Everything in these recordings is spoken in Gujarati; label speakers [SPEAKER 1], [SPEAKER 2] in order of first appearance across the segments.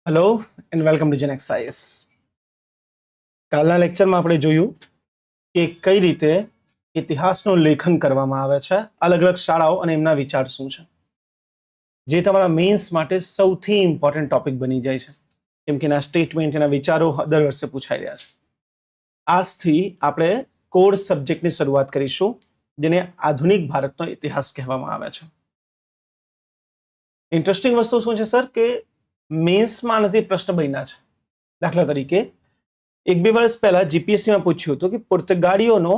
[SPEAKER 1] હેલો એન્ડ વેલકમ ટુ જેન એક્સઆઈએસ. કાલના લેક્ચરમાં આપણે જોયું કે કઈ રીતે ઇતિહાસનું લેખન કરવામાં આવે છે, અલગ અલગ શાળાઓ અને એમના વિચાર શું છે, જે તમારા મેઇન્સ માટે સૌથી ઇમ્પોર્ટન્ટ ટોપિક બની જાય છે, કેમ કે એના સ્ટેટમેન્ટ, એના વિચારો દર વર્ષે પૂછાઈ રહ્યા છે. આજથી આપણે કોર સબ્જેક્ટની શરૂઆત કરીશું, જેને આધુનિક ભારતનો ઇતિહાસ કહેવામાં આવે છે. ઇન્ટરેસ્ટિંગ વસ્તુ શું છે સર કે મેન્સમાં નથી પ્રશ્ન બન્યા છે. દાખલા તરીકે 1-2 વર્ષ પહેલા જીપીએસસીમાં પૂછ્યું હતું કે પોર્તુગાળીઓનો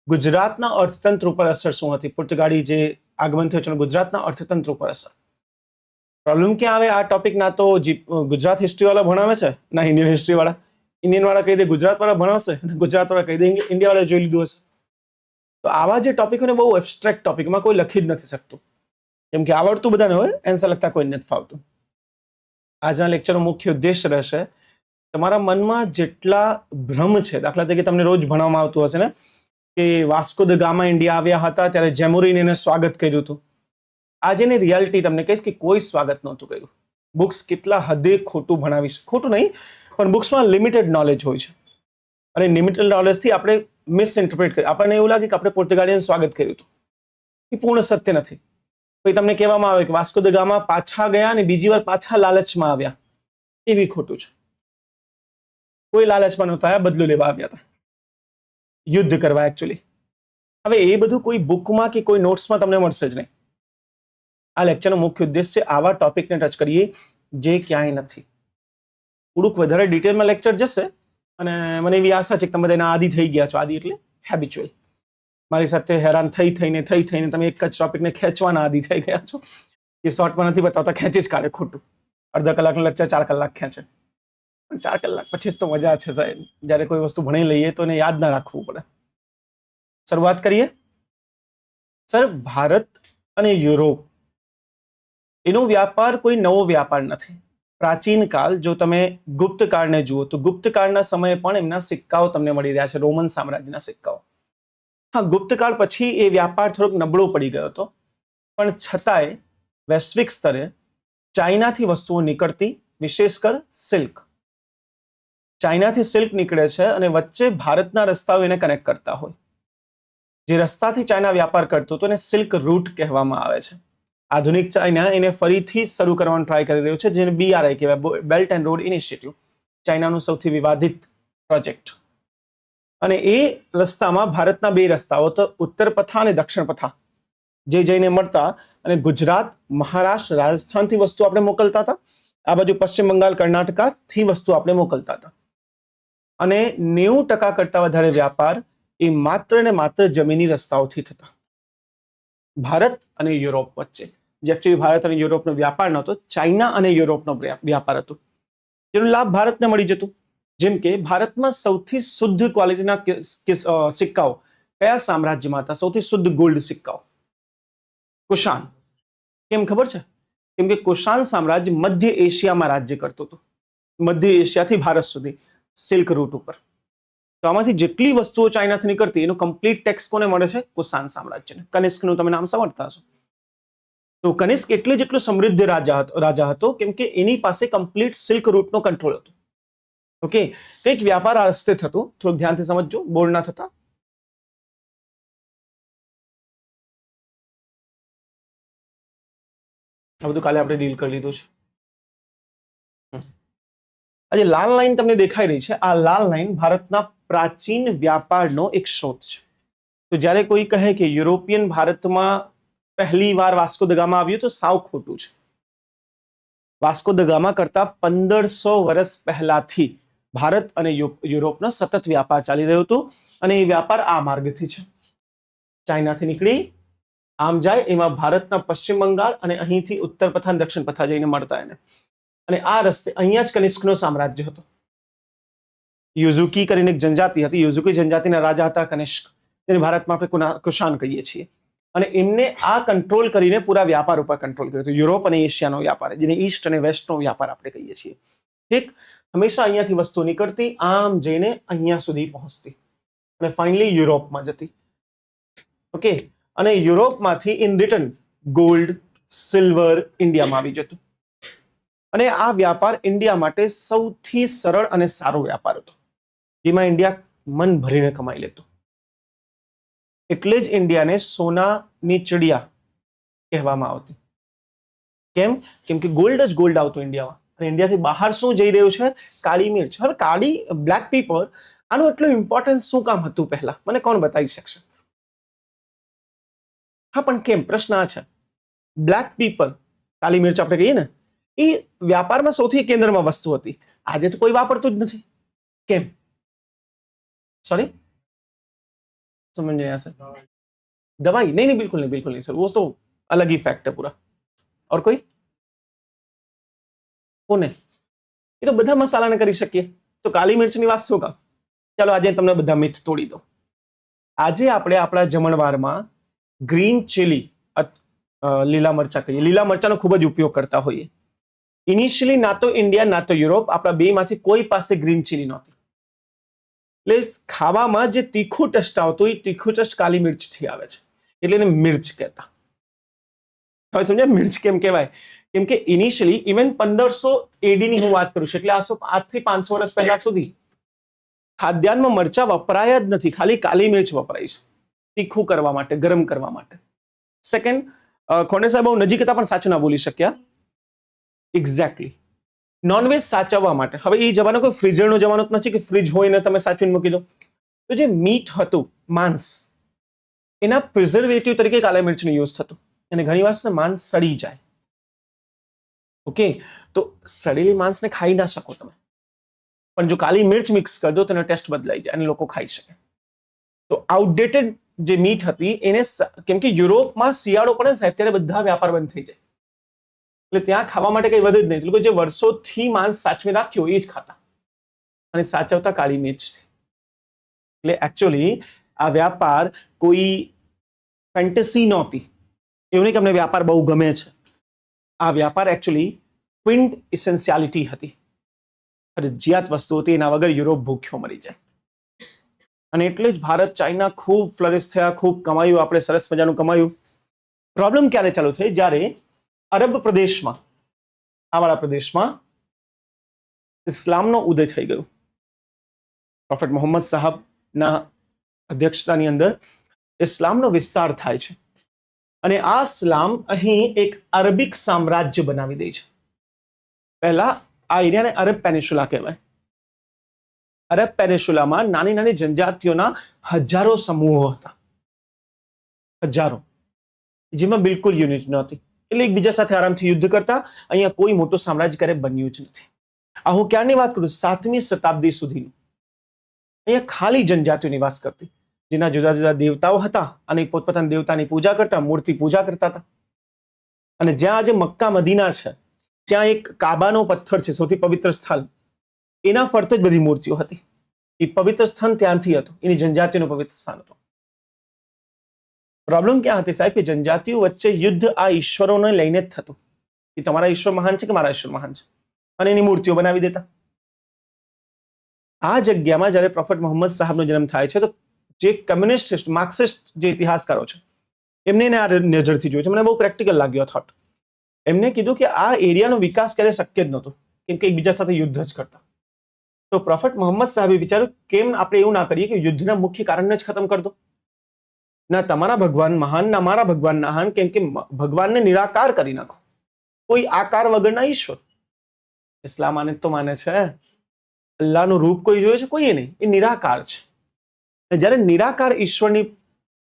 [SPEAKER 1] ગુજરાતના અર્થતંત્ર ઉપર અસર શું હતી. પોર્તુગાળી જે આગમન થયું છે ગુજરાતના અર્થતંત્ર ઉપર અસર. પ્રોબ્લેમ ક્યાં આવે? આ ટોપિક ના તો ગુજરાત હિસ્ટ્રી વાળા ભણાવે છે, ના ઇન્ડિયન હિસ્ટ્રી વાળા. ઇન્ડિયન વાળા કહી દે ગુજરાત વાળા ભણાવશે, ગુજરાત વાળા કહી દે ઇન્ડિયા વાળા જોઈ લીધું હશે. તો આવા જે ટોપિકોને બહુ એબ્સ્ટ્રેક્ટ ટોપિકમાં કોઈ લખી જ નથી શકતું, કેમ કે આવડતું બધાને હોય, એન્સર લખતા કોઈ નથી ફાવતું. આજના લેક્ચરનો મુખ્ય ઉદ્દેશ રહેશે તમારા મનમાં જેટલા ભ્રમ છે, દાખલા તરીકે તમને રોજ ભણવામાં આવતું હશે ને કે વાસ્કો દ ગામા ઇન્ડિયા આવ્યા હતા ત્યારે જેમોરીને એને સ્વાગત કર્યું હતું. આજેની રિયાલિટી તમને કહીશ કે કોઈ સ્વાગત નહોતું કર્યું. બુક્સ કેટલા હદે ખોટું ભણાવીશ, ખોટું નહીં પણ બુક્સમાં લિમિટેડ નોલેજ હોય છે, અને લિમિટેડ નોલેજથી આપણે મિસઇન્ટરપ્રેટ કરીએ. આપણને એવું લાગે કે આપણે પોર્તુગાળીનું સ્વાગત કર્યું હતું, એ પૂર્ણ સત્ય નથી. પછી તમને કહેવામાં આવે કે વાસ્કો દ ગામા પાછા ગયા અને બીજી વાર પાછા લાલચમાં આવ્યા, એ બી ખોટું છે. કોઈ લાલચમાં નહોતા આવ્યા, બદલો લેવા આવ્યા હતા, યુદ્ધ કરવા એકચ્યુઅલી. હવે એ બધું કોઈ બુકમાં કે કોઈ નોટ્સમાં તમને મળશે જ નહીં. આ લેક્ચરનો મુખ્ય ઉદ્દેશ છે આવા ટોપિકને ટચ કરીએ જે ક્યાંય નથી. થોડુંક વધારે ડિટેલમાં લેક્ચર જશે, અને મને એવી આશા છે કે તમે એના આદી થઈ ગયા છો. આદી એટલે હેબિચ્યુઅલ. મારી સાથે હેરાન થઈ થઈને તમે એક જ ટોપિકને ખેંચવાના આદી થઈ ગયા છો. એ શોર્ટમાં નથી બતાવતા, ખેંચી જ કાઢે ખોટું. અડધા કલાકનો લેક્ચર 4 કલાક ખેંચે. પણ 4 કલાક પછી જ તો મજા છે સાહેબ, જ્યારે કોઈ વસ્તુ ભણી લઈએ તો એને યાદ ના રાખવું પડે. શરૂઆત કરીએ. સર, ભારત અને યુરોપ એનો વ્યાપાર કોઈ નવો વ્યાપાર નથી. પ્રાચીન કાળ, જો તમે ગુપ્ત કાળને જુઓ તો ગુપ્ત કાળના સમયે પણ એમના સિક્કાઓ તમને મળી રહ્યા છે, રોમન સામ્રાજ્યના સિક્કાઓ. હા, ગુપ્ત કાળ પછી એ વ્યાપાર થોડોક નબળો પડી ગયો હતો, પણ છતાંય વૈશ્વિક સ્તરે ચાઇનાથી વસ્તુઓ નીકળતી, વિશેષ કર સિલ્ક. ચાઇનાથી સિલ્ક નીકળે છે અને વચ્ચે ભારતના રસ્તાઓ એને કનેક્ટ કરતા હોય. જે રસ્તાથી ચાઇના વ્યાપાર કરતો હતો એને સિલ્ક રૂટ કહેવામાં આવે છે. આધુનિક ચાઇના એને ફરીથી શરૂ કરવાનો ટ્રાય કરી રહ્યો છે, જેને BRI કહેવાય, બેલ્ટ એન્ડ રોડ ઇનિશિયેટિવ. ચાઇનાનું સૌથી વિવાદિત પ્રોજેક્ટ. અને એ રસ્તામાં ભારતના 2 રસ્તાઓ તો ઉત્તર પથા અને દક્ષિણ પથા, જે જઈને મળતા, અને ગુજરાત, મહારાષ્ટ્ર, રાજસ્થાનથી વસ્તુ આપણે મોકલતા હતા. આ બાજુ પશ્ચિમ બંગાળ, કર્ણાટકથી વસ્તુ આપણે મોકલતા હતા. અને 90% કરતા વધારે વ્યાપાર એ માત્ર ને માત્ર જમીની રસ્તાઓથી થતા. ભારત અને યુરોપ વચ્ચે, જે એકચ્યુઅલી ભારત અને યુરોપનો વ્યાપાર નહોતો, ચાઇના અને યુરોપનો વ્યાપાર હતો, જેનો લાભ ભારતને મળી જતું. જેમ કે ભારતમાં સૌથી શુદ્ધ ક્વોલિટીના સિક્કાઓ કયા સામ્રાજ્યમાં હતા? સૌથી શુદ્ધ ગોલ્ડ સિક્કાઓ કુષાણ. કેમ ખબર છે? કેમ કે કુષાણ સામ્રાજ્ય મધ્ય એશિયામાં રાજ્ય કરતું હતું, મધ્ય એશિયાથી ભારત સુધી સિલ્ક રૂટ ઉપર. તો આમાંથી જેટલી વસ્તુઓ ચાઇનાથી નીકળતી એનો કમ્પ્લીટ ટેક્સ કોને મળે છે? કુષાણ સામ્રાજ્યને. કનિષ્કનું તમે નામ સાંભળતા હશો. તો કનિષ્ક જેટલો સમૃદ્ધ રાજા હતો, કેમ કે એની પાસે કમ્પ્લીટ સિલ્ક રૂટનો કંટ્રોલ હતો. ઓકે, કંઈક વ્યાપાર આ રસ્તે થતો, થોડુંક ધ્યાનથી સમજજો, બોર ના થતા. આ બધું કાલે આપણે ડીલ કરી લીધું છે. આજે લાલ લાઈન તમને દેખાઈ રહી છે, આ લાલ લાઈન ભારતના પ્રાચીન વ્યાપારનો એક સ્ત્રોત છે. તો જ્યારે કોઈ કહે કે યુરોપિયન ભારતમાં પહેલી વાર વાસ્કો દ ગામા આવ્યું, તો સાવ ખોટું છે. વાસ્કો દ ગામા કરતા 1500 વર્ષ પહેલાથી ભારત અને યુરોપનો સતત વ્યાપાર ચાલી રહ્યો હતો, અને એ વ્યાપાર આ માર્ગથી છે. ચાઇનાથી નીકળી આમ જાય, એમાં ભારતના પશ્ચિમ બંગાળ અને અહીંથી ઉત્તર પથા દક્ષિણ પથા જઈને મળતા એને. અને આ રસ્તે અહીંયા જ કનિષ્કનો સામ્રાજ્ય હતો. યુઝુકી કરીને એક જનજાતિ હતી, યુઝુકી જનજાતિના રાજા હતા કનિષ્ક, જેને ભારતમાં આપણે કુષાણ કહીએ છીએ. અને એમને આ કંટ્રોલ કરીને પૂરા વ્યાપાર ઉપર કંટ્રોલ કર્યો હતો, યુરોપ અને એશિયાનો વ્યાપાર, જેને ઈસ્ટ અને વેસ્ટનો વ્યાપાર આપણે કહીએ છીએ. ઠીક, હંમેશા અહીંયાથી વસ્તુ નીકળતી, આમ જઈને અહીંયા સુધી પહોંચતી, અને ફાઇનલી યુરોપમાં જતી. ઓકે, અને યુરોપમાંથી ઇન રિટર્ન ગોલ્ડ, સિલ્વર ઇન્ડિયામાં આવી જતું. અને આ વ્યાપાર ઇન્ડિયા માટે સૌથી સરળ અને સારો વ્યાપાર હતો, જેમાં ઇન્ડિયા મન ભરીને કમાઈ લેતું. એટલે જ ઇન્ડિયાને સોનાની ચિડિયા કહેવામાં આવતી. કેમ? કેમ કે ગોલ્ડ જ ગોલ્ડ આવતું ઇન્ડિયામાં, અને ઇન્ડિયાથી બહાર શું જઈ રહ્યું છે? કાળી મિર્ચ. હવે કાળી બ્લેક પેપર, આનું એટલું ઇમ્પોર્ટન્સ શું કામ હતું પહેલા? મને કોણ બતાવી શકશે? હા, પણ કેમ? પ્રશ્ન આ છે. બ્લેક પીપર, કાળી મિર્ચ આપણે કહીએ ને, એ વ્યાપારમાં સૌથી કેન્દ્રમાં વસ્તુ હતી. આજે તો કોઈ વાપરતું જ નથી. કેમ? सॉरी, समझ नहीं आया सर. दवाई? नहीं नहीं, बिल्कुल नहीं सर, वो तो अलग ही फैक्ट है पूरा. और कोई? કોને? એ તો બધા મસાલાને કરી શકીએ, તો કાળી મિર્ચની વાત શું કામ? ચાલો આજે તમને બધા મિથ તોડી દો. આજે આપણે આપણા જમણવારમાં ગ્રીન ચીલી, લીલા મરચા કહીએ, લીલા મરચાનો ખૂબ જ ઉપયોગ કરતા હોઈએ. ઇનિશિયલી ના તો ઇન્ડિયા ના તો યુરોપ, આપણા બેમાંથી કોઈ પાસે ગ્રીન ચીલી નહોતી. એટલે ખાવામાં જે તીખું ટેસ્ટ આવતું, એ તીખું ટેસ્ટ કાળી મિર્ચથી આવે છે, એટલે એને મિર્ચ કહેતા. હવે સમજ્યા મિર્ચ કેમ કહેવાય? કેમ કે ઇનિશિયલી ઇવન 1500 AD ની હું વાત કરું છું, એટલે આજથી 500 વર્ષ પહેલા સુધી ખાદ્યાન્નમાં મરચા વપરાયા જ નથી, ખાલી કાળી મિર્ચ વપરાય છે તીખું કરવા માટે, ગરમ કરવા માટે. સેકન્ડ, ખોંડે સાહેબ બહુ નજીક હતા પણ સાચું ના બોલી શક્યા. એક્ઝેક્ટલી, નોનવેજ સાચવવા માટે. હવે એ જમાનો કોઈ ફ્રીઝરનો જમાનો જ નથી કે ફ્રીજ હોય ને તમે સાચવીને મૂકી દો. તો જે મીટ હતું, માંસ, એના પ્રિઝર્વેટિવ તરીકે કાળા મિર્ચનો યુઝ થતો, અને ઘણી વાર માંસ સડી જાય. ઓકે, તો સડેલી માંસને ખાઈ ના શકો તમે, પણ જો કાળી મિર્ચ મિક્સ કરી દો તો એનો ટેસ્ટ બદલાઈ જાય અને લોકો ખાઈ શકે. તો આઉટડેટેડ જે મીટ હતી એને, કેમ કે યુરોપમાં શિયાળો પડે ને સાહેબ, ત્યારે બધા વ્યાપાર બંધ થઈ જાય, એટલે ત્યાં ખાવા માટે કઈ વધે જ નહીં. લોકો જે વર્ષોથી માંસ સાચવી રાખ્યો એ જ ખાતા, અને સાચવતા કાળી મિર્ચ. એટલે એકચ્યુઅલી આ વ્યાપાર કોઈ ફેન્ટસી નહોતી. એવું નહીં કે અમને વ્યાપાર બહુ ગમે છે. આ વ્યાપાર એકચ્યુઅલી ક્વિન્ટ ઇસેન્શિયાલિટી હતી, ફરજિયાત વસ્તુ હતી, એના વગર યુરોપ ભૂખ્યો મરી જાય. અને એટલે જ ભારત ચાઇના ખૂબ ફ્લરિશ થયા, ખૂબ કમાયું, આપણે સરસ મજાનું કમાયું. પ્રોબ્લેમ ક્યારે ચાલુ થઈ? જ્યારે અરબ પ્રદેશમાં, આવાળા પ્રદેશમાં ઇસ્લામનો ઉદય થઈ ગયો. પ્રોફેટ મોહમ્મદ સાહેબના અધ્યક્ષતાની અંદર ઇસ્લામનો વિસ્તાર થાય છે, અને આ ઇસ્લામ અહીં એક અરબિક સામ્રાજ્ય બનાવી દે છે. પહેલા આ એરિયાને અરબ પેનિન્સ્યુલા કહેવાય. અરબ પેનિન્સ્યુલામાં નાની નાની જનજાતિઓના હજારો સમૂહો હતા, હજારો, જેમાં બિલકુલ યુનિટ નહોતી, એટલે એકબીજા સાથે આરામથી યુદ્ધ કરતા. અહીંયા કોઈ મોટું સામ્રાજ્ય ક્યારે બન્યું જ નથી. આ હું ક્યારની વાત કરું? 7મી શતાબ્દી સુધીનું. અહીંયા ખાલી જનજાતિઓ નિવાસ કરતી, જેના જુદા જુદા દેવતાઓ હતા, અને પોતપોતાના દેવતાની પૂજા કરતા, મૂર્તિ પૂજા કરતા હતા. અને જ્યાં આજે મક્કા મદીના છે, ત્યાં એક કાબાનો પથ્થર છે, સૌથી પવિત્ર સ્થળ, એના ફરતે જ બધી મૂર્તિઓ હતી. એ પવિત્ર સ્થાન ત્યાંથી હતું, એની જનજાતિઓનું પવિત્ર સ્થાન હતું. પ્રોબ્લેમ ક્યાં હતી સાહેબ? કે જનજાતિઓ વચ્ચે યુદ્ધ આ ઈશ્વરોને લઈને જ થતું, કે તમારા ઈશ્વર મહાન છે કે મારા ઈશ્વર મહાન છે, અને એની મૂર્તિઓ બનાવી દેતા. આ જગ્યામાં જ્યારે પ્રોફેટ મોહમ્મદ સાહેબનો જન્મ થાય છે, તો જે કમ્યુનિસ્ટ, માર્ક્સિસ્ટ જે ઇતિહાસકારો છે, એમને આ નજરથી જોયું છે. મને બહુ પ્રેક્ટિકલ લાગ્યો થોટ. એમને કીધું કે આ એરિયાનો વિકાસ ક્યારે શક્ય જ નહોતો, કેમ કે એકબીજા સાથે યુદ્ધ જ કરતા. તો પ્રોફેટ મોહમ્મદ સાહેબે વિચાર્યું, કેમ આપણે એવું ના કરીએ કે યુદ્ધના મુખ્ય કારણને જ ખતમ કરી દો. ના તમારા ભગવાન મહાન, ના મારા ભગવાન મહાન, કેમ કે ભગવાનને નિરાકાર કરી નાખો, કોઈ આકાર વગરના ઈશ્વર. ઇસ્લામ આને તો માને છે, અલ્લાહનું રૂપ કોઈ જોયું છે? કોઈએ નહીં, એ નિરાકાર છે. જ્યારે નિરાકાર ઈશ્વરની,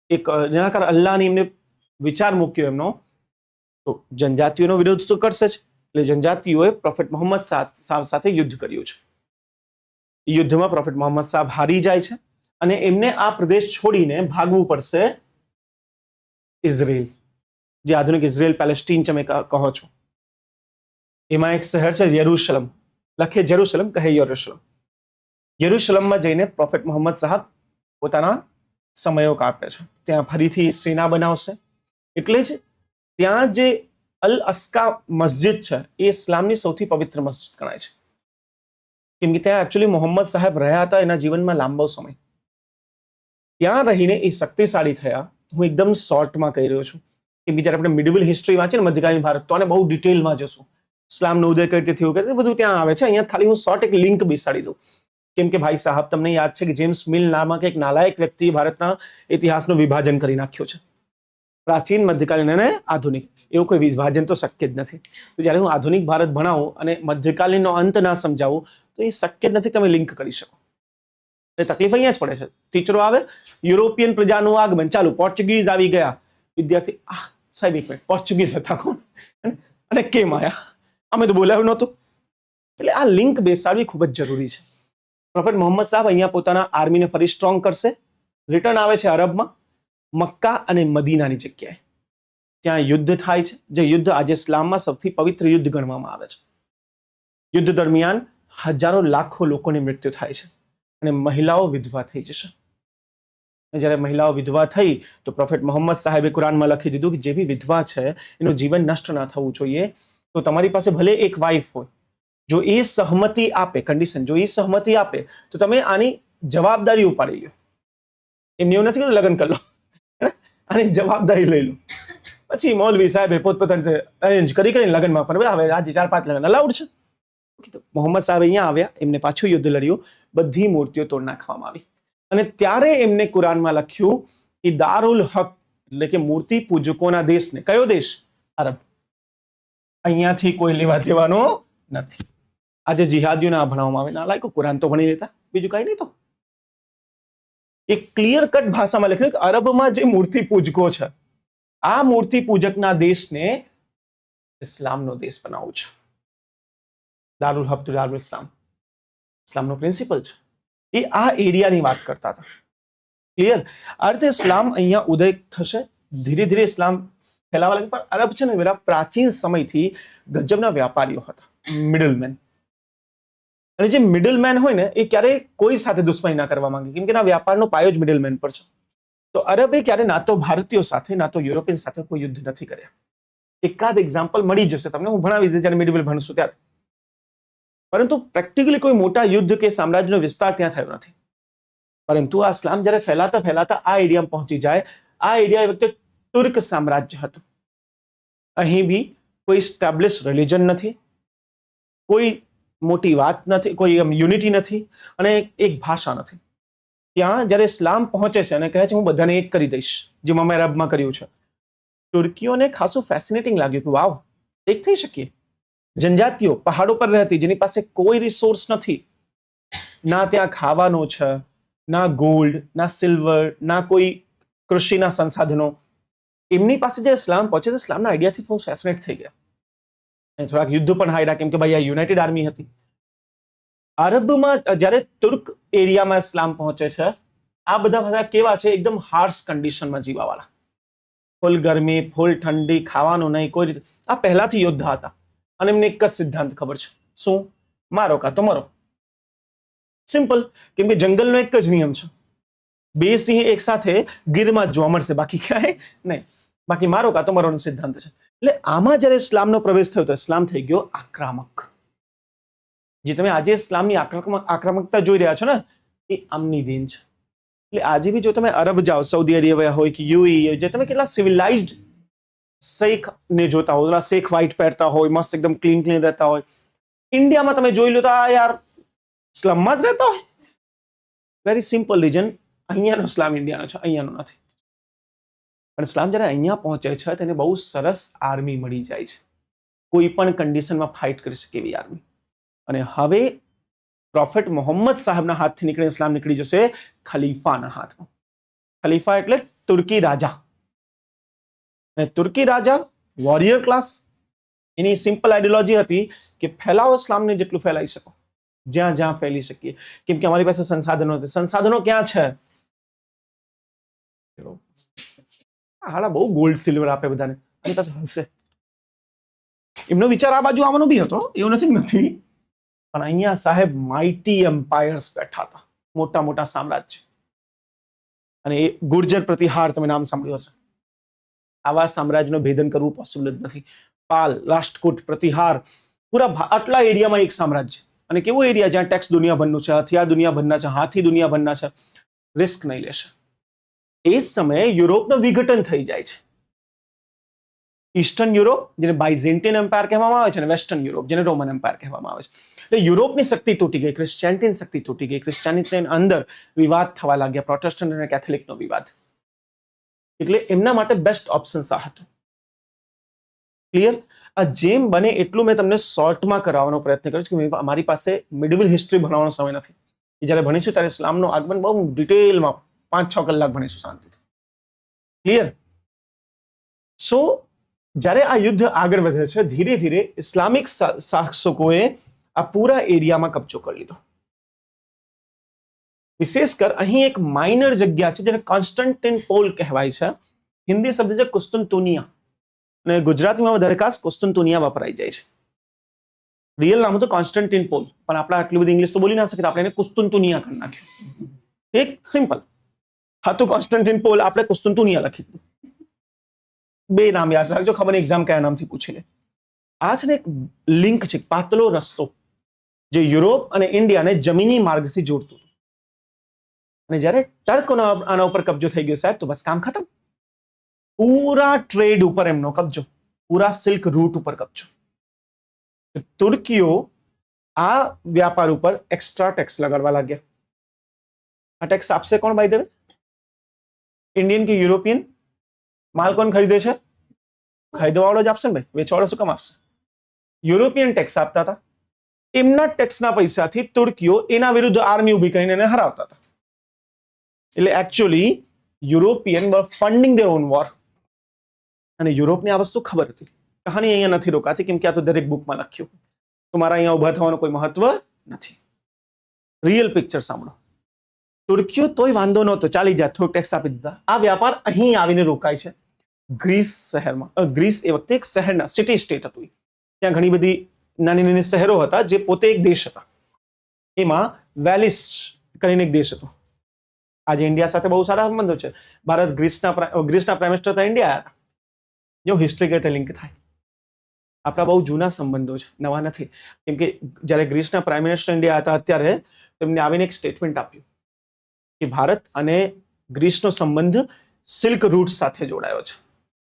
[SPEAKER 1] એક નિરાકાર અલ્લાહની એમને વિચાર મૂક્યો એમનો, તો જનજાતિઓનો વિરોધ તો કરશે જ. એટલે જનજાતિઓએ પ્રોફેટ મોહમ્મદ સાહેબ સાથે યુદ્ધ કર્યું છે. યુદ્ધમાં પ્રોફેટ મોહમ્મદ સાહેબ હારી જાય છે, અને એમને આ પ્રદેશ છોડીને ભાગવું પડશે ઇઝરાયલ, જે આધુનિક ઇઝરાયલ પેલેસ્ટીન તમે કહો છો. એમાં એક શહેર છે યરુશલમ, લખે જેરુસલમ, કહે યરુશલમ. યરુશલમમાં જઈને પ્રોફેટ મોહમ્મદ સાહેબ પોતાના સમયો કાપે છે. ત્યાં ફરીથી સેના બનાવશે. એટલે જ ત્યાં જે અલ અસ્કા મસ્જિદ છે, એ ઇસ્લામની સૌથી પવિત્ર મસ્જિદ ગણાય છે, કેમ કે ત્યાં એકચ્યુઅલી મોહમ્મદ સાહેબ રહ્યા હતા એના જીવનમાં લાંબો સમય. ત્યાં રહીને એ શક્તિશાળી થયા. હું એકદમ શોર્ટમાં કહી રહ્યો છું, કેમ કે જ્યારે આપણે મિડલ હિસ્ટ્રી વાંચીએ ને મધ્યકાલીન ભારત, તો આને બહુ ડિટેલમાં જશું, ઇસ્લામનો ઉદય કઈ રીતે થયો કે બધું ત્યાં આવે છે. અહીંયા ખાલી હું શોર્ટ એક લિંક બેસાડી દઉં, કેમ કે ભાઈ સાહેબ તમને યાદ છે કે જેમ્સ મિલ નામક એક નાલાયક વ્યક્તિ ભારતના ઇતિહાસનું વિભાજન કરી નાખ્યું છે, પ્રાચીન, મધ્યકાલીન અને આધુનિક. એવું કોઈ વિભાજન તો શક્ય જ નથી. તો જ્યારે હું આધુનિક ભારત ભણાવું અને મધ્યકાલીનનો અંત ના સમજાવું તો એ શક્ય જ નથી તમે લિંક કરી શકો. એટલે તકલીફ અહીંયા જ પડે છે. ટીચરો આવે, યુરોપિયન પ્રજાનું આગમન ચાલુ, પોર્ચુગીઝ આવી ગયા, વિદ્યાર્થી સાહેબ એક મિનિટ, પોર્ચુગીઝ હતા કોણ અને કેમ આયા, અમે તો બોલાવ્યું નહોતું. એટલે આ લિંક બેસાડવી ખૂબ જ જરૂરી છે. પ્રોફેટ મોહમ્મદ સાહેબ અહીંયા પોતાના આર્મીને ફરી સ્ટ્રોંગ કરશે, રિટર્ન આવે છે અરબમાં, મક્કા અને મદીનાની જગ્યાએ. ત્યાં યુદ્ધ થાય છે, જે યુદ્ધ આજે ઇસ્લામમાં સૌથી પવિત્ર યુદ્ધ ગણવામાં આવે છે. યુદ્ધ દરમિયાન હજારો લાખો લોકોને મૃત્યુ થાય છે અને મહિલાઓ વિધવા થઈ જશે. જ્યારે મહિલાઓ વિધવા થઈ તો પ્રોફેટ મોહમ્મદ સાહેબે કુરાનમાં લખી દીધું કે જે બી વિધવા છે એનું જીવન નષ્ટ ના થવું જોઈએ. તો તમારી પાસે ભલે એક વાઇફ હોય, જો એ સહમતિ આપે, કન્ડિશન, જો એ સહમતિ આપે તો તમે આની જવાબદારી ઉપાડી લો. એમને એવું નથી કે લગ્ન કરી લો, આની જવાબદારી લઈ લો. પછી મૌલવી સાહેબે પોતપોતાની અરેન્જ કરીને લગ્નમાં પણ હવે આજે 4-5 લગ્ન અલાઉડ છે. મોહમ્મદ સાહેબ અહીંયા આવ્યા, એમને પાછું યુદ્ધ લડ્યું, બધી મૂર્તિઓ તોડ નાખવામાં આવી અને ત્યારે એમને કુરાનમાં લખ્યું કે દારુલ હક એટલે કે મૂર્તિ પૂજકોના દેશને, કયો દેશ? અરબ. અહીંયાથી કોઈ લેવા દેવાનો નથી. આજે જિહાદીઓને આ ભણાવવામાં આવે, ના લાયકો કુરાન તો ભણી લેતા, બીજું કઈ નહીં. તો એક ક્લિયર કટ ભાષામાં લખ્યું કે અરબમાં જે મૂર્તિ પૂજકો છે, આ મૂર્તિ પૂજકના દેશને ઇસ્લામનો દેશ બનાવવો છે. દારુલ હક દારુલ ઇસ્લામ, ઇસ્લામનો પ્રિન્સિપલ છે. એ આ એરિયાની વાત કરતા હતા. ક્લિયર? આ રીતે ઇસ્લામ અહીંયા ઉદય થશે, ધીરે ધીરે ઇસ્લામ ફેલાવા લાગે. પણ અરબ છે ને વેરા પ્રાચીન સમયથી ગજબના વ્યાપારીઓ હતા, મિડલમેન. અને જે મિડલમેન હોય ને એ ક્યારેય કોઈ સાથે દુશ્મની ના કરવા માંગે, કેમ કે એના વ્યાપારનો પાયો જ મિડલમેન પર છે. તો અરબે ક્યારે ના તો ભારતીયો સાથે ના તો યુરોપિયન સાથે કોઈ યુદ્ધ નથી કર્યા. એકાદ એક્ઝામ્પલ મળી જશે તમને, હું ભણાવી દઈશ જ્યારે મિડલ ભણશું ત્યારે. પરંતુ પ્રેક્ટિકલી કોઈ મોટા યુદ્ધ કે સામ્રાજ્યનો વિસ્તાર ત્યાં થયો નથી. પરંતુ આ ઇસ્લામ જ્યારે ફેલાતા ફેલાતા આ એરિયામાં પહોંચી જાય, આ એરિયા એ વખતે તુર્ક સામ્રાજ્ય હતું. અહીં બી કોઈ સ્ટેબ્લિશ રિલિજન નથી, કોઈ મોટી વાત નથી, કોઈ યુનિટી નથી અને એક ભાષા નથી. ત્યાં જ્યારે ઇસ્લામ પહોંચે છે અને કહે છે હું બધાને એક કરી દઈશ, જેમ અમે અરબમાં કર્યું છે, તુર્કીઓને ખાસું ફેસિનેટિંગ લાગ્યું કે વાવ, એક થઈ શકીએ. જનજાતિઓ પહાડો પર રહેતી, જેની પાસે કોઈ રિસોર્સ નથી, ના ત્યાં ખાવાનું છે, ના ગોલ્ડ, ના સિલ્વર, ના કોઈ કૃષિના સંસાધનો, એમની પાસે જે ઇસ્લામ પહોંચે તો ઇસ્લામના આઈડિયાથી બહુ ફેસિનેટ થઈ ગયા. થોડાક યુદ્ધ પણ હાર્યા, કેમ કે ભાઈ આ યુનાઇટેડ આર્મી હતી. અરબમાં જ્યારે તુર્ક એરિયામાં ઇસ્લામ પહોંચે છે, આ બધા ભાષા કેવા છે? એકદમ હાર્શ કન્ડિશનમાં જીવાવાળા, ફૂલ ગરમી, ફૂલ ઠંડી, ખાવાનું નહીં, કોઈ રીતે. આ પહેલાથી યોદ્ધા હતા અને એમને એક જ સિદ્ધાંત ખબર છે, શું? મારો કાં તો મરો. સિમ્પલ. કેમ કે જંગલનો એક જ નિયમ છે, 2 સિંહ એક સાથે ગીરમાં જોવા મળશે, બાકી ક્યાંય નહીં. બાકી મારો કાં તો મરોનો સિદ્ધાંત છે. એટલે આમાં જ્યારે ઇસ્લામનો પ્રવેશ થયો તો ઇસ્લામ થઈ ગયો આક્રમક. જે તમે આજે ઇસ્લામની આક્રમકતા જોઈ રહ્યા છો ને, એ આમની દેન છે. એટલે આજે બી જો તમે અરબ જાઓ, સાઉદી અરેબિયા હોય કે યુએઈ, જે તમે કેટલા સિવિલાઇઝ્ડ શેખ ને જોતા હોય, શેખ વ્હાઇટ પહેરતા હોય, મસ્ત એકદમ ક્લીન ક્લીન રહેતા હોય. ઇન્ડિયામાં તમે જોઈ લો તો આ યાર સ્લમમાં જ રહેતા હોય. વેરી સિમ્પલ રીઝન, અહીંયાનો ઇસ્લામ ઇન્ડિયાનો છે, અહીંયાનો નથી. પણ ઇસ્લામ જ્યારે અહીંયા પહોંચે છે તેને બહુ સરસ આર્મી મળી જાય છે, કોઈ પણ કન્ડિશનમાં ફાઇટ કરી શકે એવી આર્મી. અને હવે પ્રોફેટ મોહમ્મદ સાહેબના હાથથી નીકળી ઇસ્લામ નીકળી જશે ખલીફાના હાથમાં. ખલીફા એટલે તુર્કી રાજા. અને તુર્કી રાજા વોરિયર ક્લાસ, એની સિમ્પલ આઈડિયોલોજી હતી કે ફેલાવો ઇસ્લામને જેટલું ફેલાઈ શકો, જ્યાં જ્યાં ફેલી શકીએ. કેમ કે અમારી પાસે સંસાધનો નથી. સંસાધનો ક્યાં છે? હાડા બહુ ગોલ્ડ સિલ્વર આપે બધાને, આની પાસે હશે. એમનો વિચાર આ બાજુ આવવાનો બી હતો, એવું નથી. પણ અહીંયા સાહેબ માઇટી એમ્પાયર્સ બેઠા હતા, મોટા મોટા સામ્રાજ્ય. અને એ ગુર્જર પ્રતિહાર તમે નામ સાંભળ્યું હશે. આવા સામ્રાજ્યનું ભેદન કરવું પોસિબલ જ નથી. પાલ, રાષ્ટ્રકૂટ, પ્રતિહાર, પૂરા આટલા એરિયામાં એક સામ્રાજ્ય. અને કેવું એરિયા જ્યાં ટેક્સ દુનિયાભરનું છે, હથિયાર દુનિયાભરના છે, હાથી દુનિયાભરના છે, રિસ્ક નહીં લેશે. એ સમયે યુરોપનું વિઘટન થઈ જાય છે. ઈસ્ટર્ન યુરોપ જેને બાઇઝેન્ટિયન એમ્પાયર કહેવામાં આવે છે અને વેસ્ટર્ન યુરોપ જેને રોમન એમ્પાયર કહેવામાં આવે છે. એટલે યુરોપની શક્તિ તૂટી ગઈ, ક્રિશ્ચિયાનિટીની શક્તિ તૂટી ગઈ, ક્રિશ્ચિયાનિટીની અંદર વિવાદ થવા લાગ્યા, પ્રોટેસ્ટન્ટ અને કેથોલિકનો વિવાદ. એટલે એમના માટે બેસ્ટ ઓપ્શન આ હતું. ક્લિયર? આ જેમ બને એટલું મેં તમને શોર્ટમાં કરાવવાનો પ્રયત્ન કર્યો છે કે મારી પાસે મિડિવલ હિસ્ટ્રી ભણવાનો સમય નથી. જ્યારે ભણીશું ત્યારે ઇસ્લામનું આગમન બહુ ડિટેલમાં 5-6 કલાક ભણીશું શાંતિથી. ક્લિયર? સો જ્યારે આ યુદ્ધ આગળ વધે છે, ધીરે ધીરે ઇસ્લામિક શાસકોએ આ પૂરા એરિયામાં કબજો કરી લીધો. વિશેષ કર અહીં એક માઇનર જગ્યા છે જેને કોન્સ્ટન્ટિનોપોલ કહેવાય છે. હિન્દી શબ્દ છે કુસ્તુનતુનિયા અને ગુજરાતીમાં વધારે ખાસ કુસ્તુનતુનિયા વપરાઈ જાય છે. રિયલ નામ હતું કોન્સ્ટન્ટિનોપોલ, પણ આપણે આટલી બધી ઇંગ્લિશ તો બોલી ના શકીએ, આપણે એને કુસ્તુનતુનિયા કરી નાખ્યું. એક સિમ્પલ હતું કોન્સ્ટન્ટિનોપોલ, આપણે કુસ્તુનતુનિયા લખી દીધું. બે નામ યાદ રાખજો, ખબર નહીં એક્ઝામ કયા નામથી પૂછી લે. આ છે ને એક લિંક છે, પાતળો રસ્તો જે યુરોપ અને ઇન્ડિયાને જમીની માર્ગથી જોડતું હતું. અને જ્યારે ટર્કોનો આના ઉપર કબજો થઈ ગયો સાહેબ, તો બસ કામ ખતમ. પૂરા ટ્રેડ ઉપર એમનો કબજો, પૂરા સિલ્ક રૂટ ઉપર કબજો. તુર્કીઓ આ વ્યાપાર ઉપર એક્સ્ટ્રા ટેક્સ લગાડવા લાગ્યા. આ ટેક્સ આપશે કોણ બાય ધ વે? ઇન્ડિયન કે યુરોપિયન? માલ કોણ ખરીદે છે? ખરીદવાવાળો જ આપશે ને ભાઈ, વેચવાવાળો શું કામ આપશે? યુરોપિયન ટેક્સ આપતા હતા. એમના ટેક્સના પૈસાથી તુર્કીઓ એના વિરુદ્ધ આર્મી ઊભી કરીને એને હરાવતા હતા. એટલે actually European were funding their own war. અને યુરોપની આ વસ્તુ ખબર હતી. કહાની અહીંયા નથી રોકાતી કેમ કે આ તો દરેક બુકમાં લખ્યું. તો મારા અહીંયા ઉભા થવાનું કોઈ મહત્વ નથી. રિયલ પિક્ચર સાંભળો. તુર્કીઓ તોય વાંધો નહોતો, ચાલી જાય, થોડું ટેક્સ આપી દીધા. આ વ્યાપાર અહીં આવીને રોકાય છે ગ્રીસ શહેરમાં. ગ્રીસ એ વખતે એક શહેરના સિટી સ્ટેટ હતું. ત્યાં ઘણી બધી નાની નાની શહેરો હતા જે પોતે એક દેશ હતા. એમાં વેલિસ કરીને એક દેશ હતો. આજે ઇન્ડિયા સાથે બહુ સારા સંબંધો છે. ભારત ગ્રીસના પ્રાઇમ મિનિસ્ટર હતા, ઇન્ડિયા આવ્યા. જો હિસ્ટ્રી કઈ રીતે લિંક થાય. આપણા બહુ જૂના સંબંધો છે, નવા નથી. કેમ કે જ્યારે ગ્રીસના પ્રાઇમ મિનિસ્ટર ઇન્ડિયા હતા અત્યારે, તેમને આવીને એક સ્ટેટમેન્ટ આપ્યું કે ભારત અને ગ્રીસનો સંબંધ સિલ્ક રૂટ સાથે જોડાયો છે.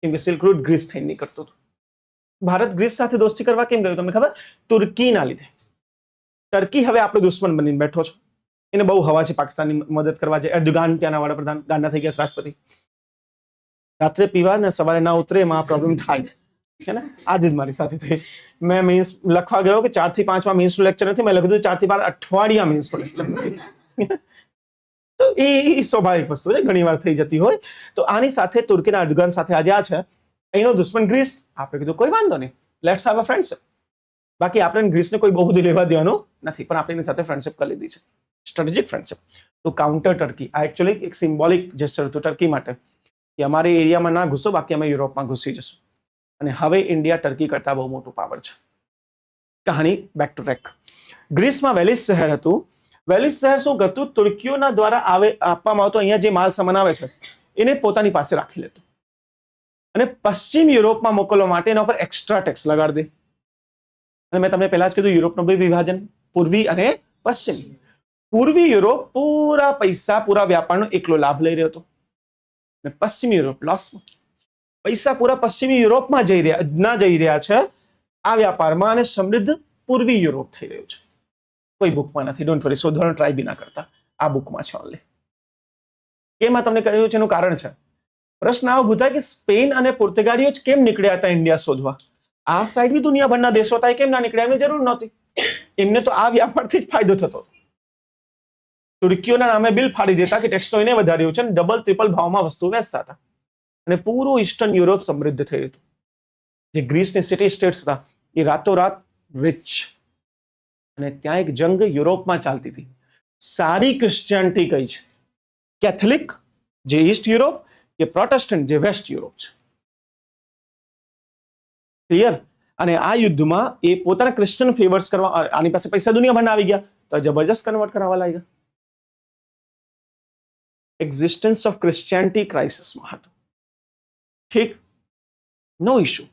[SPEAKER 1] કેમ કે સિલ્ક રૂટ ગ્રીસ થઈને નીકળતો હતો. ભારત ગ્રીસ સાથે દોસ્તી કરવા કેમ ગયું તમને ખબર? તુર્કીના લીધે. ટર્કી હવે આપણો દુશ્મન બનીને બેઠો છે. એને બહુ હવા છે પાકિસ્તાનની મદદ કરવા. છે એર્દોગાન ત્યાંના વડાપ્રધાન ગાંડા થઈ ગયા, રાષ્ટ્રપતિ. રાત્રે પીવા ને સવારે ના ઉતરે એમાં પ્રોબ્લેમ થાય છે ને. આજે જ મારી સાથે થઈ છે. મેં મીન્સ લખવા ગયો કે 4 થી 5 મીન્સનું લેક્ચર નથી, મેં લખ્યું 4 થી 12 અઠવાડિયા મીન્સનું લેક્ચર નથી. તો એ સ્વાભાવિક વસ્તુ છે, ઘણી વાર થઈ જતી હોય. તો આની સાથે તુર્કીના એર્દોગાન સાથે આજે આ છે. એનો દુશ્મન ગ્રીસ. આપણે કીધું કોઈ વાંધો નહીં, લેટ્સ હેવ અ ફ્રેન્ડશિપ. બાકી આપણે ગ્રીસને કોઈ બહુ બધું લેવા દેવાનું નથી, પણ આપણે એની સાથે ફ્રેન્ડશિપ કરી લીધી છે, સ્ટ્રેટેજિક ફ્રેન્ડશિપ. તો કાઉન્ટર ટર્કી આ એકચ્યુઅલી એક સિમ્બોલિક જેસ્ચર હતું ટર્કી માટે કે અમારી એરિયામાં ના ઘૂસો, બાકી અમે યુરોપમાં ઘૂસી જશું. અને હવે ઇન્ડિયા ટર્કી કરતા બહુ મોટું પાવર છે. કહાની બેક ટુ ટ્રેક. ગ્રીસમાં વેલિસ શહેર હતું. વેલિસ શહેર શું કરતું? તુર્કીઓના દ્વારા આપવામાં આવતો અહીંયા જે માલ સામાન આવે છે એને પોતાની પાસે રાખી લેતું અને પશ્ચિમ યુરોપમાં મોકલવા માટે એના ઉપર એક્સ્ટ્રા ટેક્સ લગાડી દે. અને મેં તમને પહેલા જ કીધું યુરોપનું બે વિભાજન, પૂર્વી અને પશ્ચિમ. પૂર્વી યુરોપ પૂરા પૈસા, પૂરા વ્યાપારનો એકલો લાભ લઈ રહ્યો હતો અને પશ્ચિમ યુરોપ લોસમાં. પૈસા પૂરા પશ્ચિમી યુરોપમાં જઈ રહ્યા છે આ વ્યાપારમાં, અને સમૃદ્ધ પૂર્વી યુરોપ થઈ રહ્યું છે. કોઈ બુકમાં નથી, ડોન્ટ વરી, શોધવાનો ટ્રાય બી ના કરતા. આ બુકમાં છે ઓનલી. કેમ આ તમને કહ્યું છે એનું કારણ છે. પ્રશ્ન આવો પૂછાય કે સ્પેન અને પોર્તુગાલીઓ જ કેમ નીકળ્યા હતા ઇન્ડિયા શોધવા? આ સાઈડ બી દુનિયાભરના દેશો હતા, કેમ ના નીકળ્યા? એમની જરૂર નહોતી. એમને તો આ વ્યાપારથી જ ફાયદો થતો. તુર્કીઓના નામે બિલ ફાડી દેતા કે ટેક્સ તો એને વધાર્યું છે, ડબલ ટ્રિપલ ભાવમાં વસ્તુ વેચતા હતા. અને પૂરું ઈસ્ટર્ન યુરોપ સમૃદ્ધ થયું હતું. જે ગ્રીસની સિટી સ્ટેટ્સ હતા એ રાતોરાત રિચ. અને ત્યાં એક જંગ યુરોપમાં ચાલતી હતી. સારી ક્રિશ્ચિયાનિટી કઈ છે? કેથોલિક જે ઈસ્ટ યુરોપ કે પ્રોટેસ્ટન્ટ જે વેસ્ટ યુરોપ છે. ક્લિયર? અને આ યુદ્ધમાં એ પોતાના ક્રિશ્ચિયન ફેવર્સ કરવા, આની પાસે પૈસા દુનિયાભરના આવી ગયા તો જબરજસ્ત કન્વર્ટ કરાવવા લાગ્યા. એક્ઝિસ્ટન્સ ઓફ ક્રિશ્ચિયાનિટી ક્રાઇસિસમાં હતું. ઠીક, નો ઇશ્યુ.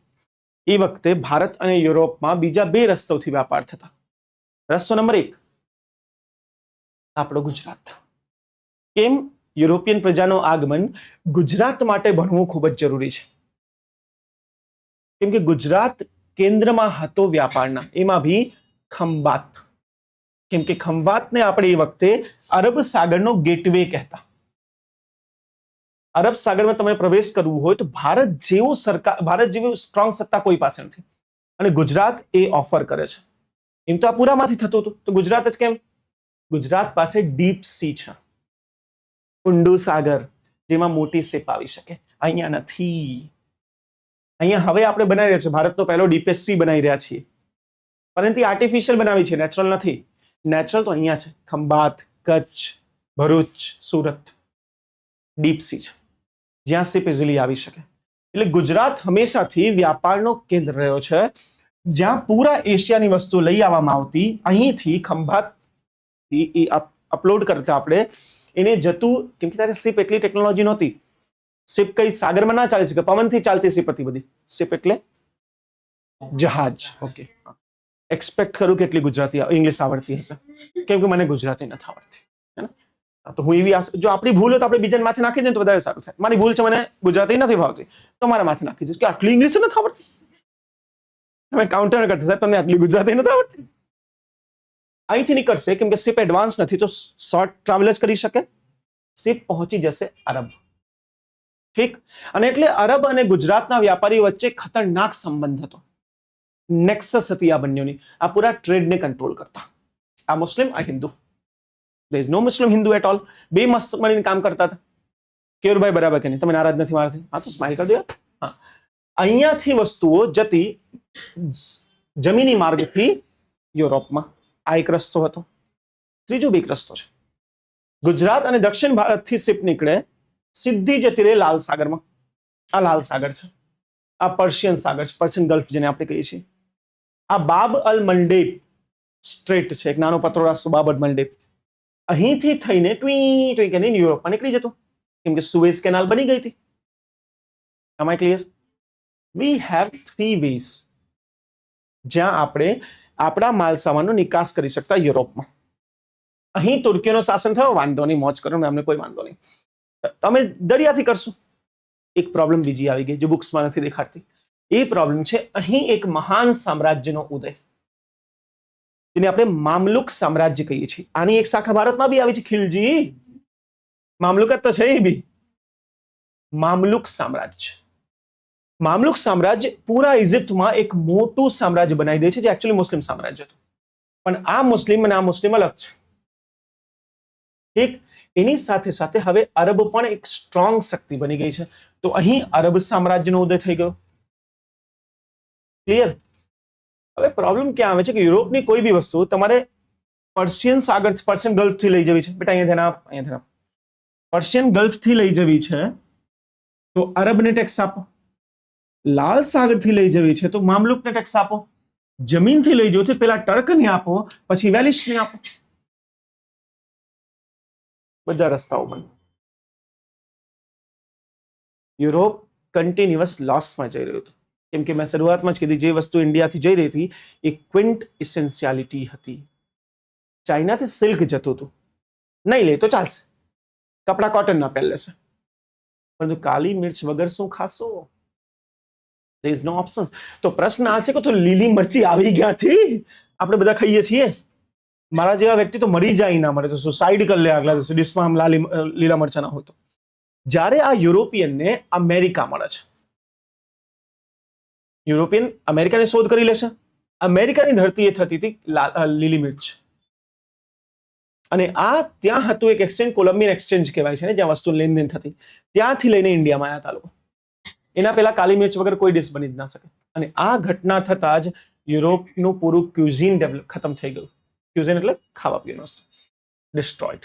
[SPEAKER 1] એ વખતે ભારત અને યુરોપમાં બીજા બે રસ્તાઓથી વ્યાપાર થતા. રસ્તો નંબર 1 આપણો ગુજરાત. કેમ? યુરોપિયન પ્રજાનું આગમન ગુજરાત માટે ભણવું ખૂબ જ જરૂરી છે. કેમ કે ગુજરાત કેન્દ્રમાં હતો વ્યાપારના, એમાં બી ખંભાત. કેમ કે ખંભાતને આપણે એ વખતે અરબ સાગરનો ગેટવે કહેતા. અરબ સાગરમાં તમે પ્રવેશ કરવું હોય તો ભારત જેવી સ્ટ્રોંગ સત્તા કોઈ પાસે નથી, અને ગુજરાત એ ઓફર કરે છે. એમ તો આ પૂરામાંથી થતું હતું, તો ગુજરાત જ કેમ? ગુજરાત પાસે ડીપ સી છે, ઊંડું સાગર, જેમાં મોટી શિપ આવી શકે. અહીંયા નથી. અહીંયા હવે આપણે બનાવી રહ્યા છીએ, ભારતનો પહેલો ડીપેસ્ટ સી બનાવી રહ્યા છીએ, પરંતુ આર્ટિફિશિયલ બનાવી છે, નેચરલ નથી. નેચરલ તો અહીંયા છે, ખંભાત, કચ્છ, ભરૂચ, સુરત. ડીપ સી છે, જ્યાં શિપ ઇઝીલી આવી શકે. એટલે ગુજરાત હંમેશાથી વ્યાપારનો કેન્દ્ર રહ્યો છે, જ્યાં પૂરા એશિયાની વસ્તુ લઈ આવવામાં આવતી. અહીંથી ખંભાતથી અપલોડ કરતા આપણે એને જતું, કેમ કે ત્યારે શિપ એટલી ટેકનોલોજી નહોતી. શિપ કઈ સાગરમાં ના ચાલી શકે, પવનથી ચાલતી શિપ હતી બધી. શિપ એટલે જહાજ. ઓકે, એક્સપેક્ટ કરું કે એટલી ગુજરાતી ઇંગ્લિશ આવડતી હશે, કેમ કે મને ગુજરાતી નથી આવડતી. તો હું એવી જો આપણી ભૂલ હોય તો આપણે બીજાને માથે નાખી દઈએ તો વધારે સારું થાય. મારી ભૂલ છે, મને ગુજરાતી નથી ભાવતી, તો મારા માથે નાખી દઈશ કે આટલી ઇંગ્લિશ નથી આવડતી. તમે કાઉન્ટર કરતા સાહેબ, તમને આટલી ગુજરાતી નથી આવડતી. અહીંથી નીકળશે, કેમ કે શિપ એડવાન્સ નથી, તો શોર્ટ ટ્રાવેલ જ કરી શકે. શિપ પહોંચી જશે અરબ. ઠીક. અને એટલે અરબ અને ગુજરાતના વેપારીઓ વચ્ચે ખતરનાક સંબંધ હતો. નેક્સસ હતી આ બંનેની. આ પૂરા ટ્રેડને કંટ્રોલ કરતા. આ મુસ્લિમ, આ Hindu. there is no Muslim Hindu at all. બે મસ્ત મળીને કામ કરતા હતા. કેયુરભાઈ બરાબર કે નહીં? તમે નારાજ નથી મારાથી? હા, તો સ્માઇલ કરી દો. હા, અહીંયાથી વસ્તુઓ જતી જમીની માર્ગથી યુરોપમાં. આ એક રસ્તો હતો. ત્રીજો બી એક રસ્તો છે. ગુજરાત અને દક્ષિણ ભારતથી શિપ નીકળે, સીધી જતી રહે લાલ સાગરમાં. આ લાલ સાગર છે, આ પર્શિયન સાગર છે, પર્શિયન ગલ્ફ જેને આપણે કહીએ છીએ. આ બાબ અલ મંડેબ સ્ટ્રેટ છે, એક નાનો પતરો રસ્તો, બાબ અલ મંડેબ. અહીંથી થઈને ટ્વી ટ્વી કરીને યુરોપમાં નીકળી જતો, કેમ કે સુએઝ કેનાલ બની ગઈ હતી. Am I clear? We have 3 ways જ્યાં આપણે આપણા માલ સામાનનો નિકાસ કરી શકતા યુરોપમાં. અહીં તુર્કીનો શાસન થયો, વાંધો નહીં, મોજ કરો, અમને કોઈ વાંધો નહીં. તમે દરિયાથી કરશું. એક પ્રોબ્લેમ બીજી આવી ગઈ, જે બુક્સમાં નથી દેખાડતી. એ પ્રોબ્લેમ છે, અહીં એક મહાન સામ્રાજ્યનો ઉદય, જેને આપણે મામલુક સામ્રાજ્ય કહીએ છીએ. આની એક શાખા ભારતમાં બી આવી છે, ખિલજી. મામલુક જ તો છે એ બી. મામલુક સામ્રાજ્ય. મામલુક સામ્રાજ્ય પૂરા ઇજિપ્તમાં એક મોટું સામ્રાજ્ય બનાવી દે છે, જે એકચ્યુઅલી મુસ્લિમ સામ્રાજ્ય હતું. પણ આ મુસ્લિમ અને આ મુસ્લિમ અલગ છે. ઠીક. એની સાથે સાથે હવે અરબ પણ એક સ્ટ્રોંગ શક્તિ બની ગઈ છે. તો અહીં અરબ સામ્રાજ્યનો ઉદય થઈ ગયો. ક્લિયર? હવે પ્રોબ્લેમ ક્યાં આવે છે કે યુરોપની કોઈ બી વસ્તુ તમારે પર્શિયન સાગર, પર્શિયન ગલ્ફથી લઈ જવી છે. બેટા અહીંયા ધ્યાન આપ, અહીંયા ધ્યાન આપ. પર્શિયન ગલ્ફથી લઈ જવી છે તો અરબને ટેક્સ આપો. લાલ સાગરથી લઈ જવી છે તો મામલુકને ટેક્સ આપો. જમીનથી લઈ જવું છે પેલા ટર્કને આપો, પછી વેલિશને આપો. બધા રસ્તાઓ બંધ. યુરોપ કન્ટિન્યુઅસ લોસમાં જઈ રહ્યું હતું, કેમ કે મેં શરૂઆતમાં જ કીધી, જે વસ્તુ ઇન્ડિયાથી જઈ રહી હતી એ ક્વિન્ટ ઇસેન્શિયાલિટી હતી. ચાઇનાથી સિલ્ક જતું હતું, નહીં લે તો ચાલશે, કપડા કોટન ના પહેર લેશે, પરંતુ કાલી મિર્ચ વગર શું ખાશો? there is no option. તો પ્રશ્ન આ છે કે તો લીલી મરચી આવી ક્યાંથી? આપણે બધા ખાઈએ છીએ. મારા જેવા વ્યક્તિ તો મરી જાય ના મળે તો સુસાઇડ કરી લે આગલા દિવસે, ડિશમાં લીલા મરચા ના હોય તો. જ્યારે આ યુરોપિયનને અમેરિકા મળે છે, યુરોપિયન અમેરિકાની શોધ કરી લેશે. અમેરિકાની ધરતીએ થતી હતી લીલી મિર્ચ. અને આ ત્યાં હતું એક એક્સચેન્જ, કોલંબિયન એક્સચેન્જ કહેવાય છે ને, જ્યાં વસ્તુ લેનદેન થતી. ત્યાંથી લઈને ઇન્ડિયામાં આવ્યા હતા લોકો. એના પહેલા કાલી મિર્ચ વગર કોઈ ડિશ બની જ ના શકે. અને આ ઘટના થતા જ યુરોપનું પૂરું ક્યુઝિન ખતમ થઈ ગયું. ક્યુઝિન એટલે ખાવા પીવાની વસ્તુ, ડિસ્ટ્રોઇડ.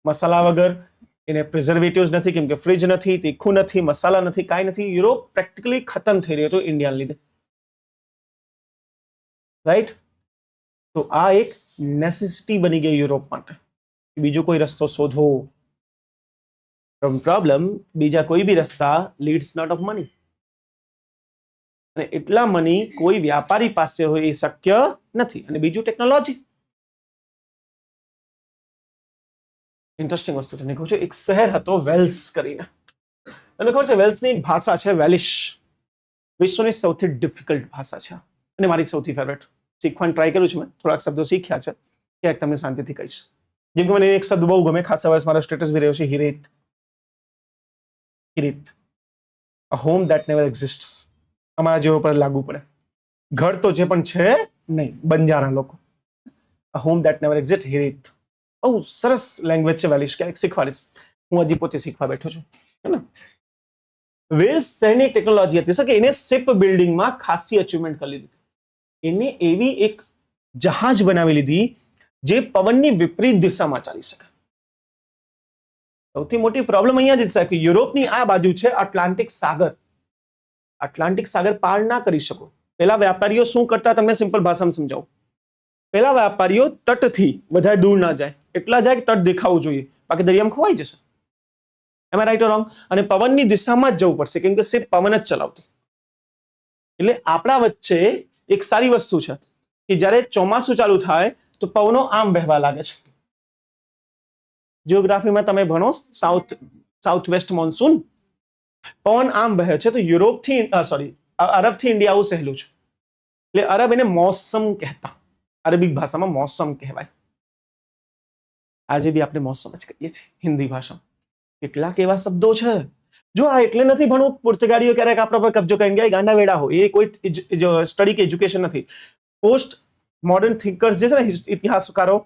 [SPEAKER 1] મસાલા વગર, એને પ્રિઝર્વેટિવ્સ નથી, કેમ કે ફ્રીજ નથી, તીખું નથી, મસાલા નથી, કાંઈ નથી. યુરોપ પ્રેક્ટિકલી ખતમ થઈ રહ્યો હતો ઇન્ડિયાને લીધે. રાઈટ? તો આ એક નેસેસિટી બની ગઈ યુરોપ માટે. બીજો કોઈ રસ્તો શોધો. પ્રોબ્લેમ, બીજા કોઈ બી રસ્તા લીડ્સ નોટ ઓફ મની. અને એટલા મની કોઈ વ્યાપારી પાસે હોય એ શક્ય નથી. અને બીજું ટેકનોલોજી. ઇન્ટરેસ્ટિંગ વસ્તુ તમને કહું છું, એક શહેર હતો વેલ્સ કરીને. તમને ખબર છે વેલ્સની ભાષા છે વેલિશ. વિશ્વની સૌથી ડિફિકલ્ટ ભાષા છે અને મારી સૌથી ફેવરેટ. શીખવાનું ટ્રાય કર્યું છે મેં, થોડાક શબ્દો શીખ્યા છે, ક્યાંક તમને શાંતિથી કહીશ. જેમ કે મને એક શબ્દ બહુ ગમે, ખાસ વર્ષ મારો સ્ટેટસ બી રહ્યો છે, હિરેત. હિરેત, અ હોમ ધેટ નેવર એક્ઝિસ્ટ્સ. અમારા જેવો પર લાગુ પડે. ઘર તો જે પણ છે નહીં, બંજારા લોકો. અ હોમ ધેટ નેવર એક્ઝિસ્ટ, હિરેત. બહુ સરસ લેંગ્વેજ છે, વેલીશ ક્યારેક શીખવાડીશ. હું હજી પોતે શીખવા બેઠો છું. વેલ્સ શહેરની ટેકનોલોજી હતી કે એને શિપ બિલ્ડિંગમાં ખાસી અચીવમેન્ટ કરી લીધી. એને એવી એક જહાજ બનાવી લીધી જે પવનની વિપરીત દિશામાં ચાલી શકે. સૌથી મોટી પ્રોબ્લેમ અહીંયા જ છે કે યુરોપની આ બાજુ છે એટલાન્ટિક સાગર. એટલાન્ટિક સાગર પાર ના કરી શકો. પેલા વ્યાપારીઓ શું કરતા તમને સિમ્પલ ભાષામાં સમજાવું. પેલા વ્યાપારીઓ તટથી વધારે દૂર ના જાય, એટલા જાય કે તટ દેખાવું જોઈએ, બાકી દરિયામાં ખોવાઈ જશે. એમ આઈ રાઈટ ઓર રોંગ? અને પવનની દિશામાં જ જવું પડશે કેમ કે શિપ પવન જ ચલાવતી. એટલે આપણા વચ્ચે એક સારી વસ્તુ છે કે જ્યારે ચોમાસું ચાલુ થાય તો પવનો આમ વહેવા લાગે છે. જીઓગ્રાફીમાં તમે ભણો સાઉથ વેસ્ટ મોન્સૂન, પવન આમ વહે છે. તો યુરોપથી અરબથી ઇન્ડિયા આવું સહેલું છે. એટલે અરબ એને મોસમ કહેતા, અરબિક ભાષામાં મોસમ કહેવાય. આજે બી આપણે મોસમ જ કહીએ છીએ હિન્દી ભાષામાં. કેટલાક એવા શબ્દો છે જો આ એટલે નથી ભણવું પોર્તુગાલીઓ ક્યારેક આપણા પર કબજો કરીને ગયા, ગાંડા વેડા હોય, એ કોઈ સ્ટડી કે એજ્યુકેશન નથી. પોસ્ટ મોડર્ન થિંકર્સ જે છે ને, ઇતિહાસકારો,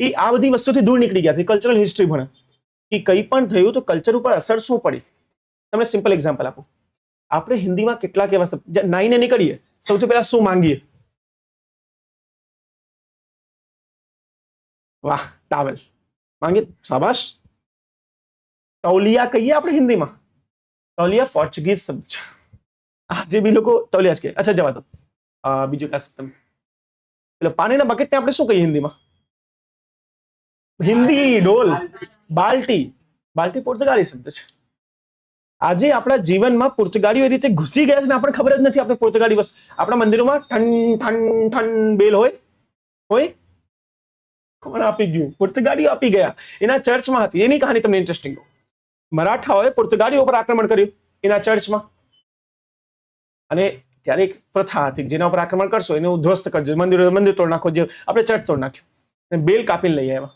[SPEAKER 1] એ આ બધી વસ્તુથી દૂર નીકળી ગયા છે. કલ્ચરલ હિસ્ટ્રી ભણે કે કંઈ પણ થયું તો કલ્ચર ઉપર અસર શું પડી. તમને સિમ્પલ એક્ઝામ્પલ આપું. આપણે હિન્દીમાં કેટલાક એવા શબ્દ નાઈને નીકળીએ, સૌથી પહેલા શું માંગીએ? વાહ, ટાવેલ માંગીએ, શાબાશ. તૌલિયા કહીએ આપણે હિન્દીમાં. તૌલિયા પોર્ચુગીઝ શબ્દ છે. આજે બી લોકો તૌલિયા જ કહે. અચ્છા, જવા દો. બીજું કયા શબ્દ? એટલે પાણીના બકેટને આપણે શું કહીએ હિન્દીમાં? હિન્દી ડોલ. બાલ્ટી. બાલ્ટી પોર્તુગાલી શબ્દ છે. આજે આપણા જીવનમાં પોર્તુગાલીઓ એ રીતે ઘૂસી ગયા છે ને આપણને ખબર જ નથી. આપણે પોર્તુગાલી વસ્તુ આપણા મંદિરોમાં ઠન ઠન ઠન બેલ હોય. કોણ આપી ગયું? પોર્તુગાલીઓ આપી ગયા. એના ચર્ચમાં હતી. એની કહાની તમને ઇન્ટરેસ્ટિંગ. મરાઠાઓએ પોર્તુગાલીઓ પર આક્રમણ કર્યું એના ચર્ચમાં, અને ત્યારે એક પ્રથા હતી જેના ઉપર આક્રમણ કરશો એને ઉદ્ધવસ્ત કરજો, મંદિર તોડ નાખો. જે આપણે ચર્ચ તોડ નાખ્યું, બેલ કાપીને લઈ આવ્યા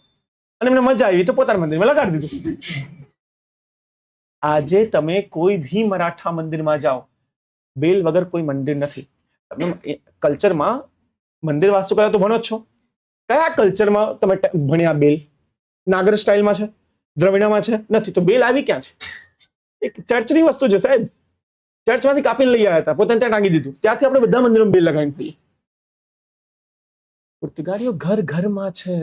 [SPEAKER 1] અને એમને મજા આવી તો પોતાના મંદિરમાં લગાડી દીધું. આજે તમે કોઈ ભી મરાઠા મંદિરમાં જાઓ, બેલ વગર કોઈ મંદિર નથી. તમે કલ્ચરમાં મંદિર વાસ્તુકલા તો ભણો જ છો. કયા કલ્ચરમાં તમે ભણ્યા બેલ? નાગર સ્ટાઇલમાં છે, દ્રવિડામાં છે? નથી. તો બેલ આવી ક્યાં છે? એક ચર્ચની વસ્તુ છે સાહેબ. ચર્ચમાંથી કાપીને લઈ આવ્યા હતા, પોતાને ત્યાં ટાંગી દીધું. ત્યારથી આપણે બધા મંદિરોમાં બેલ લગાવીને થઈએ. પોર્તુગાલીઓ ઘર ઘરમાં છે.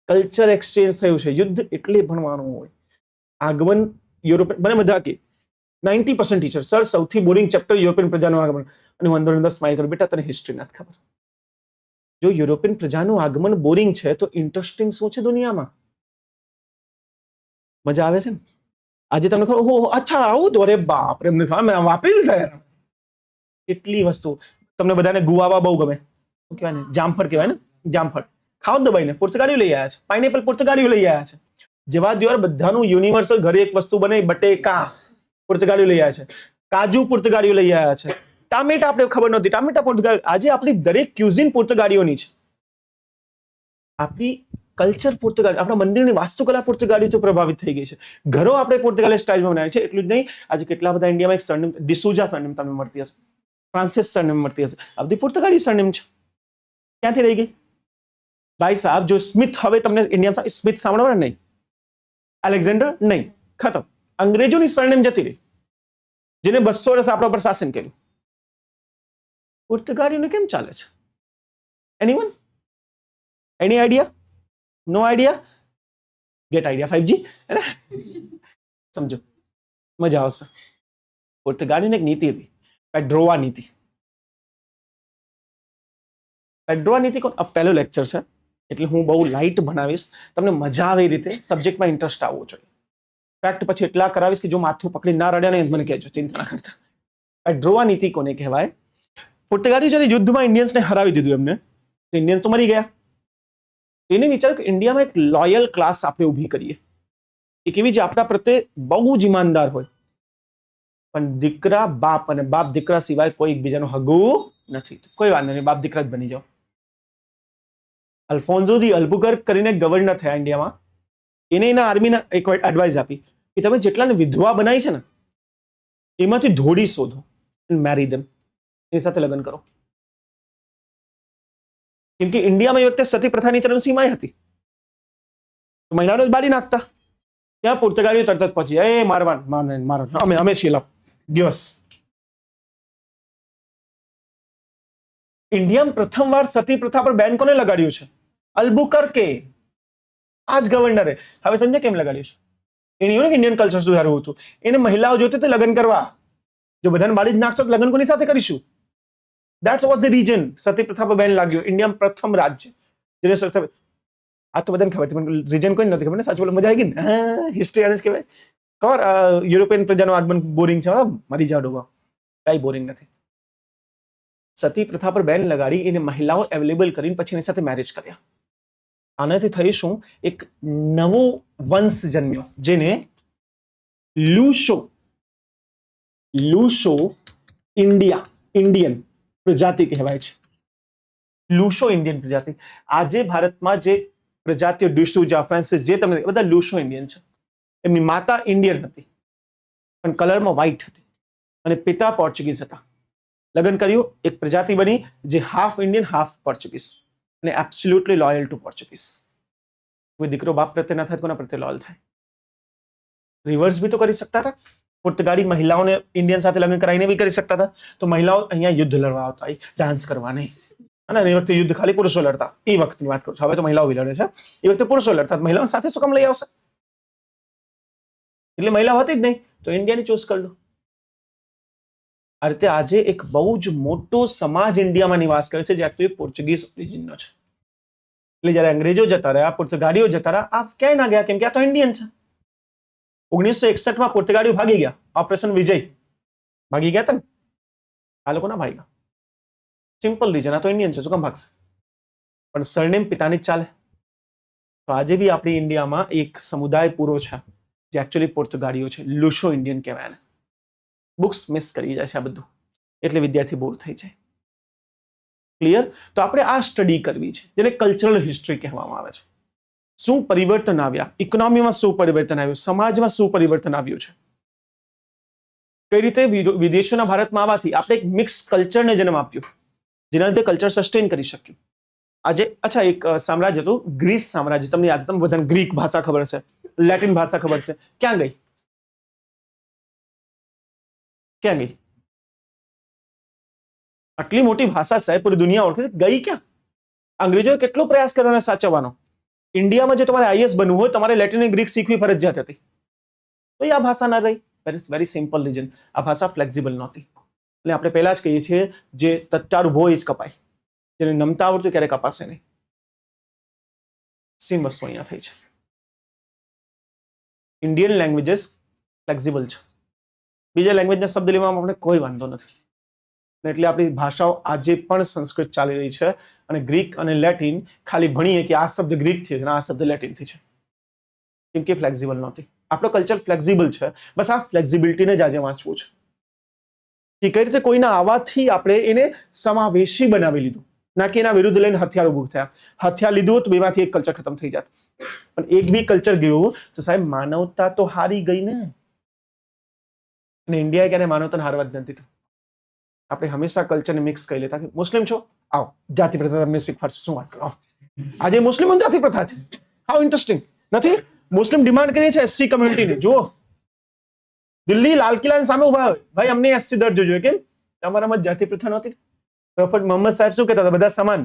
[SPEAKER 1] કલ્ચર એક્સચેન્જ થયું છે. યુદ્ધ એટલે ભણવાનું હોય. આગમન યુરોપિયન, મને બધા કે 90% ટીચર, સર સૌથી બોરિંગ ચેપ્ટર યુરોપિયન પ્રજાનું આગમન. અને હું અંદર સ્માઇલ કરું, બેટા તને હિસ્ટ્રી નથી ખબર. જો યુરોપિયન પ્રજાનું આગમન બોરિંગ છે તો ઇન્ટરેસ્ટિંગ શું છે દુનિયામાં? મજા આવે છે ને? આજે તમને ખબર, ઓહો અચ્છા આવું તો, અરે બાપ રે, મેં વાપરી લીધા. કેટલી વસ્તુ. તમને બધાને ગુઆવા બહુ ગમે. શું કહેવાય ને? જામફળ કહેવાય ને? જામફળ ખાઓ દબાઈને. પોર્તુગાલીઓ લઈ આવ્યા છે. પાઇનેપલ પોર્તુગાલીઓ લઈ આવ્યા છે. જેવા દ્વાર બધાનું યુનિવર્સલ ઘરે એક વસ્તુ બને, બટેકા પોર્તુગાલીઓ લઈ આવ્યા છે. કાજુ પોર્તુગાલીઓ લઈ આવ્યા છે. ટામેટા આપણે ખબર નહોતી, ટામેટા પોર્તુગાલી. આજે આપણી દરેક ક્યુઝિન પોર્તુગાલીઓની છે. આપણી કલ્ચર પોર્તુગાલી, આપણા મંદિરની વાસ્તુકલા પોર્તુગાલીથી પ્રભાવિત થઈ ગઈ છે. ઘરો આપણે પોર્તુગાલી સ્ટાઇલમાં બનાવ્યા છે. એટલું જ નહીં, આજે કેટલા બધા ઇન્ડિયામાં એક સરનેમ ડિસુઝા સરનેમ તમને મળતી હશે, ફ્રાન્સિસ સરનેમ મળતી હશે. આ બધી પોર્તુગાલી સરનેમ છે. ક્યાંથી રહી ગઈ ભાઈ સાહેબ? જો સ્મિથ, હવે તમને ઇન્ડિયામાં સ્મિથ સાંભળવા નહીં, એલેક્ઝાન્ડર નહીં, ખતમ. અંગ્રેજોની સરનેમ જતી રહી, જેને 200 વર્ષ આપણા પર શાસન કર્યું. પોર્તુગાલીઓને કેમ ચાલે છે? Anyone? Any idea? No idea? Get idea 5G. સમજો, મજા આવશે. પોર્તુગાલીની એક નીતિ હતી, પેડ્રોવા નીતિ. પેડ્રોવા નીતિ કોણ? આ પહેલો લેક્ચર છે એટલે હું બહુ લાઇટ ભણાવીશ, તમને મજા આવે એ રીતે, સબ્જેક્ટમાં ઇન્ટરેસ્ટ આવવો જોઈએ. ફેક્ટ પછી એટલા કરાવીશ કે જો માથું પકડી ના રડ્યા ને મને કહેજો, ચિંતા ના કરતા. પેડ્રોવા નીતિ કોને કહેવાય? પોર્તુગાલી જ્યારે યુદ્ધમાં ઇન્ડિયન્સને હરાવી દીધું એમને, તો ઇન્ડિયન તો મરી ગયા. એને વિચાર્યું કે ઇન્ડિયામાં એક લોયલ ક્લાસ આપણે ઊભી કરીએ, એક એવી જે આપણા પ્રત્યે બહુ જ ઈમાનદાર હોય. પણ દીકરા બાપ અને બાપ દીકરા સિવાય કોઈ એકબીજાનું હગું નથી. કોઈ વાંધો નહીં, બાપ દીકરા જ બની જાઓ. અલ્ફોન્સો દી અલ્બુકર્ક કરીને ગવર્નર થયા ઇન્ડિયામાં. એને એના આર્મીના એક એડવાઇસ આપી કે તમે જેટલાને વિધવા બનાવી છે ને એમાંથી ધોડી શોધો, મેરી ધેમ, એની સાથે લગ્ન કરો. કેમ કે ઇન્ડિયામાં એ વખતે સતી પ્રથાની ચરમસીમાએ હતી. મહિલાઓને જ બાળી નાખતા. ત્યાં પોર્તુગાલીઓ તરત જ પહોંચી, એ મારવા અમે છીએ લાવ દિવસ. ઇન્ડિયામાં પ્રથમવાર સતી પ્રથા પર બેન કોને લગાડ્યું છે? અલ્બુકર્કે, આ જ ગવર્નરે. હવે સમજે કેમ લગાડ્યું છે? એને એવું ને ઇન્ડિયન કલ્ચર સુધારવું હતું. એને મહિલાઓ જોતી તે લગ્ન કરવા. જો બધાને બાળી જ નાખશો તો લગ્ન કોની સાથે કરીશું? That was the reason સતી પ્રથા પર બેન લાગ્યો. ઇન્ડિયામાં પ્રથમ રાજ્ય જેને આ તો બધાને ખબર છે, પણ રીજન કોઈ નથી ખબર ને. સાચું બોલો, મજા આવી ગઈ ને? હિસ્ટ્રી આને કહેવાય. ખબર યુરોપિયન પ્રજાનું આગમન બોરિંગ છે, મારી જાવ ડોબા, કઈ બોરિંગ નથી. સતી પ્રથા પર બેન લગાડી, એને મહિલાઓ અવેલેબલ કરીને પછી એની સાથે મેરેજ કર્યા. આનાથી થઈ શું? એક નવો વંશ જન્મ્યો જેને લુશો ઇન્ડિયન પ્રજાતિ કહેવાય છે. લુશો ઇન્ડિયન પ્રજાતિ. આજે ભારતમાં જે પ્રજાતિઓ ડિસુઝા, ફ્રાન્સિસ, જે તમને બધા લુશો ઇન્ડિયન છે. એમની માતા ઇન્ડિયન હતી પણ કલરમાં વ્હાઇટ હતી અને પિતા પોર્ચુગીઝ હતા. લગ્ન કર્યું, એક પ્રજાતિ બની જે હાફ ઇન્ડિયન હાફ પોર્ચુગીઝ અને એબ્સોલ્યુટલી લોયલ ટુ પોર્ચુગીઝ. કોઈ દીકરો બાપ પ્રત્યે ના થાય, કોના પ્રત્યે લોયલ થાય? રિવર્સ બી તો કરી શકતા હતા. પોર્તુગાલી મહિલાઓને ઇન્ડિયન સાથે લગ્ન કરાવીને બી કરી શકતા હતા. તો મહિલાઓ અહીંયા યુદ્ધ લડવા આવતા, ડાન્સ કરવા નહીં. અને એ વખતે યુદ્ધ ખાલી પુરુષો લડતા. એ વખતની વાત કરું છું, હવે તો મહિલાઓ બી લડે છે. એ વખતે પુરુષો લડતા, મહિલાઓ સાથે શું કામ લઈ આવશે? એટલે મહિલાઓ હતી જ નહીં, તો ઇન્ડિયાની ચૂઝ કરી લો. આ રીતે આજે એક બહુ જ મોટો સમાજ ઇન્ડિયામાં નિવાસ કરે છે જે એકચ્યુઅલી પોર્ચુગીઝ ઓરિજિનનો છે. એટલે જયારે અંગ્રેજો જતા રહ્યા, પોર્તુગાલીઓ જતા રહ્યા, આ ક્યાંય ના ગયા, કેમ કે આ તો ઇન્ડિયન છે. 1961માં પોર્તુગાલીઓ ભાગી ગયા, ઓપરેશન વિજય ભાગી ગયા હતા ને, આ લોકો ના ભાગ્યા. સિમ્પલ રીઝન, આ તો ઇન્ડિયન છે, શું કામ ભાગશે? પણ સરનેમ પિતાની જ ચાલે. તો આજે બી આપણી ઇન્ડિયામાં એક સમુદાય પૂરો છે જે એકચ્યુઅલી પોર્તુગાલીઓ છે, લુશો ઇન્ડિયન કહેવાય ને. બુક્સ મિસ કરી જાય છે આ બધું, એટલે વિદ્યાર્થી બોર થઈ જાય. ક્લિયર? તો આપણે આ સ્ટડી કરવી છે જેને કલ્ચરલ હિસ્ટ્રી કહેવામાં આવે છે. શું પરિવર્તન આવ્યા, ઇકોનોમીમાં શું પરિવર્તન આવ્યું, સમાજમાં શું પરિવર્તન આવ્યું છે, કઈ રીતે વિદેશોના ભારતમાં આવવાથી આપણે એક મિક્સ કલ્ચરને જન્મ આપ્યો, જેના લીધે કલ્ચર સસ્ટેન કરી શક્યું. આજે અચ્છા, એક સામ્રાજ્ય હતું ગ્રીસ સામ્રાજ્ય. તમને યાદ, તમને બધાને ગ્રીક ભાષા ખબર છે, લેટિન ભાષા ખબર છે. ક્યાં ગઈ? ક્યાં ગઈ? આટલી મોટી ભાષા સાહેબ, પૂરી દુનિયા ઓળખે, ગઈ ક્યાં? અંગ્રેજોએ કેટલો પ્રયાસ કર્યો સાચવવાનો. ઇન્ડિયામાં જો તમારે આઈએસ બનવું હોય, તમારે લેટિન અને ગ્રીક શીખવી ફરજિયાત હતી. તો આ ભાષા ના રહી. વેરી સિમ્પલ રીઝન, આ ભાષા ફ્લેક્સિબલ નહોતી. એટલે આપણે પહેલા જ કહીએ છીએ, જે તત્તાર ઉભો એ જ કપાય, જેને નમતા આવડતું ક્યારે કપાશે નહીં. સેમ વસ્તુ અહીંયા થઈ છે. ઇન્ડિયન લેંગ્વેજીસ ફ્લેક્સિબલ છે. બીજા લેંગ્વેજના શબ્દ લેવામાં આપણે કોઈ વાંધો નથી. એટલે આપણી ભાષાઓ આજે પણ સંસ્કૃત ચાલી રહી છે અને ગ્રીક અને લેટિન ખાલી ભણીએ કે આ શબ્દ ગ્રીક છે અને આ શબ્દ લેટિનથી છે, કેમ કે ફ્લેક્સિબલ નહોતી. આપણો કલ્ચર ફ્લેક્સિબલ છે, બસ આ ફ્લેક્સિબિલિટીને જ આજે વાંચવું છે કે કઈ રીતે કોઈના આવવાથી આપણે એને સમાવેશી બનાવી લીધું, ના કે એના વિરુદ્ધ લઈને હથિયાર ઉભું થયા. હથિયાર લીધું તો બેમાંથી એક કલ્ચર ખતમ થઈ જાત, પણ એક બી કલ્ચર ગયું તો સાહેબ માનવતા તો હારી ગઈ ને. અને ઇન્ડિયાએ ક્યારે માનવતાને હારવા જ નથી દીધું. આપણે હંમેશા કલ્ચરને મિક્સ કરી લેતા કે મુસ્લિમ છો, આવો જાતિ પ્રથા તમને શીખવાડશું. શું વાત કરો? આજે મુસ્લિમો જાતિ પ્રથા છે. હાઉ ઇન્ટરેસ્ટિંગ નથી? મુસ્લિમ ડિમાન્ડ કરીએ છીએ એસસી કમ્યુનિટીને. જુઓ, દિલ્હી લાલ કિલ્લાની સામે ઉભા હોય, ભાઈ અમને એસસી દરજ્જો જોઈએ. કેમ? તમારામાં જાતિ પ્રથા નહોતી. પ્રોફેટ મોહમ્મદ સાહેબ શું કહેતા હતા? બધા સમાન.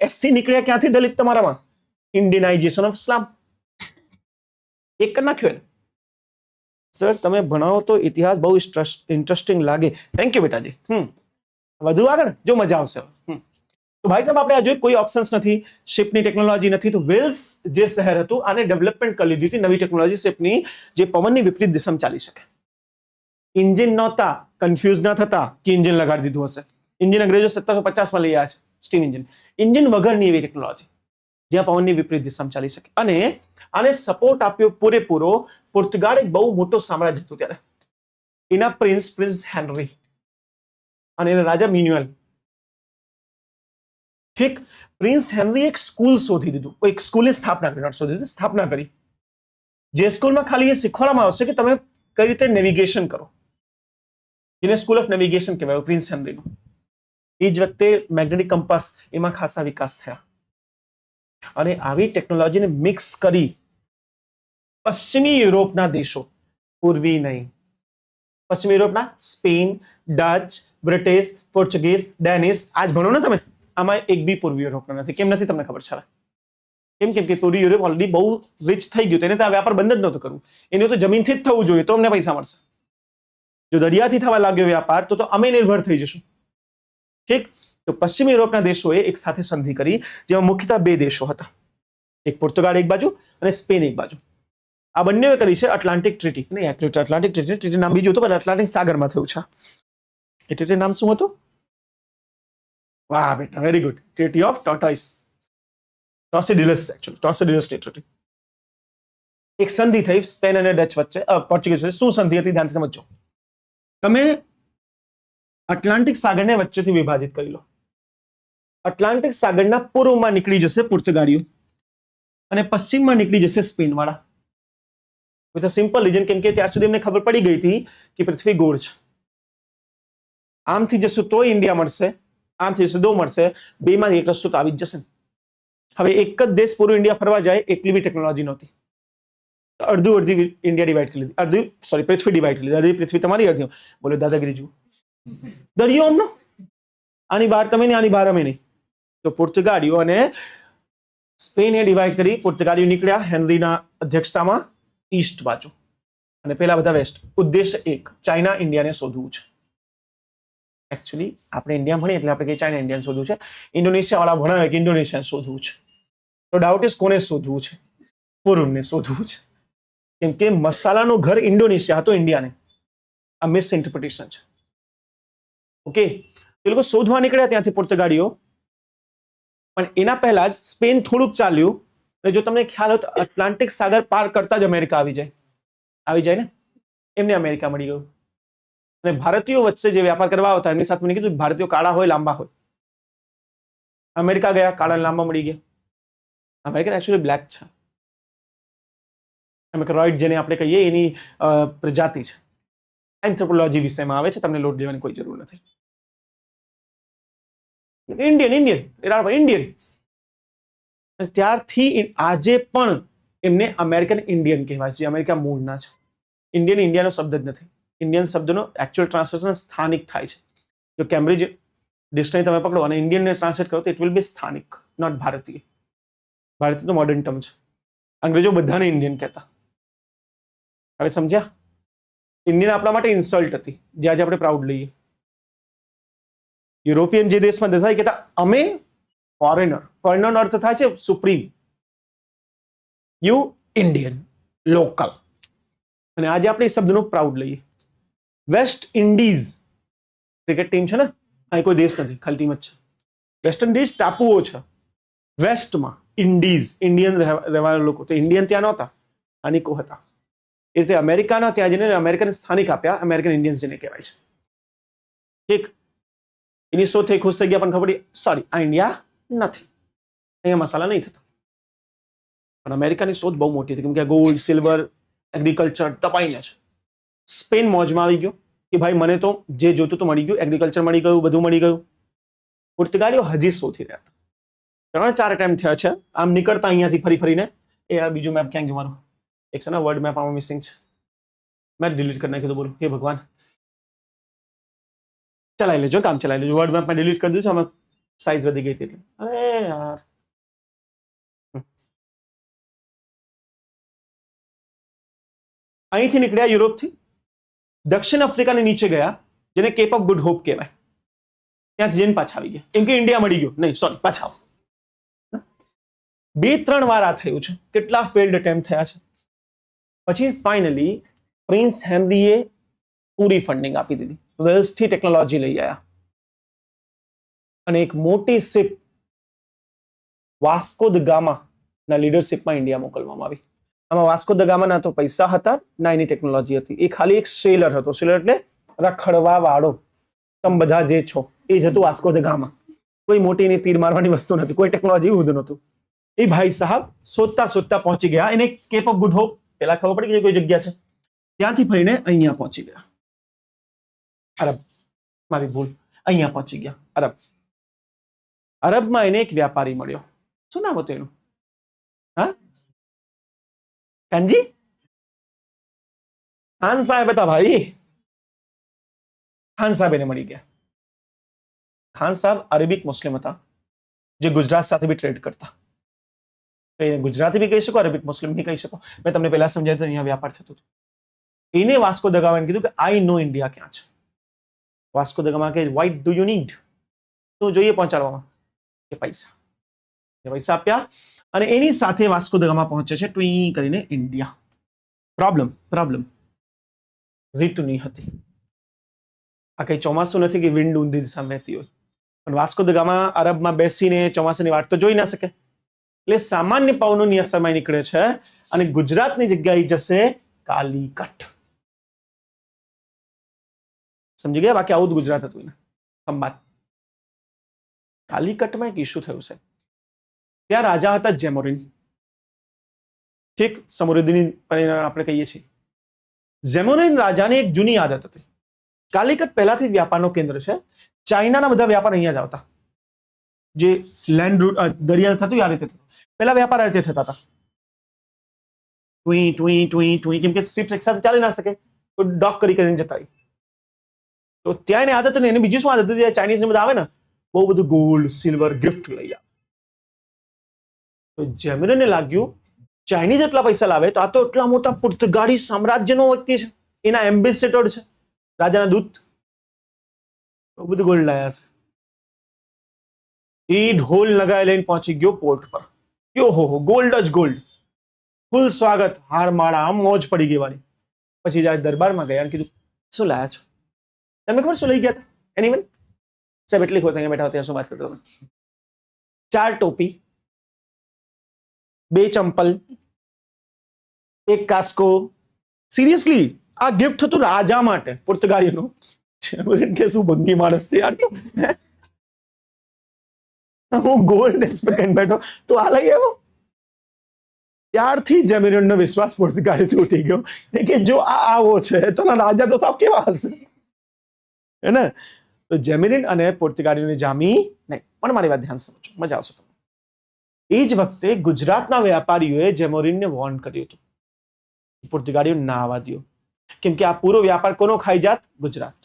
[SPEAKER 1] એસસી નીકળ્યા ક્યાંથી દલિત તમારામાં? ઇન્ડિયનાઇઝેશન ઓફ ઇસ્લામ. એક કરી નાખ્યો એને. સર તમે ભણાવો તો ઇતિહાસ બહુ ઇન્ટરેસ્ટિંગ લાગે. થેન્ક યુ બેટાજી. વધુ આગળ જો મજા આવશે. તો ભાઈ સાહેબ આપણે આ જોઈ કોઈ ઓપ્શન્સ નથી, શિપની ટેકનોલોજી નથી. તો વેલ્સ જે શહેર હતું આને ડેવલપમેન્ટ કરી લીધી હતી નવી ટેકનોલોજી શિપની, જે પવનની વિપરીત દિશામાં ચાલી શકે. ઇન્જિન નહોતા, કન્ફ્યુઝ ના થતા કે ઇન્જિન લગાડી દીધું હશે. ઇન્જિન અંગ્રેજો 1750માં લઈ આવ્યા છે, સ્ટીમ ઇન્જિન. ઇન્જિન વગરની એવી ટેકનોલોજી જ્યાં પવનની વિપરીત દિશામાં ચાલી શકે. અને આને સપોર્ટ આપ્યો પૂરેપૂરો. પોર્તુગાલ એક બહુ મોટો સામ્રાજ્ય હતું ત્યારે. એના પ્રિન્સ હેનરી અને એના રાજા મિન્યુઅલ. ઠીક, પ્રિન્સ હેનરી એક સ્કૂલ શોધી દીધું, એક સ્કૂલની સ્થાપના કરી, શોધી દીધી, સ્થાપના કરી. જે સ્કૂલમાં ખાલી એ શીખવાડવામાં આવશે કે તમે કઈ રીતે નેવિગેશન કરો, જેને સ્કૂલ ઓફ નેવિગેશન કહેવાય પ્રિન્સ હેનરીનું. એ જ વખતે મેગ્નેટિક કમ્પાસ એમાં ખાસા વિકાસ થયા અને આવી ટેકનોલોજીને મિક્સ કરી પશ્ચિમી યુરોપના દેશો, પૂર્વી નહીં, પશ્ચિમી યુરોપના Spain, Dutch, British, Portuguese, Danish, આજ ભણો ને તમે, આમાં એક બી પૂર્વી યુરોપના નથી. કેમ નથી તમને ખબર છે? કેમ? કેમ કે પૂર્વી યુરોપ ઓલરેડી બહુ રિચ થઈ ગયું, તેને તો આ વ્યાપાર બંધ જ નહોતું કરવું, એને તો જમીનથી જ થવું જોઈએ તો અમને પૈસા મળશે. જો દરિયાથી થવા લાગ્યો વ્યાપાર તો અમે નિર્ભર થઈ જશું. ઠીક, તો પશ્ચિમ યુરોપના દેશોએ એક સાથે સંધિ કરી, જેમાં મુખ્યતઃ બે દેશો હતા, એક પોર્તુગાલ એક બાજુ અને સ્પેન એક બાજુ. આ બંનેએ કરી છે એટલાન્ટિક ટ્રીટી. નહીં, એટલાન્ટિક ટ્રીટી નામ બીજું હતું, પણ એટલાન્ટિક સાગરમાં થયું છે. એ ટ્રીટી નામ શું હતું? વાહ બેટા, very good, treaty of tortoise, Tordesillas, actually Tordesillas treaty. એક સંધિ થઈ સ્પેન અને ડચ વચ્ચે, પોર્ચુગીઝ વચ્ચે. શું સંધિ હતી ધ્યાનથી સમજો. તમે એટલાન્ટિક સાગરને વચ્ચેથી વિભાજિત કરી લો. એટલાન્ટિક સાગરના પૂર્વમાં નીકળી જશે પોર્તુગાલીઓ અને પશ્ચિમમાં નીકળી જશે સ્પેન વાળા. વિથ અ સિમ્પલ રીઝન, કેમ કે ત્યાર સુધી એમને ખબર પડી ગઈ હતી કે પૃથ્વી ગોળ છે. આમથી જશું તો ઇન્ડિયા મળશે, આમથી જશું તો મળશે, બેમાં એક રસ્તો તો આવી જ જશે. હવે એક જ દેશ પૂરું ઇન્ડિયા ફરવા જાય એટલી બી ટેકનોલોજી નહોતી. અડધી ઇન્ડિયા ડિવાઈડ કરી લીધી, પૃથ્વી ડિવાઈડ કરી લીધી. અડધી પૃથ્વી તમારી, અડધી. બોલો દાદાગીરી જુઓ. દરિયો અમનો, આની બહાર તમે નહીં, આની બહાર અમે નહીં. તો પોર્તુગાલીઓ અને સ્પેને ડિવાઈડ કરી. પોર્તુગાલીઓ નીકળ્યા હેનરીના અધ્યક્ષતામાં ઈસ્ટ બાજુ અને પેલા બધા વેસ્ટ. ઉદ્દેશ્ય એક, ચાઇના ઇન્ડિયાને શોધવું છે. એકચ્યુઅલી આપણે ઇન્ડિયા ભણીએ એટલે આપણે કઈ ચાઇના ઇન્ડિયાને શોધવું છે. ઇન્ડોનેશિયા વાળા ભણાવે કે ઇન્ડોનેશિયાને શોધવું છે. તો ડાઉટ ઇઝ કોને શોધવું છે? પૂર્વને શોધવું છે. કેમ કે મસાલાનું ઘર ઇન્ડોનેશિયા હતો, ઇન્ડિયાને. આ મિસ ઇન્ટરપ્રિટેશન છે. ઓકે, એ લોકો શોધવા નીકળ્યા ત્યાંથી પોર્તુગાલીઓ, પણ એના પહેલા જ સ્પેન થોડુંક ચાલ્યું. અને જો તમને ખ્યાલ હોય તો એટલાન્ટિક સાગર પાર કરતા જ અમેરિકા આવી જાય ને. એમને અમેરિકા મળી ગયું. અને ભારતીયો વચ્ચે જે વ્યાપાર કરવા આવતા એમની સાથે મને કીધું ભારતીયો કાળા હોય, લાંબા હોય. અમેરિકા ગયા, કાળા લાંબા મળી ગયા. અમેરિકન એકચ્યુઅલી બ્લેક છે. એમેક્રોઇડ જેને આપણે કહીએ એની પ્રજાતિ છે. એન્થ્રોપોલોજી વિષયમાં આવે છે, તમને લોટ લેવાની કોઈ જરૂર નથી. ઇન્ડિયન. ત્યારથી આજે પણ એમને અમેરિકન ઇન્ડિયન કહેવાય છે, અમેરિકા મૂળના છે. ઇન્ડિયન ઇન્ડિયાનો શબ્દ જ નથી. ઇન્ડિયન શબ્દનો એકચ્યુઅલ ટ્રાન્સલેશન સ્થાનિક થાય છે. જો કેમ્બ્રિજ ડિક્શનરી તમે પકડો અને ઇન્ડિયનને ટ્રાન્સલેટ કરો તો ઇટ વિલ બી સ્થાનિક, નોટ ભારતીય. ભારતીય તો મોડર્ન ટર્મ છે. અંગ્રેજો બધાને ઇન્ડિયન કહેતા. હવે સમજ્યા? ઇન્ડિયન આપણા માટે ઇન્સલ્ટ હતી, જે આજે આપણે પ્રાઉડ લઈએ. યુરોપિયન જે દેશમાં દેખાય કહેતા અમે ફોરેનર. ફોરેનરનો અર્થ થાય છે સુપ્રીમ. You Indian, local. અને આજે આપણે એ શબ્દનો પ્રાઉડ લઈએ. વેસ્ટ ઇન્ડિઝ ક્રિકેટ ટીમ છે ને, અહીં કોઈ દેશ નથી, ખાલી ટીમ જ છે. વેસ્ટ ઇન્ડિઝ ટાપુઓ છે. વેસ્ટમાં ઇન્ડિઝ, ઇન્ડિયન રહેવાના લોકો. તો ઇન્ડિયન ત્યાં નહોતા, સ્થાનિકો હતા. એ રીતે અમેરિકાના ત્યાં જઈને અમેરિકન સ્થાનિક આપ્યા, અમેરિકન ઇન્ડિયન્સ જેને કહેવાય છે. ઠીક, એની શોધ થઈ, ખુશ થઈ ગયા, પણ ખબર સોરી આ ઇન્ડિયા નથી, અહીંયા મસાલા નહીં થતા. પણ અમેરિકાની શોધ બહુ મોટી હતી, કેમ કે ગોલ્ડ, સિલ્વર, એગ્રીકલ્ચર તપાઈને છે. સ્પેન મોજમાં આવી ગયો કે ભાઈ મને તો જે જોતું તો મળી ગયું, એગ્રીકલ્ચર મળી ગયું, બધું મળી ગયું. પોર્તુગાલીઓ હજી શોધી રહ્યા હતા. 3-4 અટેમ્પ્ટ થયા છે આમ નીકળતા અહીંયાથી ફરી ફરીને. એ આ બીજું મેપ ક્યાં ગયું મારું? એક છે ને વર્લ્ડ મેપ આમાં મિસિંગ છે, મેં ડિલીટ કરી નાખ્યું. બોલો હે ભગવાન, ચલાવી લેજો, કામ ચલાવી લેજો. વર્લ્ડ મેપ મેં ડિલીટ કરી દીધું છે, આમાં સાઈઝ વધી ગઈ હતી એટલે. અરે યાર, અહીંથી નીકળ્યા યુરોપથી, દક્ષિણ આફ્રિકાની નીચે ગયા, જેને કેપ ઓફ ગુડ હોપ કહેવાય. ત્યાંથી જઈને પાછા આવી ગયા, કેમ કે ઇન્ડિયા મળી ગયું. નહીં સોરી, પાછા આવો. 2-3 વાર આ થયું છે. કેટલા ફેલ્ડ અટેમ્પ્ટ થયા છે. પછી ફાઇનલી પ્રિન્સ હેનરીએ પૂરી ફંડિંગ આપી દીધી, વેલ્સથી ટેકનોલોજી લઈ આવ્યા અને એક મોટી શિપ વાસ્કો દ ગામા ના લીડરશિપમાં ઇન્ડિયા મોકલવામાં આવી. આમાં વાસ્કો દ ગામા ના તો પૈસા હતા ના એની ટેકનોલોજી હતી. એ ખાલી એક સેલર હતો. સેલર એટલે રખડવા વાળો. તમે બધા જે છો એ જ હતું વાસ્કો દ ગામા. કોઈ મોટી એની તીર મારવાની વસ્તુ નથી, કોઈ ટેકનોલોજી એવું બધું નહોતું. એ ભાઈ સાહેબ શોધતા શોધતા પહોંચી ગયા. એને કેપ ઓફ ગુડ હોપ પેલા ખબર પડી કે કોઈ જગ્યા છે, ત્યાંથી ફરીને અહીંયા પહોંચી ગયા. અરબ, મારી ભૂલ, અહીંયા પહોંચી ગયા અરબ. અરબમાં એને એક વ્યાપારી મળ્યો. શું નામ હતું એનું? હા, કાનજી ખાન સાહેબ હતા ભાઈ. ખાન સાહેબ એને મળી ગયા. ખાન સાહેબ અરેબિક મુસ્લિમ હતા, જે ગુજરાત સાથે બી ટ્રેડ કરતા. ગુજરાતી બી કહી શકો, અરેબિક મુસ્લિમ બી કહી શકો. મેં તમને પહેલા સમજાવ્યું અહીંયા વ્યાપાર થતો હતો. એને વાસ્કો દ ગામાએ કીધું કે આઈ નો ઇન્ડિયા ક્યાં છે. વાસ્કો દ ગામા કે વ્હાટ ડુ યુ નીડ, શું જોઈએ પહોંચાડવામાં? કે પૈસા. પૈસા આપ્યા અને એની સાથે વાસ્કો દ ગામા પહોંચે છે ટ્વી કરીને ઇન્ડિયા. પ્રોબ્લેમ રીતુની હતી. આ કઈ ચોમાસું નથી કે વિન્ડ ઊંધી દિશામાં વહેતી હોય, પણ વાસ્કો દ ગામા અરબમાં બેસીને ચોમાસાની વાટ તો જોઈ ના શકે. એટલે સામાન્ય પવનોની અસરમાં નીકળે છે અને ગુજરાતની જગ્યાએ જશે કાલીકટ. સમજી ગયા? બાકી આવું જ ગુજરાત હતું એને, ખંભાત. કાલીકટમાં એક ઇસ્યુ થયું છે. ત્યાં રાજા હતા જેમોરિન. ઠીક, સમુદ્રની આપણે કહીએ છીએ. જેમોરિન રાજાને એક જૂની આદત હતી. કાલીકટ પહેલાથી વ્યાપારનું કેન્દ્ર છે. ચાઇનાના બધા વ્યાપાર અહીંયા જ આવતા. જે લેન્ડ રૂટ દરિયા થતું આ રીતે થતું. પહેલા વ્યાપાર આ રીતે થતા હતા. ટુઈ કેમ કે શિપ એક સાથે ચાલી ના શકે, તો ડોક કરીને જતા. તો ત્યાં એને આદત ને, એને બીજી શું આદત હતી? ચાઇનીઝ બધા આવે ને, બહુ બધું ગોલ્ડ સિલ્વર ગિફ્ટ લઈ આવે. તો જેમોરિનને લાગ્યું ચાઇનીઝ એટલા પૈસા લાવે તો આ તો એટલા મોટા પુર્તગાળી સામ્રાજ્યનો વ્યક્તિ છે, એના એમ્બેસેડર છે, રાજાના દૂત, બધું ગોલ્ડ લાયા છે. એ ઢોલ લગાવી લઈને પહોંચી ગયો પોર્ટ પર. કયો હો ગોલ્ડ જ ગોલ્ડ, ફૂલ સ્વાગત, હાર માળા, આમ મોજ પડી ગઈ વાળી. પછી જાય દરબારમાં ગયા અને કીધું શું લાયા છો? તમને ખબર શું લઈ ગયા? એનીવન સાહેબ એટલી હોત અહીંયા બેઠા ત્યાં શું વાત કરતો તમે? 4 ટોપી, 2 ચંપલ, 1 કાસ્કો. સિરિયસલી આ ગિફ્ટ હતું રાજા માટે, પુર્તગાળીનું. કે શું ભંગી માણસ છે યાર. હું ગોલ્ડ એક્સપેક્ટ કરીને બેઠો તો આ લઈ આવ્યો. ત્યારથી જેમોરિનનો વિશ્વાસ પુર્તગાળી તૂટી ગયો કે જો આ આવો છે તો રાજા તો સાવ કેવા હશે, હે ને? તો જેમોરિન અને પુર્તગાળીઓને જામી નહીં. પણ મારી વાત ધ્યાન સમજો, મજા આવશે તમને. એ જ વખતે ગુજરાતના વેપારીઓએ જેમોરિનને વોર્ન કર્યું હતું પુર્તગાળીઓ ના આવવા દો, કેમ કે આ પૂરો વ્યાપાર કોનો ખાઈ જાત? ગુજરાત.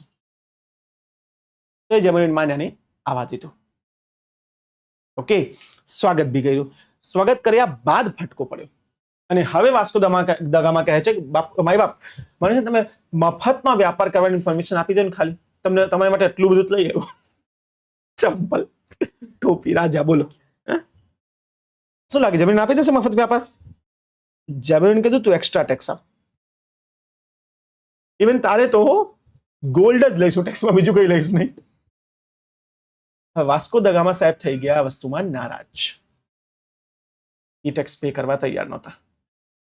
[SPEAKER 1] તો એ જેમોરિન માન્યા નહીં, આવવા દીધું. ઓકે, સ્વાગત બી કર્યું. સ્વાગત કર્યા બાદ ફટકો પડ્યો અને હવે વાસ્કો દ ગામા કહે છે કે માય બાપ, મને તમે મફતમાં વ્યાપાર કરવાની પરમિશન આપી દો ને, ખાલી તમને તમારા માટે એટલું બધું લઈ આવ્યો. ચંપલ, ટોપી, રાજા. બોલો શું લાગે, જેમોરિન આપી દેશે મફત વ્યાપાર? જેમોરિન કીધું તું એક્સ્ટ્રા ટેક્સ આપ. ઇવન તારે તો ગોલ્ડ જ લઈશું ટેક્સમાં, બીજું કઈ લઈશ નહીં. વાસ્કો દ ગામા સાહેબ થઈ ગયા આ વસ્તુમાં નારાજ. એ ટેક્સ પે કરવા તૈયાર નહોતા.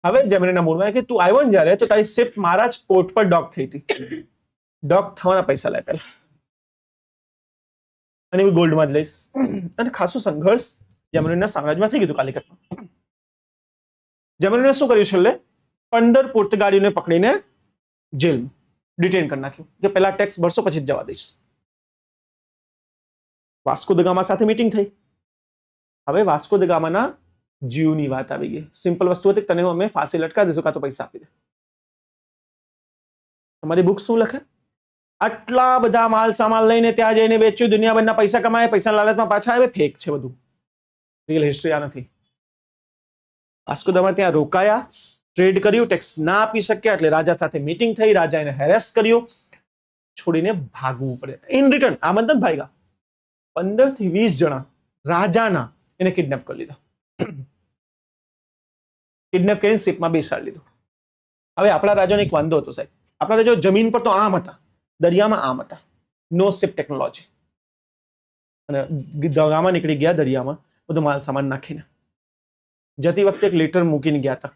[SPEAKER 1] હવે જેમોરિનના મૂળમાં કે તું આવ્યો ને જ્યારે, તો તારી શિપ મારા જ પોર્ટ પર ડોક થઈ હતી. ડોક થવાના પૈસા લાય પહેલા, અને એ ગોલ્ડમાં જ લઈશ. અને ખાસું સંઘર્ષ જેમોરિનના સામ્રાજ્યમાં થઈ ગયું કાલીકટમાં. જેમોરિને શું કર્યું? છેલ્લે 15 પુર્તગાળીઓને પકડીને જેલમાં ડિટેન કરી નાખ્યું કે પહેલા ટેક્સ ભરશો પછી જ જવા દઈશ. વાસ્કો દ ગામા સાથે મીટિંગ થઈ. હવે વાસ્કો દ ગામાના જીવની વાત આવી ગઈ. સિમ્પલ વસ્તુ હતી, તને અમે ફાંસી લટકા દઈશું કાં તો પૈસા આપી દે. તમારી બુક શું લખે? આટલા બધા માલ સામાન લઈને ત્યાં જઈને વેચ્યું, દુનિયાભરના પૈસા કમાય, પૈસા લાલચમાં પાછા આવે. ફેક છે બધું, રિયલ હિસ્ટ્રી આ નથી. વાસ્કો દ ગામા ત્યાં રોકાયા, ટ્રેડ કર્યું, ટેક્સ ના આપી શક્યા એટલે રાજા સાથે મીટિંગ થઈ. રાજા એને હેરેસ કર્યો, છોડીને ભાગવું પડે. ઇન રિટર્ન આમંત્રણ ભાગ્યા 15 થી 20 જણા રાજાના એને કિડનેપ કરી લીધા. કિડનેપ કરીને શિપમાં બેસાડી લીધું. હવે આપણા રાજાને એક વાંધો હતો સાહેબ. આપણા રાજા જમીન પર તો આમ હતા, દરિયામાં આમ હતા. નો શિપ ટેકનોલોજી. અને ગામા નીકળી ગયા દરિયામાં બધો માલ સામાન નાખીને. જતી વખતે એક લેટર મૂકીને ગયા હતા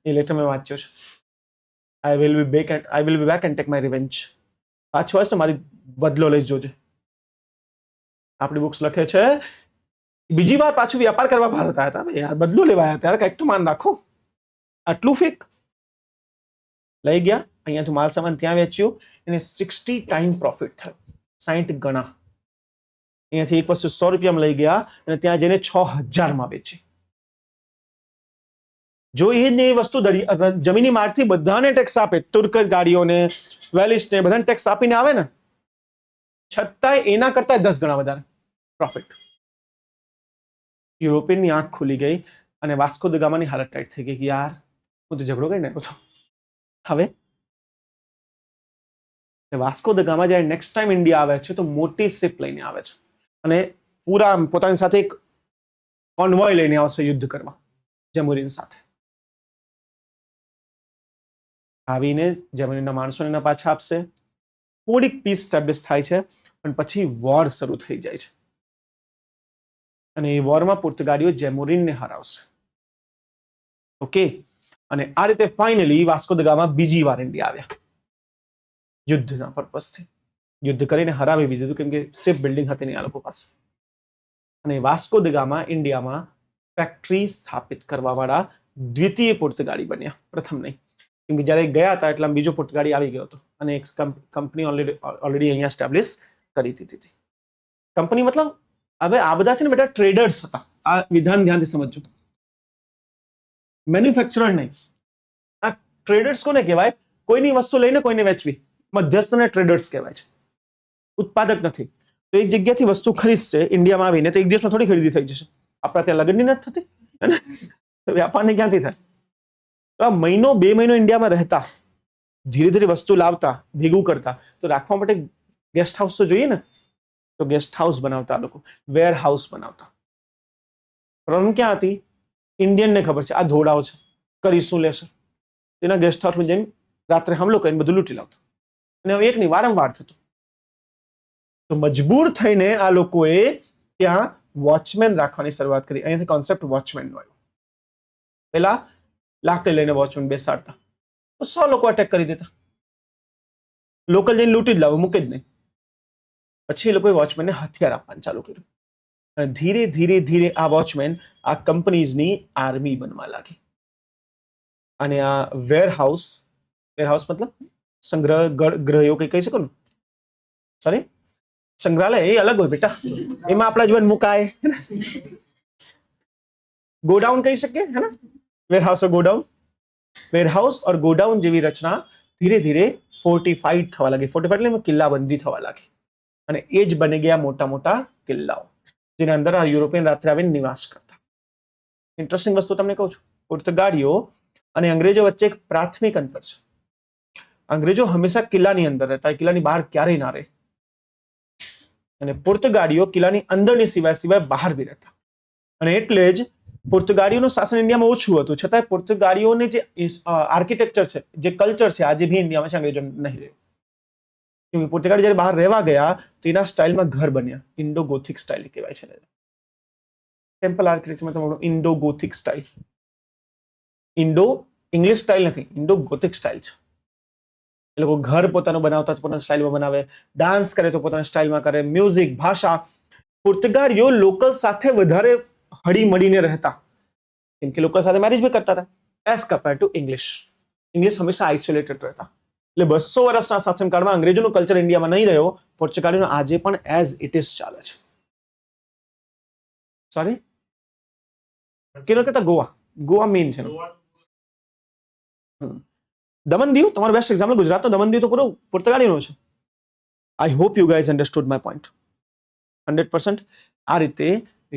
[SPEAKER 1] એ લેટર મેં વાંચ્યો છે. I will be back and take my revenge. પાછો હશે ને મારી બદલો લઈ જોજે. આપણી બુક્સ લખે છે બીજી વાર પાછું વ્યાપાર કરવા ભારત આવ્યા હતા. યાર બદલો લેવા આવ્યા ત્યારે કંઈક તો માન રાખો. આટલું ફેક લઈ ગયા, અહીંયાથી માલ સામાન ત્યાં વેચ્યું, એને 60 ટાઈમ પ્રોફિટ થયો, 60 ગણા. અહીંયાથી એક વસ્તુ 100 રૂપિયામાં લઈ ગયા અને ત્યાં જઈને 6000 માં વેચી. જો એ જ એ વસ્તુ જમીની માર્ગથી બધાને ટેક્સ આપે, તુર્કર ગાડીઓને, વેલિસને બધાને ટેક્સ આપીને આવે ને, છતાંય એના કરતા 10 ગણા વધારે પ્રોફિટ. યુરોપિયનની આંખ ખુલી ગઈ અને વાસ્કો દ ગામાની હાલત ટાઈટ થઈ ગઈ કે યાર હું તો ઝઘડો કરીને આવ્યો હતો. હવે વાસ્કો દ ગામા જ્યારે નેક્સ્ટ ટાઈમ ઇન્ડિયા આવે છે તો મોટી શિપ લઈને આવે છે અને પૂરા પોતાની સાથે એક કોન્વોય લઈને આવશે યુદ્ધ કરવા જેમુરીન સાથે. આવીને જેમુરીનના માણસોને પાછા આપશે, થોડીક પીસ સ્ટેબ્લિશ થાય છે, પણ પછી વોર શરૂ થઈ જાય છે અને એ વોરમાં પોર્તુગાલીઓ જેમુરીનને હરાવશે. ઓકે, અને આ રીતે ફાઇનલી વાસ્કો દ ગામા બીજી વાર ઇન્ડિયા આવ્યા યુદ્ધના પર્પઝથી. યુદ્ધ કરીને હરાવી દીધું કેમ કે શિપ બિલ્ડિંગ હતી નહીં આ લોકો પાસે. અને વાસ્કો દ ગામા ઇન્ડિયામાં ફેક્ટરી સ્થાપિત કરવા વાળા દ્વિતીય પોર્તુગાલી બન્યા, પ્રથમ નહીં. કેમ કે જ્યારે ગયા હતા એટલે બીજો પોર્તુગાલી આવી ગયો હતો અને એક કંપની ઓલરેડી અહીંયા એસ્ટાબ્લિશ કરી દીધી હતી. કંપની મતલબ હવે આ બધા છે ને બેટા ટ્રેડર્સ હતા. આ વિધાન ધ્યાનથી સમજજો, મેન્યુફેક્ચરર નહીં. આ ટ્રેડર્સ કોને કહેવાય? કોઈની વસ્તુ લઈને કોઈને વેચવી, મધ્યસ્થને ટ્રેડર્સ કહેવાય છે. ઉત્પાદક નથી. તો એક જગ્યાથી વસ્તુ ખરીદશે ઇન્ડિયામાં આવીને તો એક દિવસમાં થોડી ખરીદી થઈ જશે. આપણા ત્યાં લગ્નની નથી થતી તો વ્યાપારની ક્યાંથી થાય? તો આ મહિનો 2 મહિનો ઇન્ડિયામાં રહેતા, ધીરે ધીરે વસ્તુ લાવતા, ભેગું કરતા, તો રાખવા માટે ગેસ્ટ હાઉસ તો જોઈએ ને. તો ગેસ્ટ હાઉસ બનાવતા લોકો, વેર હાઉસ બનાવતા. પ્રોબ્લેમ ક્યાં હતી? ઇન્ડિયનને ખબર છે આ ધોળાઓ છે, કરી શું લેશે, તેના ગેસ્ટ હાઉસમાં જઈને રાત્રે હમલો કરીને બધું લૂંટી લાવતો. અને હવે એક નહીં, વારંવાર થતું. તો મજબૂર થઈને આ લોકોએ ત્યાં વોચમેન રાખવાની શરૂઆત કરી. અહીંયાથી કોન્સેપ્ટ વોચમેનનો આવ્યો. પેલા લાકડી લઈને વોચમેન બેસાડતા તો 100 લોકો અટેક કરી દેતા. લોકલ જઈને લૂંટી જ લાવો, મૂકે જ નહીં. પછી એ લોકોએ વોચમેનને હથિયાર આપવાનું ચાલુ કર્યું અને ધીરે ધીરે ધીરે આ વોચમેન આ કંપનીઝની આર્મી બનવા લાગી. અને આ વેરહાઉસ મતલબ સંગ્રહ ગ્રહ એવું કઈ કહી શકો ને, સોરી સંગ્રહાલય એ અલગ હોય બેટા, એમાં આપણા જીવન મુકાય. ગોડાઉન કહી શકીએ હે ને, વેરહાઉસ ઓર ગોડાઉન. વેરહાઉસ ઓર ગોડાઉન જેવી રચના ધીરે ધીરે ફોર્ટિફાઈડ થવા લાગી. ફોર્ટિફાઈડ એટલે કિલ્લાબંધી થવા લાગી અને એ જ બની ગયા મોટા મોટા કિલ્લાઓ જેના અંદર આ યુરોપિયન રાત્રે આવીને નિવાસ કરતા. ઇન્ટરેસ્ટિંગ વસ્તુ તમને કહું છું, પોર્તુગાલીઓ અને અંગ્રેજો વચ્ચે એક પ્રાથમિક અંતર છે. અંગ્રેજો હંમેશા કિલ્લાની અંદર રહેતા, કિલ્લાની બહાર ક્યારેય ના રહે. અને પોર્તુગાલીઓ કિલ્લાની અંદરની સિવાય બહાર બી રહેતા. અને એટલે જ પોર્તુગાલીઓનું શાસન ઇન્ડિયામાં ઓછું હતું, છતાં પોર્તુગાલીઓને જે આર્કિટેક્ચર છે, જે કલ્ચર છે, આજે બી ઇન્ડિયામાં છે, અંગ્રેજો નહીં રહ્યું. કેમ કે પોર્તુગાલી જ્યારે બહાર રહેવા ગયા તો એના સ્ટાઇલમાં ઘર બન્યા, ઇન્ડો ગોથિક સ્ટાઇલ કહેવાય છે. ટેમ્પલ આર્કિટેક્ચરમાં તમારો Indo gothic style, Indo English style નથી, ઇન્ડો ગોથિક સ્ટાઇલ છે. એ લોકો ઘર પોતાનું બનાવતા તો પોતાના સ્ટાઇલમાં બનાવે, ડાન્સ કરે તો પોતાના સ્ટાઇલમાં કરે, મ્યુઝિક, ભાષા. પોર્તુગાલીઓ લોકલ સાથે વધારે હળી મળીને રહેતા કેમ કે લોકો સાથે મેરેજ બી કરતા હતા as compare to English. English હંમેશા આઇસોલેટેડ રહેતા. એટલે 200 વર્ષના શાસનકાળમાં અંગ્રેજોનું કલ્ચર ઇન્ડિયામાં નહીં રહ્યો, પોર્ચુગાલીનો આજે પણ એઝ ઇટ ઇઝ ચાલે છે. સોરી કેરળ કરતા ગોવા મેઇન છે. દમન દીવ તમારો બેસ્ટ એક્ઝામ્પલ. ગુજરાતનો દમન દીવ તો પૂરો પોર્તુગાલીનો છે. I hope you guys understood my point 100%. આ રીતે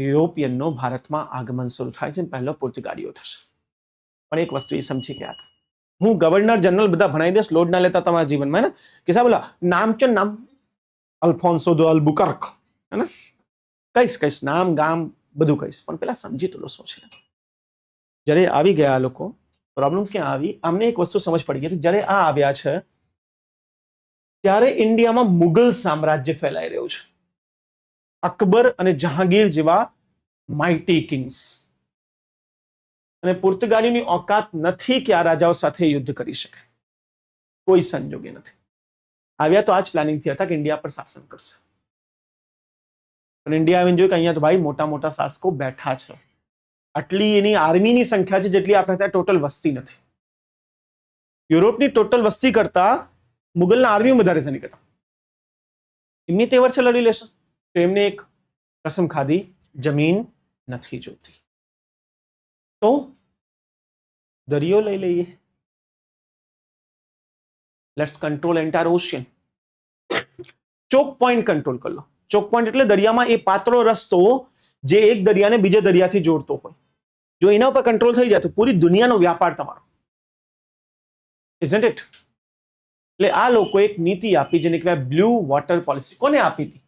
[SPEAKER 1] યુરોપિયનનો ભારતમાં આગમન શરૂ થાય છે. પહેલો પોર્તુગાલીઓ થશે. પણ એક વસ્તુ એ સમજી ગયા હતા, હું ગવર્નર જનરલ બધા ભણાવી દઈશ, લોડ ના લેતા તમારા જીવનમાં. કે સાહેબ બોલા નામ ક્યો, નામ અલ્ફોન્સો દો અલ્બુકર્ક, હે ને, કહીશ નામ ગામ બધું કહીશ, પણ પેલા સમજી તો લો શું છે. જ્યારે આવી ગયા આ લોકો, પ્રોબ્લેમ ક્યાં આવી? અમને એક વસ્તુ સમજ પડી ગઈ, જ્યારે આ આવ્યા છે ત્યારે ઇન્ડિયામાં મુગલ સામ્રાજ્ય ફેલાઈ રહ્યું છે. અકબર અને જહાંગીર જેવા માઇટી કિંગ્સ. અને પોર્તુગાલીઓની औकात નથી કે આ રાજાઓ સાથે યુદ્ધ કરી શકે, કોઈ સંજોગે નથી. આવ્યા તો આ જ પ્લાનિંગથી હતા કે ઇન્ડિયા પર શાસન કરશે, પણ ઇન્ડિયા આવીને જોયું કે અહીંયા તો ભાઈ મોટા મોટા શાસકો બેઠા છે, આટલી એની આર્મીની સંખ્યા છે જેટલી આપણે ત્યાં ટોટલ વસ્તી નથી. યુરોપની ટોટલ વસ્તી કરતા મુગલના આર્મી વધારે છે નહીં કરતા. એમની ટેવર છે લડી લેશે, તો એમને એક કસમ ખાધી, જમીન નથી જોતી તો દરિયો લઈ લઈએ, let's control entire ocean. Choke point control કરી લો. ચોક પોઈન્ટ એટલે દરિયામાં એ પાતળો રસ્તો જે એક દરિયાને બીજે દરિયાથી જોડતો હોય, જો એના ઉપર કંટ્રોલ થઈ જાય તો પૂરી દુનિયાનો વ્યાપાર તમારો. Isn't it? એટલે આ લોકો એક નીતિ આપી જેને કહેવાય બ્લુ વોટર પોલિસી. કોને આપી હતી?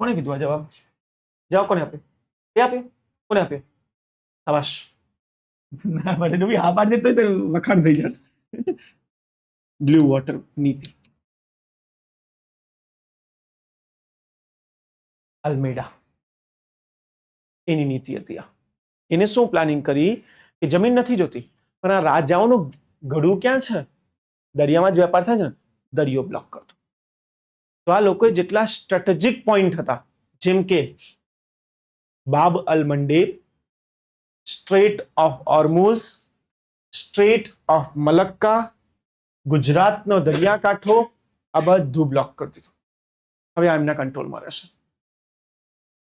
[SPEAKER 1] કોને કીધું આ જવાબ? જવાબ કોને આપ્યો? એ આપ્યો? કોને આપ્યો? શાબાશ. ના બને આ બાદ તો વખાણ થઈ જાત. બ્લુ વોટર નીતિ. અલ્મેડા એની નીતિ હતી આ. એને શું પ્લાનિંગ કરી કે જમીન નથી જોતી, પણ આ રાજાઓનું ગળું ક્યાં છે? દરિયામાં જ વેપાર થાય છે ને, દરિયો બ્લોક કરતો. તો આ લોકોએ જેટલા સ્ટ્રેટેજિક પોઈન્ટ હતા, જેમ કે બાબ અલ મંડેબ, સ્ટ્રેટ ઓફ ઓર્મુઝ, સ્ટ્રેટ ઓફ મલક્કા, ગુજરાતનો દરિયાકાંઠો, આ બધું બ્લોક કરી દીધું. હવે આ એમના કંટ્રોલમાં રહેશે.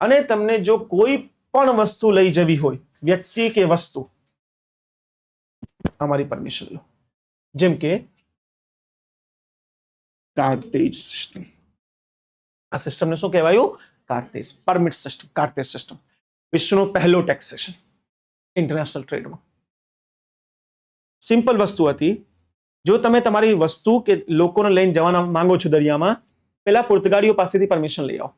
[SPEAKER 1] અને તમને જો કોઈ પણ વસ્તુ લઈ જવી હોય, વ્યક્તિ કે વસ્તુ, અમારી પરમિશન લો. જેમ કે કાર્ટેજ સિસ્ટમ. આ સિસ્ટમને શું કહેવાયું? Cartage permit system. Cartage system વિશ્વનો પહેલો ટેક્સેશન ઇન્ટરનેશનલ ટ્રેડમાં. સિમ્પલ વસ્તુ હતી. જો તમે તમારી વસ્તુ કે લોકોને લઈને જવાના માંગો છો દરિયામાં, પહેલા પોર્તુગાલીઓ પાસેથી પરમિશન લઈ આવો.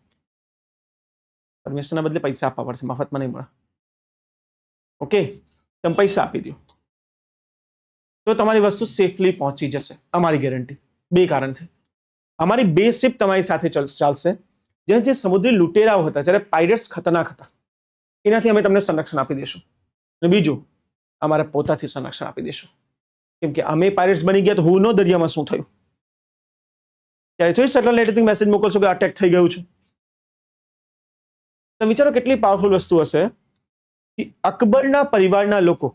[SPEAKER 1] પરમિશનના બદલે પૈસા આપવા પડશે, મફતમાં નહીં મળે. ઓકે, તમે પૈસા આપી દો તો તમારી વસ્તુ સેફલી પહોંચી જશે, અમારી ગેરંટી. બે કારણથી. અમારી બે શિપ તમારી સાથે ચાલશે. જે સમુદ્રી લૂંટેરાઓ હતા, જ્યારે પાયરેટ્સ ખતરનાક હતા, એનાથી અમે તમને સંરક્ષણ આપી દઈશું. અને બીજું, અમારા પોતાથી સંરક્ષણ આપી દઈશું. કેમ કે અમે પાયરેટ્સ બની ગયા તો હું નો દરિયામાં શું થયું? ત્યારે થોડી સેટેલાઇટથી મેસેજ મોકલશો કે અટેક થઈ ગયું છે. તમે વિચારો કેટલી પાવરફુલ વસ્તુ હશે કે અકબરના પરિવારના લોકો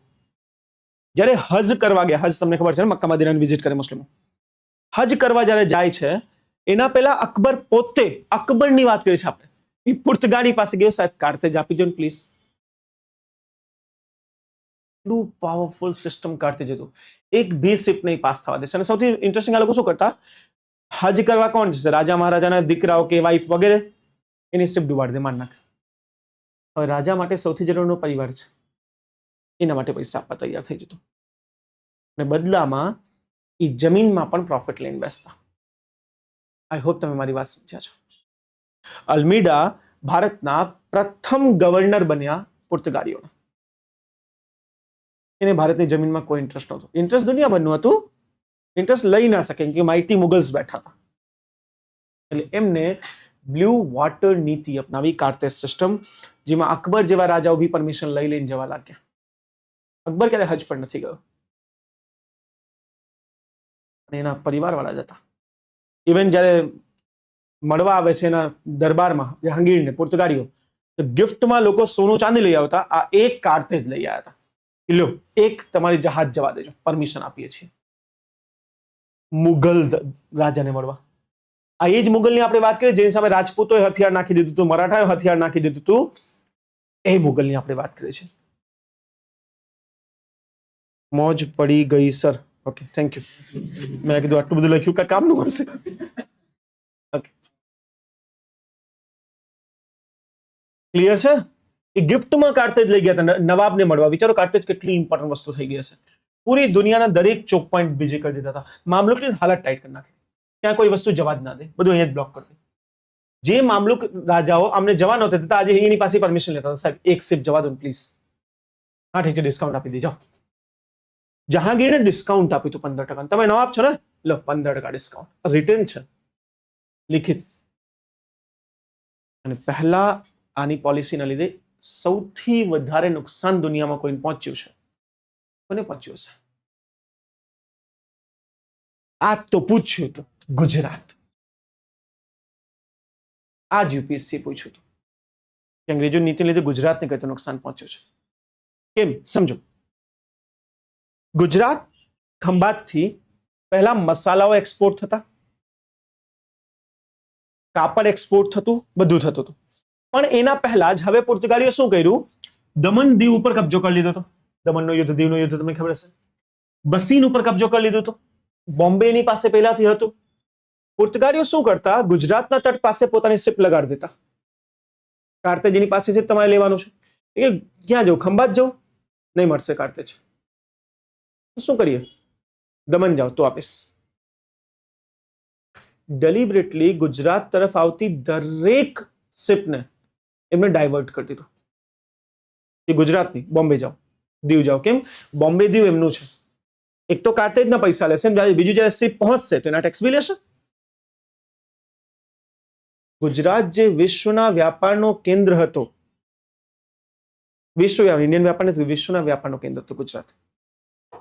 [SPEAKER 1] જ્યારે હજ કરવા ગયા, હજ તમને ખબર છે ને, મક્કા મદીનાની વિઝિટ કરે મુસ્લિમો, હજ કરવા જ્યારે જાય છે એના પહેલા અકબર પોતે, અકબરની વાત કરી છે આપણે, એ પુર્તગાલી પાસે ગયો, સાહેબ કાર્ટેજ આપી દો ને પ્લીઝ. એટલું પાવરફુલ સિસ્ટમ કાર્ટેજ હતું, એક બી શિપ નહીં પાસ થવા દેશે. અને સૌથી ઇન્ટરેસ્ટિંગ આ લોકો શું કરતા, હજ કરવા કોણ જશે? રાજા મહારાજાના દીકરાઓ કે વાઇફ વગેરે, એની શિપ ડુબાડી દે, માર નાખે. હવે રાજા માટે સૌથી જરૂરનો પરિવાર છે, એના માટે પૈસા આપવા તૈયાર થઈ જતો. અને બદલામાં એ જમીનમાં પણ પ્રોફિટ લઈને બેસતા. આઈ હોપ તમે મારી વાત સમજ્યા છો. અલ્મીડા ભારતના પ્રથમ ગવર્નર બન્યા પોર્તુગાલીઓના. એને ભારતની જમીનમાં કોઈ ઇન્ટરેસ્ટ નહોતો. ઇન્ટરેસ્ટ દુનિયાભરનું હતું, ઇન્ટરેસ્ટ લઈ ના શકે કે માઇટી મુગલ્સ બેઠા હતા. એટલે એમને બ્લુ વોટર નીતિ અપનાવી, કાર્ટેજ સિસ્ટમ, જેમાં અકબર જેવા રાજાઓ બી પરમિશન લઈ લઈને જવા લાગ્યા. અકબર ક્યારે હજ પર નથી ગયો, અને એના પરિવાર વાળા જ હતા. ઇવન જ્યારે મળવા આવે છે એના દરબારમાં જહાંગીરને પોર્તુગાલીઓ, તો ગિફ્ટમાં લોકો સોનું ચાંદી લઈ આવતા. આ એક કાર્ટેજ લઈ આવ્યા હતા. લો, એક તમારી જહાજ જવા દેજો, પરમિશન આપીએ છીએ મુગલ રાજાને મળવા. આ એ જ મુગલની આપણે વાત કરીએ જેની સામે રાજપૂતોએ હથિયાર નાખી દીધું હતું, મરાઠાએ હથિયાર નાખી દીધું હતું. એ મુગલની આપણે વાત કરીએ છીએ. મોજ પડી ગઈ સર. Okay, thank you. મેં કીધું આટલું બધું લખ્યું કે કામનું મળશે. ઓકે, ક્લિયર છે? એ ગિફ્ટમાં કાર્ટેજ લઈ ગયા હતા નવાબને મળવા. વિચારો કાર્ટેજ કેટલી ઇમ્પોર્ટન્ટ વસ્તુ થઈ ગઈ હશે. પૂરી દુનિયાના દરેક ચોક પોઈન્ટ બીજે કરી દીધા હતા. મામલુકની હાલત ટાઈટ કરી નાખી. ત્યાં કોઈ વસ્તુ જવા જ ના દે, બધું અહીંયા જ બ્લોક કરી દે. જે મામલુક રાજાઓ અમને જવા નહોતા દેતા, આજે એની પાસે પરમિશન લેતા હતા, સાહેબ એક શિપ જવા દો પ્લીઝ. હા ઠીક છે, ડિસ્કાઉન્ટ આપી દેજો. જહાંગીરને ડિસ્કાઉન્ટ આપ્યું હતું 15%. તમે નવાબ છો ને, લો 15% ડિસ્કાઉન્ટ. રિટર્ન છે, લિખિત. અને પહેલા આની પોલિસીના લીધે સૌથી વધારે નુકસાન દુનિયામાં કોઈને પહોંચ્યું છે? કોને પહોંચ્યું છે? આ તો પૂછ્યું હતું ગુજરાત. આજ યુપીએસસી પૂછ્યું હતું કે અંગ્રેજો નીતિ લીધે ગુજરાતને કેટલું નુકસાન પહોંચ્યું છે. કેમ? સમજો. ગુજરાત ખંભાતથી પહેલા મસાલાઓ એક્સપોર્ટ થતા, કાપડ એક્સપોર્ટ થતું, બધું થતું હતું. પણ એના પહેલા જ હવે પોર્તુગાલીઓ શું કર્યું? દમણ દીવ ઉપર કબજો કરી લીધો હતો. દમણનો યુદ્ધ, દીવનો યુદ્ધ તમને ખબર હશે. બસીન ઉપર કબજો કરી લીધો હતો. બોમ્બે એની પાસે પહેલાથી હતું. પોર્તુગાલીઓ શું કરતા? ગુજરાતના તટ પાસે પોતાની શિપ લગાડી દેતા. કાર્તેજની પાસે છે, તમારે લેવાનું છે. એ ક્યાં જવું? ખંભાત જવું? નહીં મળશે કાર્તેજ. શું કરીએ? દમણ જાઓ તો આપીશ. ડેલિબરેટલી ગુજરાત તરફ આવતી દરેક શિપને એમને ડાયવર્ટ કરી દીધું. એ ગુજરાતની બોમ્બે જાઓ, દીવ જાઓ. કેમ? બોમ્બે દીવ એમનું છે. એક તો કાર્તેજના પૈસા લેશે, બીજું જ્યારે શિપ પહોંચશે તો એના ટેક્સ બી લેશે. ગુજરાત જે વિશ્વના વ્યાપારનો કેન્દ્ર હતો, ઇન્ડિયન વ્યાપાર નથી, વિશ્વના વ્યાપારનો કેન્દ્ર હતો ગુજરાત.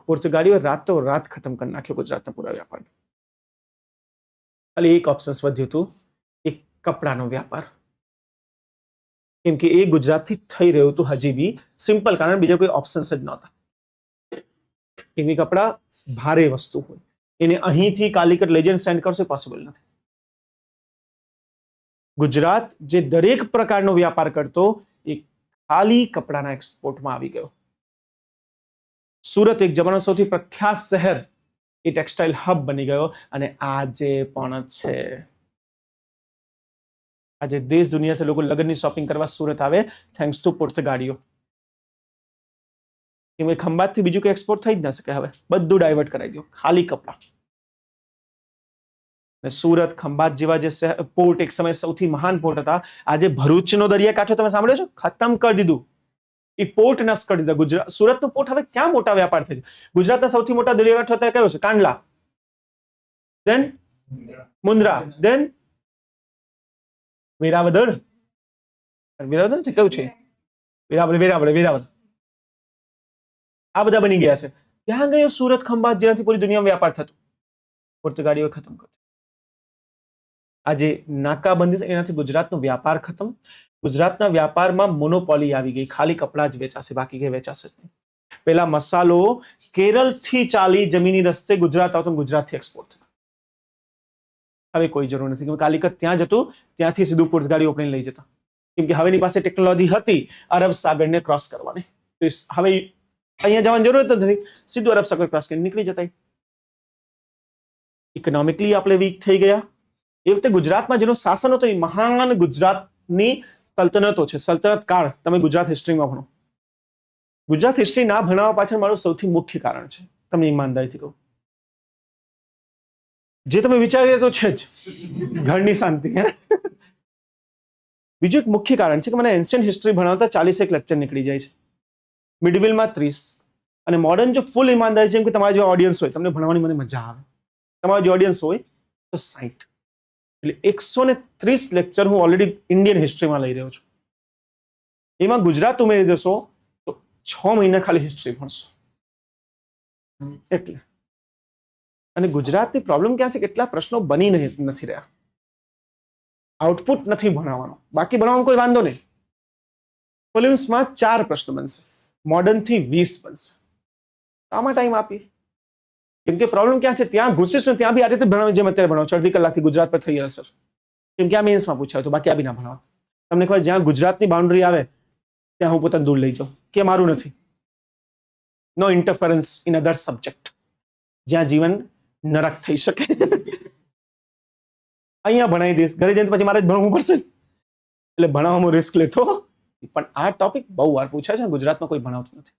[SPEAKER 1] પોર્તુગાલીઓ રાતો રાત ખતમ કરી નાખ્યો ગુજરાતના પૂરા વ્યાપાર. ખાલી એક ઓપ્શન વધ્યું હતું, એક કપડાનો વ્યાપાર. કેમ કે એ ગુજરાતથી થઈ રહ્યું હતું હજી બી. સિમ્પલ કારણ, બીજા કોઈ ઓપ્શન્સ જ નહોતા. કેમ કે કપડા ભારે વસ્તુ હોય, એને અહીંથી કાલિકટ લઈ જઈને સેન્ડ કરશો પોસિબલ નથી. ગુજરાત જે દરેક પ્રકારનો વ્યાપાર કરતો એ ખાલી કપડાના એક્સપોર્ટમાં આવી ગયો. સુરત એક જમાનો સૌથી પ્રખ્યાત શહેર, એ ટેક્સટાઇલ હબ બની ગયો અને આજે પણ છે. આજે દેશ દુનિયાથી લોકો લગ્નની શોપિંગ કરવા સુરત આવે, થેન્ક્સ ટુ પોર્તુગાલીઓ. કેમ કે ખંભાતથી બીજું કંઈ એક્સપોર્ટ થઈ જ ન શકે. હવે બધું ડાયવર્ટ કરાવી દો, ખાલી કપડા. સુરત, ખંભાત જેવા જે પોર્ટ એક સમય સૌથી મહાન પોર્ટ હતા, આજે ભરૂચનો દરિયાકાંઠો તમે સાંભળ્યો છો? ખતમ કરી દીધું. એ પોર્ટ નષ્ટ કરી દીધા. ગુજરાત, સુરતનો પોર્ટ હવે ક્યાં મોટા વ્યાપાર થાય છે? ગુજરાતના સૌથી મોટા દરિયાકાંઠો અત્યારે કયો છે? કાંડલા, દેન મુન્દ્રા, દેન વેરાવદર. વેરાવદર છે કયું છે? વેરાવળ. આ બધા બની ગયા છે. ત્યાં ગયો સુરત, ખંભાત, જેનાથી પૂરી દુનિયામાં વ્યાપાર થતો. પોર્તુગાલીઓ ખતમ કર્યો. આજે નાકાબંધી એનાથી ગુજરાતનો વ્યાપાર ખતમ. ગુજરાતના વ્યાપારમાં મોનોપોલી આવી ગઈ. ખાલી કપડા જ વેચાશે, બાકી કઈ વેચાશે જ નહીં. પેલા મસાલો કેરળથી ચાલી જમીની રસ્તે ગુજરાત આવતો, ગુજરાતથી એક્સપોર્ટ થતા. હવે કોઈ જરૂર નથી. કેમ કાલિકટ ત્યાં જતું, ત્યાંથી સીધું પોર્તુગાલીઓ આપણે લઈ જતા. કેમ કે હવે એની પાસે ટેકનોલોજી હતી અરબ સાગરને ક્રોસ કરવાની. હવે અહીંયા જવાની જરૂરત નથી, સીધું અરબ સાગર ક્રોસ કરીને નીકળી જતા. ઇકોનોમિકલી આપણે વીક થઈ ગયા. એ વખતે ગુજરાતમાં જેનું શાસન હતું, એ મહાન ગુજરાતની સલ્તનતો છે. સલ્તનત કાળ તમે ગુજરાત હિસ્ટ્રીમાં ભણો. ગુજરાત હિસ્ટ્રી ના ભણાવવા પાછળ મારું સૌથી મુખ્ય કારણ છે, તમને ઈમાનદારીથી કહું. જે તમે વિચારી તો છે જ, ઘરની શાંતિ. બીજું એક મુખ્ય કારણ છે કે મને એન્શિયન્ટ હિસ્ટ્રી ભણાવતા 41 લેક્ચર નીકળી જાય છે, મિડવિલમાં 30, અને મોડર્ન જો ફૂલ ઈમાનદારી છે, કે તમારા જેવા ઓડિયન્સ હોય, તમને ભણવાની મને મજા આવે, તમારા જે ઓડિયન્સ હોય તો 60, એટલે 130 લેક્ચર હું ઓલરેડી ઇન્ડિયન હિસ્ટ્રીમાં લઈ રહ્યો છું. એમાં ગુજરાત ઉમેરી દેશો તો 6 મહિના ખાલી હિસ્ટ્રી ભણશો. એટલે અને ગુજરાતની પ્રોબ્લેમ ક્યાં છે? કેટલા પ્રશ્નો બની નથી રહ્યા, આઉટપુટ નથી ભણાવવાનો. બાકી ભણાવવાનો કોઈ વાંધો નહીં. પ્રિલિમ્સમાં 4 પ્રશ્ન બનશે, મોડર્ન થી 20 બનશે. આમાં ટાઈમ આપીએ. કેમ કે પ્રોબ્લેમ ક્યાં છે? ત્યાં ઘૂસીશ ને ત્યાં બી આ રીતે ભણાવે જેમ અત્યારે ભણાવો, 4 કલાકથી ગુજરાત પર થઈ જશે. કેમ કે આ મેન્સમાં પૂછાય તો, બાકી આ બી ના ભણાવો. તમને ખબર, જ્યાં ગુજરાતની બાઉન્ડ્રી આવે ત્યાં હું પોતાને દૂર લઈ જાઉં કે મારું નથી. નો ઇન્ટરફરન્સ ઇન અધર સબ્જેક્ટ. જ્યાં જીવન નરક થઈ શકે અહીંયા ભણાવી દઈશ, ઘરે જઈને પછી મારે જ ભણવું પડશે, એટલે ભણાવવામાં રિસ્ક લેતો. પણ આ ટોપિક બહુ વાર પૂછાય છે, ગુજરાતમાં કોઈ ભણાવતું નથી.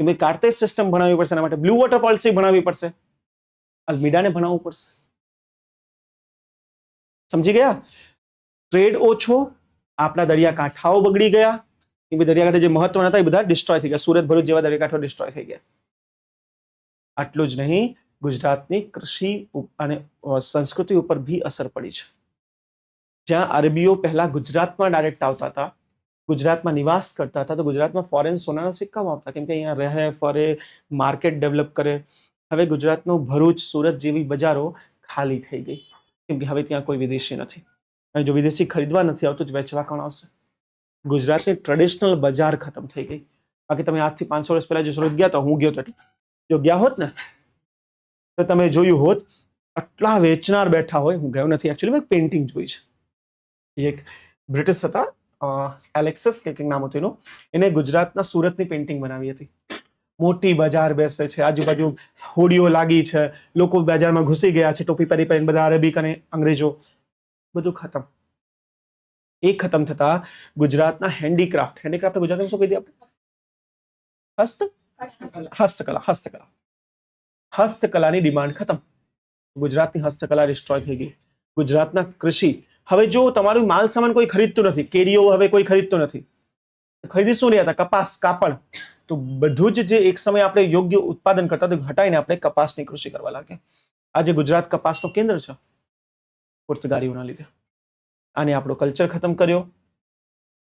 [SPEAKER 1] કે ભાઈ કાર્ટેજ સિસ્ટમ ભણાવવી પડશે, એના માટે બ્લુ વોટર પોલિસી ભણાવવી પડશે, અલ્મીડાને ભણાવવું પડશે. સમજી ગયા? ટ્રેડ ઓછો, આપણા દરિયાકાંઠાઓ બગડી ગયા. કે ભાઈ દરિયાકાંઠે જે મહત્વના હતા એ બધા ડિસ્ટ્રોય થઈ ગયા. સુરત, ભરૂચ જેવા દરિયાકાંઠો ડિસ્ટ્રોય થઈ ગયા. આટલું જ નહીં, ગુજરાતની કૃષિ અને સંસ્કૃતિ ઉપર બી અસર પડી છે. જ્યાં અરબીઓ પહેલા ગુજરાતમાં ડાયરેક્ટ આવતા હતા, ગુજરાતમાં નિવાસ કરતા હતા તો ગુજરાતમાં ફોરેન સોનાના સિક્કા વાપરતા, કેમ કે અહીંયા રહે ફરે, માર્કેટ ડેવલપ કરે. હવે ગુજરાતનું ભરૂચ, સુરત જેવી બજારો ખાલી થઈ ગઈ, કેમ કે હવે ત્યાં કોઈ વિદેશી નથી, અને જો વિદેશી ખરીદવા નથી આવતું જ વેચવા કોણ આવશે? ગુજરાતની ટ્રેડિશનલ બજાર ખતમ થઈ ગઈ. બાકી તમે આજથી 500 વર્ષ પહેલા જો સુરત ગયા તો, હું ગયો તો, જો ગયા હોત ને તો તમે જોયું હોત આટલા વેચનાર બેઠા હોય. હું ગયો નથી એકચ્યુઅલી, મેં પેઇન્ટિંગ જોઈ છે. એક બ્રિટિશ હતા, એલેક્સસ કે કંઈક નામ હતું એનું, એને ગુજરાતના સુરતની પેઇન્ટિંગ બનાવી હતી. મોટી બજાર બેસે છે, આજુબાજુ હોડીઓ લાગી છે, લોકો બજારમાં ઘૂસી ગયા છે, ટોપી પહેરી પહેરીને બધા અરેબિક અને અંગ્રેજો, બધું ખતમ. એ ખતમ થતા ગુજરાતના હેન્ડીક્રાફ્ટ ગુજરાતમાં શું કહી દઈએ આપણે? હસ્તકલાની ડિમાન્ડ ખતમ. ગુજરાતની હસ્તકલા ડિસ્ટ્રોય થઈ ગઈ. ગુજરાતના કૃષિ, હવે જો તમારું માલ સામાન કોઈ ખરીદતું નથી, કેરીઓ હવે કોઈ ખરીદતું નથી, ખરીદીશું નહીં હતા, કપાસ, કાપડ, તો બધું જ જે એક સમય આપણે યોગ્ય ઉત્પાદન કરતા હટાઈને આપણે કપાસની કૃષિ કરવા લાગ્યા. આજે ગુજરાત કપાસનું કેન્દ્ર છે પોર્તુગાળીઓના લીધે. આને આપણો કલ્ચર ખતમ કર્યો,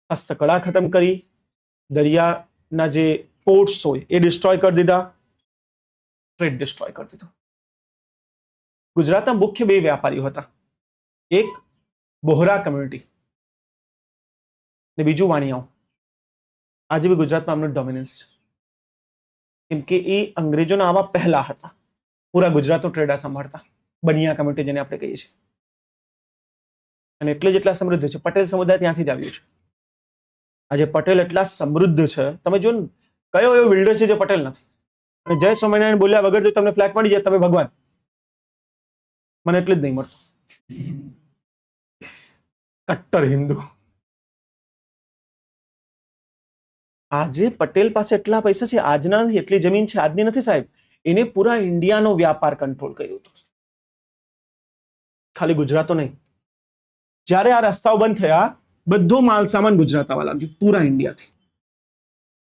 [SPEAKER 1] હસ્તકળા ખતમ કરી, દરિયાના જે પોર્ટ્સ હોય એ ડિસ્ટ્રોય કરી દીધા, ટ્રેડ ડિસ્ટ્રોય કરી દીધું. ગુજરાતના મુખ્ય 2 વ્યાપારીઓ હતા, એક બોહરા કમ્યુનિટી ને બીજું વાણિયાઓ. આજે બી ગુજરાતમાં આમનું ડોમિનન્સ છે, કેમ કે એ અંગ્રેજોના આવા પહેલા હતા, પૂરા ગુજરાતનો ટ્રેડ સંભાળતા. બનિયા કમ્યુનિટી જેને આપણે કહીએ છીએ, અને એટલે જ એટલા સમૃદ્ધ છે. પટેલ સમુદાય ત્યાંથી જ આવ્યું છે. આજે પટેલ એટલા સમૃદ્ધ છે, તમે જો કયો એવો બિલ્ડર છે જે પટેલ નથી? અને જય સ્વામિનારાયણ બોલ્યા વગર જો તમને ફ્લેટ મળી જાય, તમે ભગવાન. મને એટલે જ નહીં મળતું. કટ્ટર હિન્દુ. આજે પટેલ પાસે એટલા પૈસા છે, આજના નથી, એટલી જમીન છે આજની નથી સાહેબ. એને પૂરા ઇન્ડિયાનો વ્યાપાર કંટ્રોલ કર્યો હતો, ખાલી ગુજરાતો નહીં. જ્યારે આ રસ્તાઓ બંધ થયા, બધો માલ સામાન ગુજરાત આવવા લાગ્યો, પૂરા ઇન્ડિયાથી.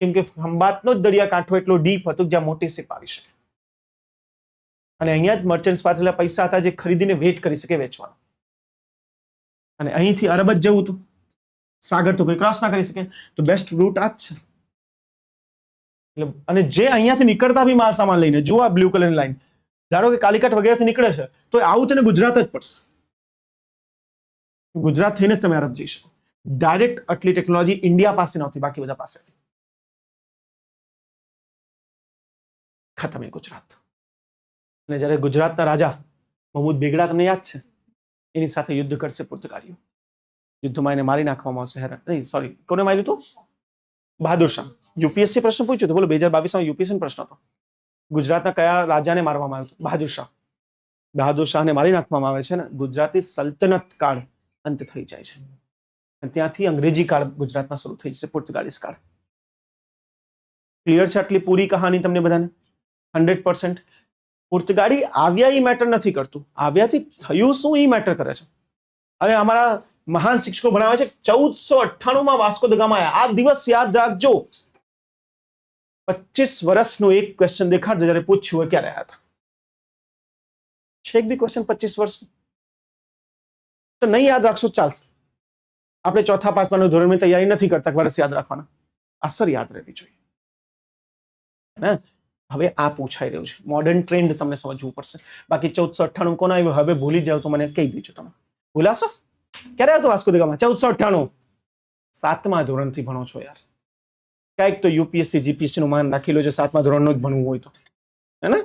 [SPEAKER 1] કેમ કે ખંભાતનો જ દરિયાકાંઠો એટલો ડીપ હતો જ્યાં મોટી શિપ આવી શકે, અને અહીંયા જ મર્ચન્ટ્સ પાસે પૈસા હતા જે ખરીદીને વેટ કરી શકે વેચવાનો. અને અહીંથી અરબ જ જવું હતું, સાગર તો કોઈ ક્રોસ ના કરી શકે, તો બેસ્ટ રૂટ આ જ છે. અને જે અહીંયાથી નીકળતા બી માલ સામાન લઈને, જો આ બ્લુ કલરની લાઈન, ધારો કે કાલિકટ વગેરેથી નીકળે છે, તો આવું તેને ગુજરાત જ પડશે. ગુજરાત થઈને જ તમે અરબ જઈ શકો. ડાયરેક્ટ આટલી ટેકનોલોજી ઇન્ડિયા પાસે નહોતી, બાકી બધા પાસે હતી. ખતમ એ ગુજરાત. અને જ્યારે ગુજરાતના રાજા મહમૂદ બેગડા, તમને યાદ છે, એની સાથે યુદ્ધ કરશે પોર્તુગાળીઓ. યુદ્ધમાં એને મારી નાખવામાં આવશે. હેરાન નહીં, સોરી, કોને માર્યું હતું? બહાદુર શાહ. યુપીએસસી પ્રશ્ન પૂછ્યો હતો, બોલો 2022 યુપીએસસી પ્રશ્ન હતો. ગુજરાતના કયા રાજાને મારવામાં આવ્યું હતું? બહાદુર શાહ. બહાદુર શાહને મારી નાખવામાં આવે છે ને, ગુજરાતી સલ્તનત કાળ અંત થઈ જાય છે, અને ત્યાંથી અંગ્રેજી કાળ ગુજરાતમાં શરૂ થઈ જશે, પોર્તુગાલીસ કાળ. ક્લિયર છે આટલી પૂરી કહાની તમને બધાને? 100%. પોર્તુગાળી આવ્યા એ મેટર નથી કરતું, આવ્યાથી થયું શું એ મેટર કરે છે. અને અમારા મહાન શિક્ષકો ભણાવે છે 1498 વાસ્કો દ ગામા આવ્યા. આ દિવસ યાદ રાખજો. 25 વર્ષનું એક ક્વેશ્ચન દેખાડજો, જયારે પૂછ્યું હોય ક્યારે આવ્યા હતા. છે એક બી ક્વેશ્ચન 25 વર્ષ તો નહીં યાદ રાખશો ચાલશે. આપણે 4થા 5માનું ધોરણની તૈયારી નથી કરતા, વર્ષ યાદ રાખવાના, અસર યાદ રહેવી જોઈએ ને. હવે આ પૂછાઈ રહ્યું છે, મોડર્ન ટ્રેન્ડ તમને સમજવું પડશે. બાકી 1498 કોના આવ્યું હવે ભૂલી જાવ તો મને કહી દેજો. તમે ભૂલાશો? ક્યારે આવ્યો વાસ્કો દ ગામા? 1498. 7મા ધોરણથી ભણો છો યાર. કંઈક તો યુપીએસસી જીપીએસસી નું માન રાખી લો, જો 7મા ધોરણનું જ ભણવું હોય તો, હે ને?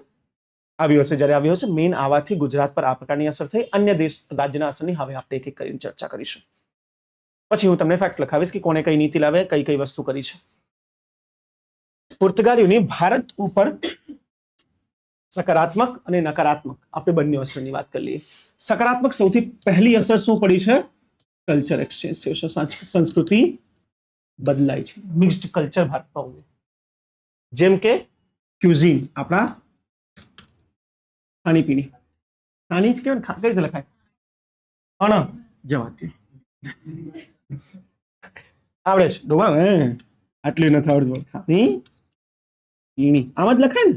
[SPEAKER 1] આવ્યું હશે, જ્યારે આવ્યું હશે. મેઇન આવાથી ગુજરાત પર આ પ્રકારની અસર થઈ. અન્ય દેશ રાજ્યના અસરની હવે આપણે એક એક કરીને ચર્ચા કરીશું. પછી હું તમને ફેક્ટ લખાવીશ કે કોને કઈ નીતિ લાવે, કઈ કઈ વસ્તુ કરી છે. પોર્તુગાલીઓની ભારત ઉપર સકારાત્મક અને નકારાત્મક આપણે બંને અસરની વાત કરી લઈએ. સકારાત્મક સૌથી પહેલી અસર શું પડી છે? કલ્ચર એક્સચેન્જ થયો છે, સંસ્કૃતિ બદલાય છે, મિક્સ્ડ કલ્ચર ભારતમાં હોય. જેમ કે ક્યુઝીન, આપણા ખાણીપીણી. ખાણી જ કેવાય, કઈ રીતે લખાય? અણ જવા દે, આવડે છે ડોબા? આટલી નથી આવડતું. ખાણી પીણી આમ જ લખાય ને?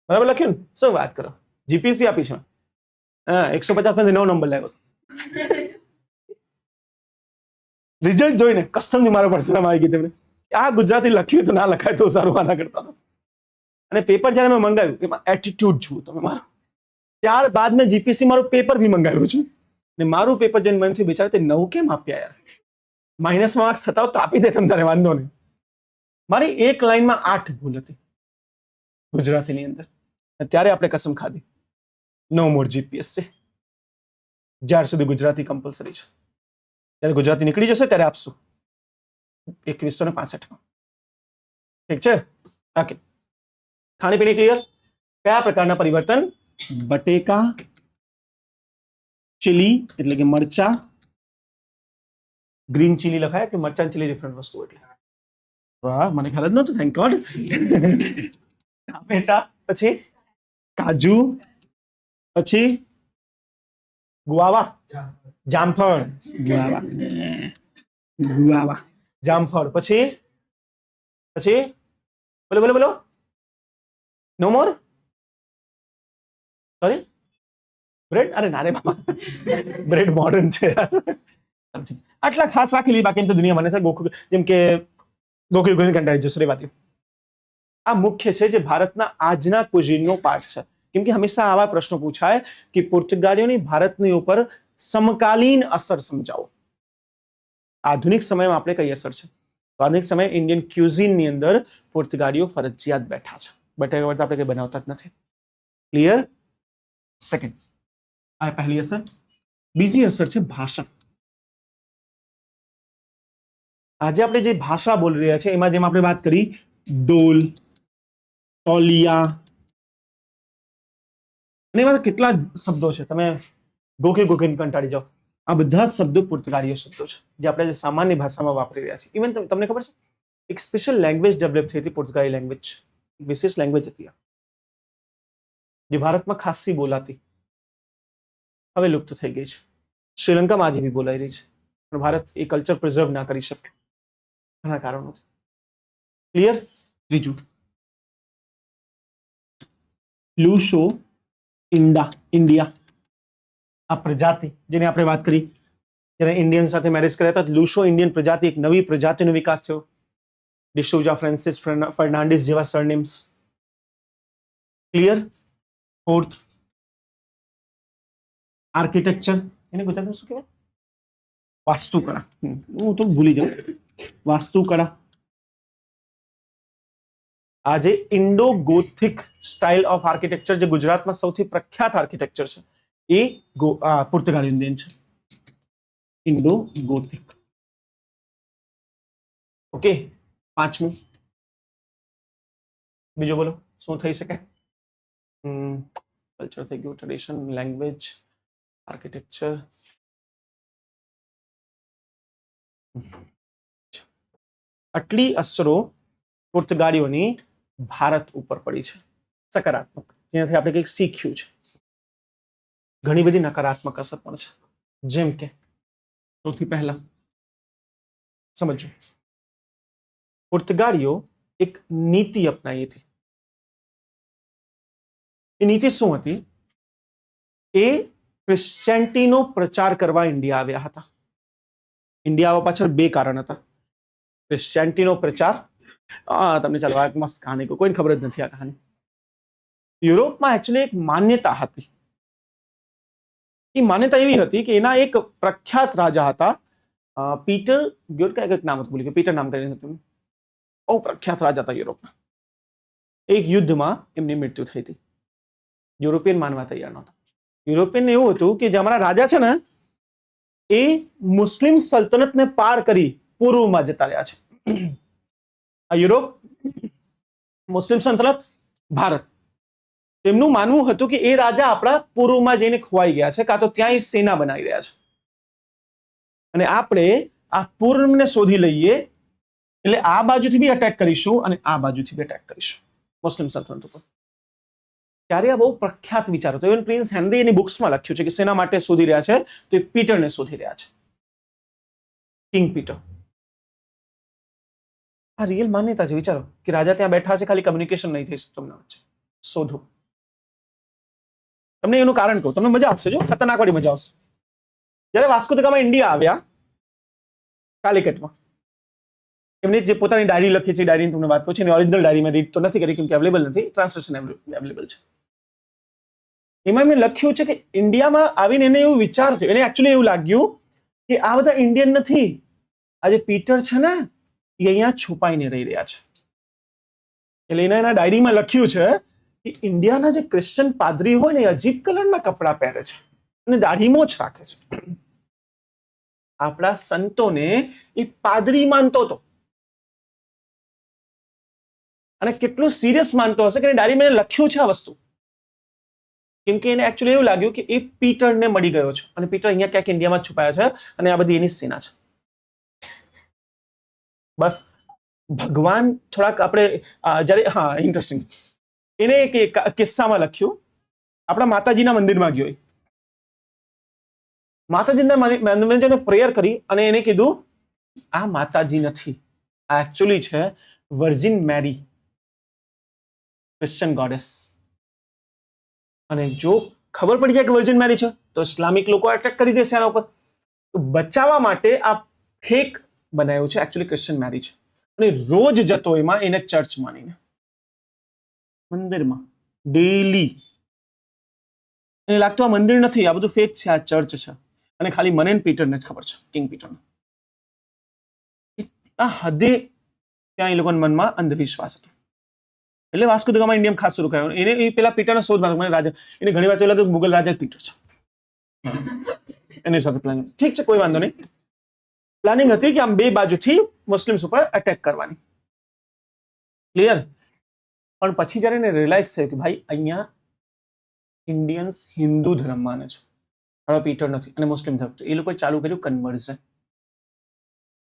[SPEAKER 1] બરાબર લખ્યું ને? શું વાત કરો, જીપીએસસી આપી છે. હા, 150 માંથી 9 નંબર લાવ્યો. રિઝલ્ટ જોઈને કસ્ટમથી મારો પરસેવામાં આવી ગઈ તેમને આ ગુજરાતી લખ્યું તો ના લખાય તો સારું આના કરતા તો. અને પેપર જ્યારે મેં મંગાવ્યું એમાં એટીટ્યુડ જુઓ તમે મારો. ત્યારબાદ મેં જીપીએસસી મારું પેપર બી મંગાવ્યું છે ને મારું પેપર જોઈને મને થયું બિચારા તે 9 કેમ આપ્યા યાર, માઇનસમાં માર્ક્સ થતા તો આપી દે તમ તારે વાંધો નહીં. મારી એક લાઈનમાં 8 ભૂલ હતી ગુજરાતીની અંદર. ત્યારે આપણે કસમ ખાધી નો મોર જીપીએસસી, જ્યાર સુધી ગુજરાતી કમ્પલસરી છે. ત્યારે ગુજરાતી નીકળી જશે ત્યારે આપશું 2165 માં. ઠીક છે? ઓકે, ખાણીપીણી ક્લિયર. કયા પ્રકારના પરિવર્તન? બટેકા, ચીલી એટલે કે મરચા, ગ્રીન ચીલી લખાય કે મરચાં ચીલી ડિફરન્ટ વસ્તુ એટલે. વાહ, મને ખ્યાલ જ નહોતું, થેન્ક ગોડ. ટામેટા, પછી કાજુ, પછી ગુઆવા, જામફળ, ગુઆવા, જામફળ, પછી પછી બોલો બોલો બોલો. No more? Sorry, bread? અરે ના રે બાબા, બ્રેડ મોડર્ન છે આટલા ખાસ રાખી લીધી, બાકી તો દુનિયા મને છે ગોકુળ, જેમ કે ગોકુળ ગોવિંદ કંટાળી જશે રે વાત. આ મુખ્ય છે જે ભારતના આજના કુઝીનનો પાર્ટ છે. કેમ કે હંમેશા આવા પ્રશ્નો પૂછાય કે પોર્તુગાલીઓની ભારતની ઉપર સમકાલીન અસર સમજાવો. આધુનિક સમયમાં આપણે કઈ અસર છે? આધુનિક સમયે ઇન્ડિયન ક્યુઝીનની અંદર પોર્તુગાલીઓ ફરજિયાત બેઠા છે. બટેકા વળતા આપણે કઈ બનાવતા જ નથી. ક્લિયર? સેકન્ડ, આ પહેલી અસર. બીજી અસર છે ભાષા. આજે આપણે જે ભાષા બોલી રહ્યા છે એમાં જેમ આપણે વાત કરી ડોલ, તોલિયા, અને એમાં કેટલા શબ્દો છે, તમે ગોખી ગોખીને કંટાળી જાઓ. આ બધા શબ્દો પોર્તુગાલીય શબ્દો છે જે આપણે સામાન્ય ભાષામાં વાપરી રહ્યા છીએ. ઇવન તમને ખબર છે એક સ્પેશિયલ લેંગ્વેજ ડેવલપ થઈ હતી, પોર્તુગાલી લેંગ્વેજ, વિશેષ લેંગ્વેજ હતી જે ભારતમાં ખાસી બોલાતી, હવે લુપ્ત થઈ ગઈ છે. શ્રીલંકામાં આજે બી બોલાઈ રહી છે, પણ ભારત એ કલ્ચર પ્રિઝર્વ ના કરી શકે ઘણા કારણોથી. ક્લિયર? ત્રીજું, લુશો ઇન્ડિયા, આ પ્રજાતિ જેની આપણે વાત કરી, જ્યારે ઇન્ડિયન સાથે મેરેજ કર્યા હતા, લુશો ઇન્ડિયન પ્રજાતિ, એક નવી પ્રજાતિનો વિકાસ થયો. ડિસોઝા, ફ્રાન્સિસ ફર્નાન્ડિસ જેવા સરનેમ્સ. ક્લિયર? ફોર્થ, આર્કિટેક્ચર, એને ગુજરાતીમાં શું કહેવાય? વાસ્તુકળા. હું તો ભૂલી જાઉં. વાસ્તુકળા. આજે Indo gothic style of architecture જે ગુજરાતમાં સૌથી પ્રખ્યાત આર્કિટેક્ચર છે એ પોર્તુગાલી ઇન્ડિયન છે, ઇન્ડો ગોથિક. ઓકે, પાંચમું, બીજો બોલો શું થઈ શકે? કલ્ચર થઈ ગયું, ટ્રેડિશન, લેંગ્વેજ, આર્કિટેક્ચર. આટલી અસરો પોર્તુગાલીઓની ભારત ઉપર પડી છે સકારાત્મક, જેનાથી આપણે કંઈક શીખ્યું છે. ઘણી બધી નકારાત્મક અસર પણ છે. જેમ કે સૌથી પહેલા સમજો, પોર્તુગાલીઓ એક નીતિ અપનાવી હતી. એ નીતિ શું હતી? એ ક્રિશ્ચિયનિટીનો પ્રચાર કરવા ઇન્ડિયા આવ્યા હતા. ઇન્ડિયા આવવા પાછળ બે કારણ હતા. ક્રિશ્ચિયનિટીનો પ્રચાર, તમને ચાલો આ મસ્ત કહાની કહું, કોઈને ખબર જ નથી આ કહાની. યુરોપમાં એકચ્યુઅલી એક માન્યતા હતી. એ માન્યતા એવી હતી કે એના એક પ્રખ્યાત રાજા હતા, પીટર ગ્યોરકા, એક નામ હતું, ભૂલી ગયો, પીટર નામ કરીને હતું. બહુ પ્રખ્યાત રાજા હતા યુરોપના. એક યુદ્ધમાં એમની મૃત્યુ થઈ હતી. યુરોપિયન માનવા તૈયાર નહોતા. યુરોપિયન એવું હતું કે જે અમારા રાજા છે ને એ મુસ્લિમ સલ્તનતને પાર કરી પૂર્વમાં જતા રહ્યા છે. આ યુરોપ, મુસ્લિમ સલ્તનત, ભારત, તેમનું માનવું હતું કે એ રાજા આપણા પૂર્વમાં જઈને ખોવાઈ ગયા છે, કાં તો ત્યાં સેના બનાવી રહ્યા છે, અને આપણે આ પૂર્વને શોધી લઈએ એટલે આ બાજુથી બી અટેક કરીશું અને આ બાજુથી બી અટેક કરીશું મુસ્લિમ સલ્તનત ઉપર. ત્યારે આ બહુ પ્રખ્યાત વિચાર હતો. ઇવન પ્રિન્સ હેનરી એની બુક્સમાં લખ્યું છે કે સેના માટે શોધી રહ્યા છે તો એ પીટરને શોધી રહ્યા છે, કિંગ પીટર. આ રિયલ માન્યતા છે. વિચારો કે રાજા ત્યાં બેઠા છે, ખાલી કમ્યુનિકેશન નહીં થઈ શકતું એમના વચ્ચે. શોધો. તમને એનું કારણ કહું, તમને મજા આવશે, જો ખતરનાક વાળી મજા આવશે. જ્યારે વાસ્કો દ ગામા ઇન્ડિયા આવ્યા કાલિકટમાં એમની જે પોતાની ડાયરી લખી છે, ડાયરીની તમને વાત કરું છું, એની ઓરિજિનલ ડાયરી મેં રીડ તો નથી કરી કેમ કે અવેલેબલ નથી, ટ્રાન્સલેશન અવેલેબલ છે. એમાં મેં લખ્યું છે કે ઇન્ડિયામાં આવીને એને એવું વિચાર થયો, એને એકચ્યુઅલી એવું લાગ્યું કે આ બધા ઇન્ડિયન નથી, આ જે પીટર છે ને એ અહીંયા છુપાઈને રહી રહ્યા છે. એટલે એના ડાયરીમાં લખ્યું છે કે ઇન્ડિયાના જે ક્રિશ્ચિયન પાદરી હોય ને એ અજીબ કલરના કપડાં પહેરે છે અને દાઢી મોછ રાખે છે. આપણા સંતોને એ પાદરી માનતો હતો અને કેટલું સિરિયસ માનતો હશે કે ડાયરીમાં લખ્યું છે આ વસ્તુ, કેમ કે એને એકચ્યુઅલી એવું લાગ્યું કે એ પીટરને મળી ગયો છે અને પીટર અહીંયા ક્યાંક ઇન્ડિયામાં છુપાયા છે અને આ બધી એની સેના છે. બસ ભગવાન થોડાક આપણે જ્યારે હા ઇન્ટરેસ્ટિંગ એને એક કિસ્સામાં લખ્યું, આપણા માતાજીના મંદિરમાં ગયો, માતાજીના મંદિરમાં પ્રેયર કરી અને એને કીધું આ માતાજી નથી, આ એકચ્યુઅલી છે વર્જિન મેરી, ક્રિશ્ચિયન ગોડેસ. અને જો ખબર પડી જાય કે વર્જિન મેરી છે તો ઇસ્લામિક લોકો અટેક કરી દેશે આના ઉપર. તો બચાવવા માટે આ ફેક બનાવ્યું છે, એકચ્યુઅલી ક્રિશ્ચિયન મેરી છે. અને રોજ જતો એમાં એને ચર્ચ માનીને મંદિરમાં ડેલી. એને લાગતું આ મંદિર નથી, આ બધું ફેક છે, આ ચર્ચ છે. અને ખાલી મને પીટરને જ ખબર છે, કિંગ પીટરને. આ હદે ત્યાં એ લોકોના મનમાં અંધવિશ્વાસ હતો. એટલે વાસ્કો દ ગામા ઇન્ડિયામાં ખાસ શરૂ કર્યો. એને એ પેલા પીટરનો શોધમાં મને રાજા, એને ઘણી વાર તો લાગે મુગલ રાજા પીટર છે, એની સાથે પ્લાનિંગ. ઠીક છે, કોઈ વાંધો નહીં. પ્લાનિંગ હતી કે આમ બે બાજુથી મુસ્લિમ્સ ઉપર અટેક કરવાની. ક્લિયર? પણ પછી જયારે એને રિયલાઇઝ થયું કે ભાઈ અહીંયા ઇન્ડિયન્સ હિન્દુ ધર્મ માને છે, હવે પીટર નથી, અને મુસ્લિમ ધર્મ, તો એ લોકોએ ચાલુ કર્યું કન્વર્ઝન,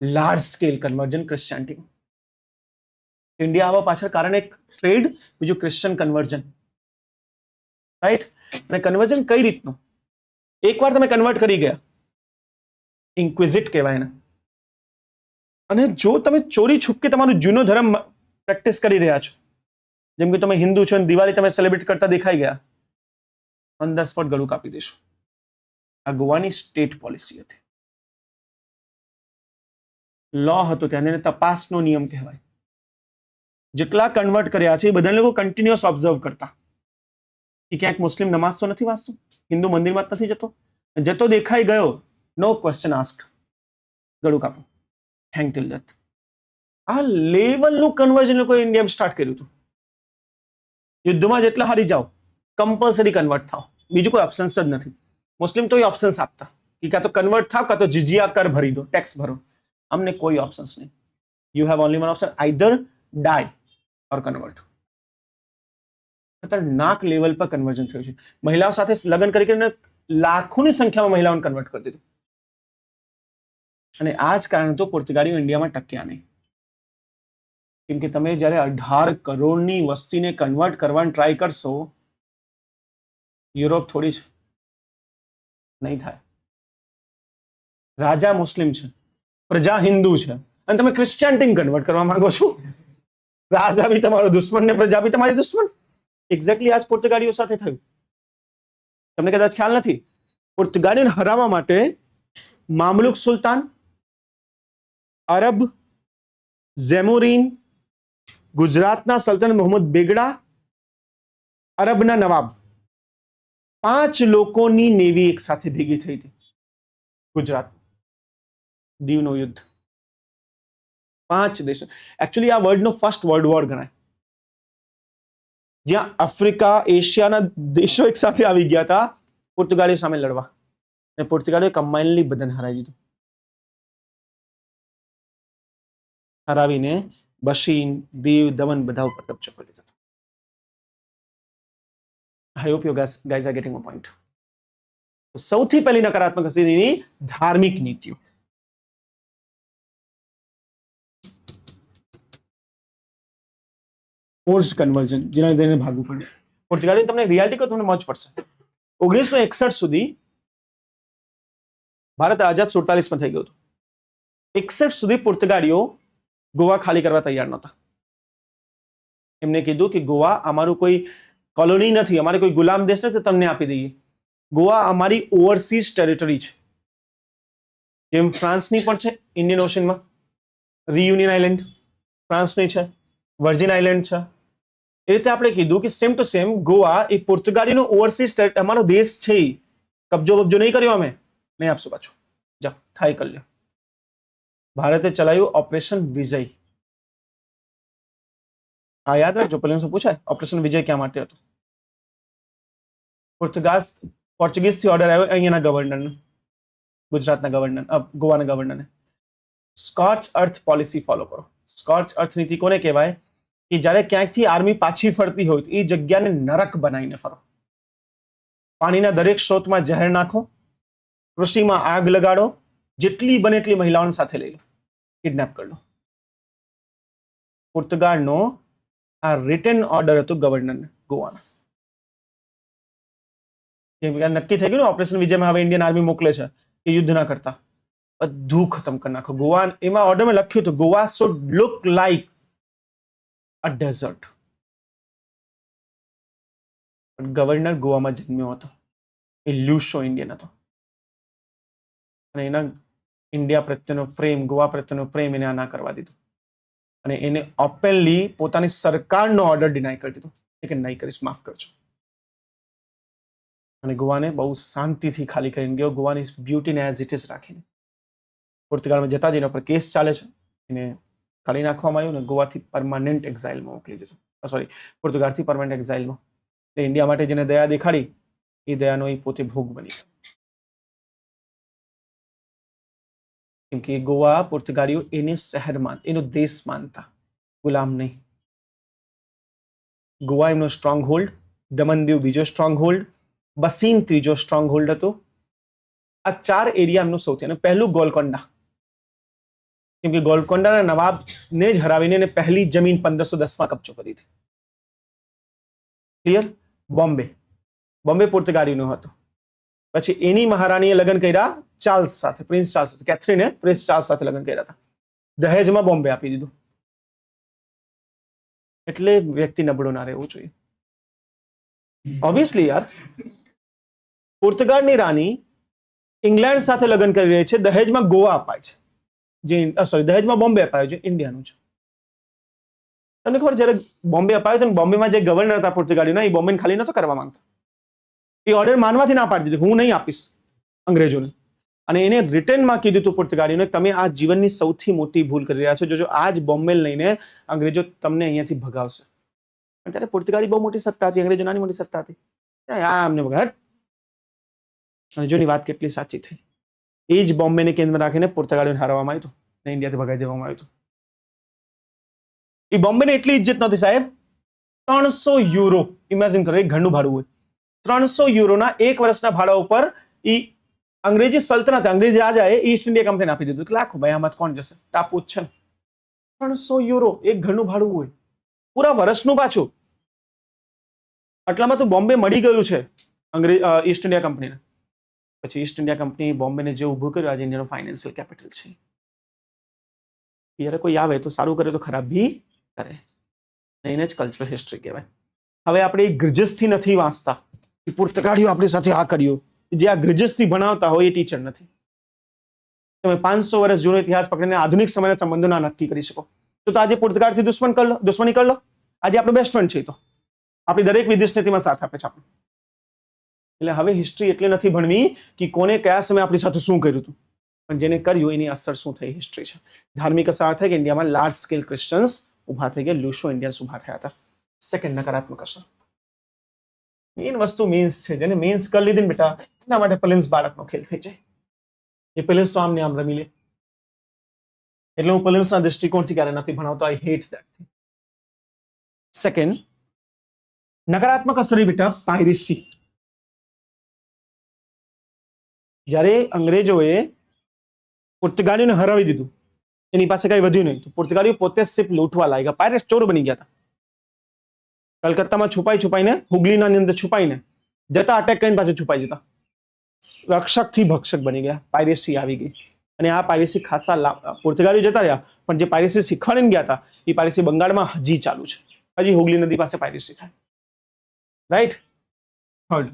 [SPEAKER 1] લાર્જ સ્કેલ કન્વર્ઝન ક્રિશ્ચિયાનિટીમાં. ઇન્ડિયા આવવા પાછળ કારણ એક ટ્રેડ, બીજું ક્રિશ્ચિયન કન્વર્ઝન, રાઈટ? અને કન્વર્ઝન કઈ રીતનું? એકવાર તમે કન્વર્ટ કરી ગયા, ઇન્ક્વિઝિટ કહેવાય એને, અને જો તમે ચોરી છુપકે તમારો જૂનો ધર્મ પ્રેક્ટિસ કરી રહ્યા છો, જેમ કે તમે હિન્દુ છો અને દિવાળી તમે સેલિબ્રેટ કરતા દેખાઈ ગયા, ઓન ધ સ્પોટ ગળું કાપી દેશું. આ ગોવાની સ્ટેટ પોલિસી હતી, લો હતો ત્યાં, એને તપાસનો નિયમ કહેવાય. જેટલા કન્વર્ટ કર્યા છે એ બધા લોકો કન્ટિન્યુઅસ ઓબ્ઝર્વ કરતા કે ક્યાંક મુસ્લિમ નમાઝ તો નથી વાંચતું, હિન્દુ મંદિરમાં જ નથી જતો, જતો દેખાઈ ગયો, નો ક્વેશ્ચન આસ્ક્ડ, ગળું કાપો, હેંગ ટિલ ડેથ. આ લેવલનું કન્વર્ઝન લોકોએ ઇન્ડિયામાં સ્ટાર્ટ કર્યું હતું. યુદ્ધમાં જેટલા હારી જાઓ કમ્પલસરી કન્વર્ટ થાવ, બીજું કોઈ ઓપ્શન્સ જ નથી. મુસ્લિમ તો એ ઓપ્શન્સ આપતા કે કાં તો કન્વર્ટ થાવ કાં તો જીજિયા કર ભરી દો, ટેક્સ ભરો. અમને કોઈ ઓપ્શન્સ નહીં. You have only one option, either die or convert. ખતરનાક લેવલ પર કન્વર્ઝન થયું છે. મહિલાઓ સાથે લગ્ન કરીને લાખોની સંખ્યામાં મહિલાઓને કન્વર્ટ કરી દીધું. અને આ જ કારણે તો પોર્તુગાલીઓ ઇન્ડિયામાં ટક્યા નહીં. કેમ કે તમે જ્યારે 18 કરોડની વસ્તીને કન્વર્ટ કરવાની ટ્રાય કરશો, યુરોપ થોડી છે, નહીં થાય. રાજા મુસ્લિમ છે, પ્રજા હિન્દુ છે, અને તમે ક્રિશ્ચિયાનિટી કન્વર્ટ કરવા માંગો છો. રાજા બી તમારો દુશ્મન ને પ્રજા બી તમારી દુશ્મન. એક્ઝેક્ટલી આજ પોર્તુગાલીઓ સાથે થયું. તમને કદાચ ખ્યાલ નથી, પોર્તુગાલીઓને હરાવવા માટે મામલુક સુલતાન, અરબ, ઝેમુરીન, ગુજરાતના સલ્તન મોહમ્મદ બેગડા, અરબના નવાબ, 5 લોકોની નેવી એક સાથે ભેગી થઈ હતી ગુજરાત. દીવનું યુદ્ધ, 5 દેશો. એકચ્યુઅલી આ વર્લ્ડનો ફર્સ્ટ વર્લ્ડ વોર ગણાય, જ્યાં આફ્રિકા, એશિયાના દેશો એક સાથે આવી ગયા હતા પોર્તુગાલીઓ સામે લડવા, અને પોર્તુગાલીઓ કમ્બાઇનલી બધાને હરાવી દીધું. હરાવીને બશીન, દીવ, દમન બધા ઉપર કબજો કરી દીધો. I hope you guys are getting my point. સૌથી પહેલી નકારાત્મક સ્થિતિની ધાર્મિક નીતિઓ. ફોર્સ્ડ કન્વર્ઝન, જેના લીધે ભાગવું પડ્યું. પોર્તુગાલી તમને રિયાલિટી કહો તમને મોજ પડશે. 1961 સુધી ભારત આઝાદ 47 માં થઈ ગયું હતું. 61 સુધી પોર્તુગાલીઓ ગોવા ખાલી કરવા તૈયાર નહોતા. એમને કીધું કે ગોવા અમારું કોઈ કોલોની નથી, અમારે કોઈ ગુલામ દેશ નથી, તમને આપી દઈએ. ગોવા અમારી ઓવરસીઝ ટેરિટરી છે. જેમ ફ્રાન્સની પણ છે ઇન્ડિયન ઓશનમાં, રીયુનિયન આઇલેન્ડ ફ્રાન્સની છે, વર્જિન આઇલેન્ડ છે. એ રીતે આપણે કીધું કે સેમ ટુ સેમ ગોવા એ પોર્તુગાલીનો ઓવરસીઝ અમારો દેશ છે. કબજો નહીં કર્યો, અમે નહીં આપશું પાછું. જાઓ થાય કરી લ્યો. ભારતે ચલાવ્યું ઓપરેશન વિજય. હા યાદ રાખજો, પેલું પૂછાય ઓપરેશન વિજય ક્યાં માટે હતું. પોર્ચુગીઝ થી ઓર્ડર આવ્યો અહીંયાના ગવર્નરને, ગુજરાતના ગવર્નર, ગોવાના ગવર્નરને, સ્કોચ અર્થ પોલિસી ફોલો કરો. સ્કોચ અર્થ નીતિ કોને કહેવાય? કે જ્યારે ક્યાંકથી આર્મી પાછી ફરતી હોય તો એ જગ્યાને નરક બનાવીને ફરો. પાણીના દરેક સ્ત્રોતમાં ઝેર નાખો, કૃષિમાં આગ લગાડો, જેટલી બને એટલી મહિલાઓને સાથે લઈ લો, કિડનેપ કરી લો. પોર્તુગાલનો આ રિટન ઓર્ડર હતો ગવર્નરને ગોવાના. નક્કી થઈ ગયું ઓપરેશન વિજયમાં હવે ઇન્ડિયન આર્મી મોકલે છે કે યુદ્ધ ના કરતા, બધું ખતમ કરી નાખો. ગોવા એમાં ઓર્ડરમાં લખ્યું હતું Goa should look like a desert. Governor ગોવામાં જન્મ્યો હતો, એ લ્યુશો ઇન્ડિયન હતો અને એના ઇન્ડિયા પ્રત્યેનો પ્રેમ, ગોવા પ્રત્યેનો પ્રેમ એને આ ના કરવા દીધું અને એને ઓપનલી પોતાની સરકારનો ઓર્ડર ડિનાય કરી દીધો કે નહીં કરીશ, માફ કરજો. અને ગોવાને બહુ શાંતિથી ખાલી કરીને ગયો, ગોવાની બ્યુટીને એઝ ઇટ ઇઝ રાખીને. પોર્તુગાલમાં જતા જેના પર કેસ ચાલે છે, એને કાઢી નાખવામાં આવ્યું ને ગોવાથી પરમાનન્ટ એક્ઝાઇલમાં મોકલી દીધું. સોરી, પોર્તુગાલથી પરમાનન્ટ એક્ઝાઇલમાં. ઇન્ડિયા માટે જેને દયા દેખાડી એ દયાનો એ પોતે ભોગ બની ગયો. કેમ કે ગોવા પોર્તુગાલીઓ એને શહેર એનો દેશ માનતા, ગુલામ નહીં. ગોવા એમનો સ્ટ્રોંગ હોલ્ડ, દમન દીવ બીજો સ્ટ્રોંગ હોલ્ડ, બસીન ત્રીજો સ્ટ્રોંગ હોલ્ડ હતો. આ 4 એરિયા એમનું સૌથી, અને પહેલું ગોલકોન્ડા, કેમ કે ગોલકોન્ડાના નવાબને જ હરાવીને એને પહેલી જમીન 1510માં કબજો કરી હતી. ક્લિયર? બોમ્બે પોર્તુગાલીનું હતું. પછી એની મહારાણીએ લગ્ન કર્યા ચાર્લ્સ સાથે, પ્રિન્સ ચાર્લ્સ સાથે. કેથરીને પ્રિન્સ ચાર્લ્સ સાથે લગ્ન કર્યા હતા. દહેજમાં બોમ્બે આપી દીધું. એટલે વ્યક્તિ નબળો ના રહેવું જોઈએ. ઓબ્વિયસલી યાર, પોર્તુગાલની રાણી ઇંગ્લેન્ડ સાથે લગ્ન કરી રહી છે, દહેજમાં ગોવા અપાય છે, જે સોરી દહેજમાં બોમ્બે અપાયો છે, ઇન્ડિયાનું છે. તમને ખબર જ્યારે બોમ્બે અપાયો તો બોમ્બેમાં જે ગવર્નર હતા પોર્તુગાલીના, એ બોમ્બેને ખાલી નતો કરવા માંગતા. એ ઓર્ડર માનવાથી ના પાડી દીધી, હું નહીં આપીશ અંગ્રેજોને. અને એને રિટર્નમાં કીધું હતું પોર્તુગાલીઓને, તમે આ જીવનની સૌથી મોટી ભૂલ કરી રહ્યા છો, જો આ જ બોમ્બે લઈને અંગ્રેજો તમને અહીંયાથી ભગાવશે. અને ત્યારે પોર્તુગાલી બહુ મોટી સત્તા હતી, અંગ્રેજો નાની મોટી સત્તા હતી. અમને ભગાડ. અને જોની વાત કેટલી સાચી થઈ. એ જ બોમ્બેને કેન્દ્રમાં રાખીને પોર્તુગાલીઓને હારવામાં આવ્યું હતું ને ઇન્ડિયાથી ભગાવી દેવામાં આવ્યું હતું. એ બોમ્બેને એટલી ઇજ્જત નહોતી સાહેબ, 300 યુરો, ઇમેજિન કરો, એક ઘરનું ભાડું હોય. 300 યુરોના 1 વર્ષના ભાડા ઉપર એ અંગ્રેજી સલ્તનત, અંગ્રેજી રાજાએ ઈસ્ટ ઇન્ડિયા કંપનીને આપી દીધું. લાખો ભાઈ, આમાં કોણ જશે, ટાપુ જ છે ને. 300 યુરો એક ઘરનું ભાડું હોય, પૂરા વર્ષનું પાછું. આટલામાં તો બોમ્બે મળી ગયું છે ઈસ્ટ ઇન્ડિયા કંપનીને. પછી ઈસ્ટ ઇન્ડિયા કંપની બોમ્બેને જે ઊભું કર્યું, આજે ઇન્ડિયાનું ફાઇનાન્શિયલ કેપિટલ છે. જ્યારે કોઈ આવે તો સારું કરે તો ખરાબ બી કરે, એને જ કલ્ચરલ હિસ્ટ્રી કહેવાય. હવે આપણે ગ્રિજસથી નથી વાંચતા કે પોર્તુગાલીઓ આપણી સાથે આ કર્યું. જે આ ગ્રિજસથી ભણાવતા હોય એ ટીચર નથી. તમે 500 વર્ષ જૂનો ઇતિહાસ પકડીને આધુનિક સમયના સંબંધો ના નક્કી કરી શકો. તો આજે પોર્તુગાલથી દુશ્મની કરી લો, આજે આપણો બેસ્ટ ફ્રેન્ડ છે. તો આપણી દરેક વિદેશ નીતિમાં સાથ આપે છે આપણે. એટલે હવે હિસ્ટ્રી એટલે નથી ભણવી કે કોને કયા સમયે આપણી સાથે શું કર્યું હતું, પણ જેને કર્યું એની અસર શું થઈ હિસ્ટ્રી છે. ધાર્મિક અસર થઈ કે ઇન્ડિયામાં લાર્જ સ્કેલ ક્રિશ્ચિયન્સ ઉભા થઈ ગયા, લુશો ઇન્ડિયન્સ ઉભા થયા હતા. સેકન્ડ નકારાત્મક અસર, મેઇન વસ્તુ મીન્સ છે. જેને મીન્સ કરી લીધી ને બેટા, એના માટે પ્રિલિમ્સ બાળકનો ખેલ થઈ જાય. એ પ્રિલિમ્સ તો આમને આમ રમી લે. એટલે હું પ્રિલિમ્સના દૃષ્ટિકોણથી ક્યારે નથી ભણાવતો. I hate that thing. Second નકારાત્મક અસર બેટા પાયરેસી. જ્યારે અંગ્રેજોએ પોર્તુગાલીઓને હરાવી દીધું, એની પાસે કઈ વધ્યું નહીં, તો પોર્તુગાલીઓ પોતે શિપ લૂંટવા લાગ્યા, પાયરેટ ચોર બની ગયા હતા. કલકત્તામાં છુપાઈને, હુગલીના અંદર છુપાઈને જતા, અટેક કરીને પાછું છુપાઈ જતા. રક્ષકથી ભક્ષક બની ગયા, પાયરેસી આવી ગઈ. અને આ પાયરેસી ખાસા પોર્તુગાલીઓ જતા રહ્યા, પણ જે પાયરેસી શીખવાડીને ગયા હતા એ પાયરેસી બંગાળમાં હજી ચાલુ છે. હજી હુગલી નદી પાસે પાયરેસી થાય. રાઈટ. થર્ડ,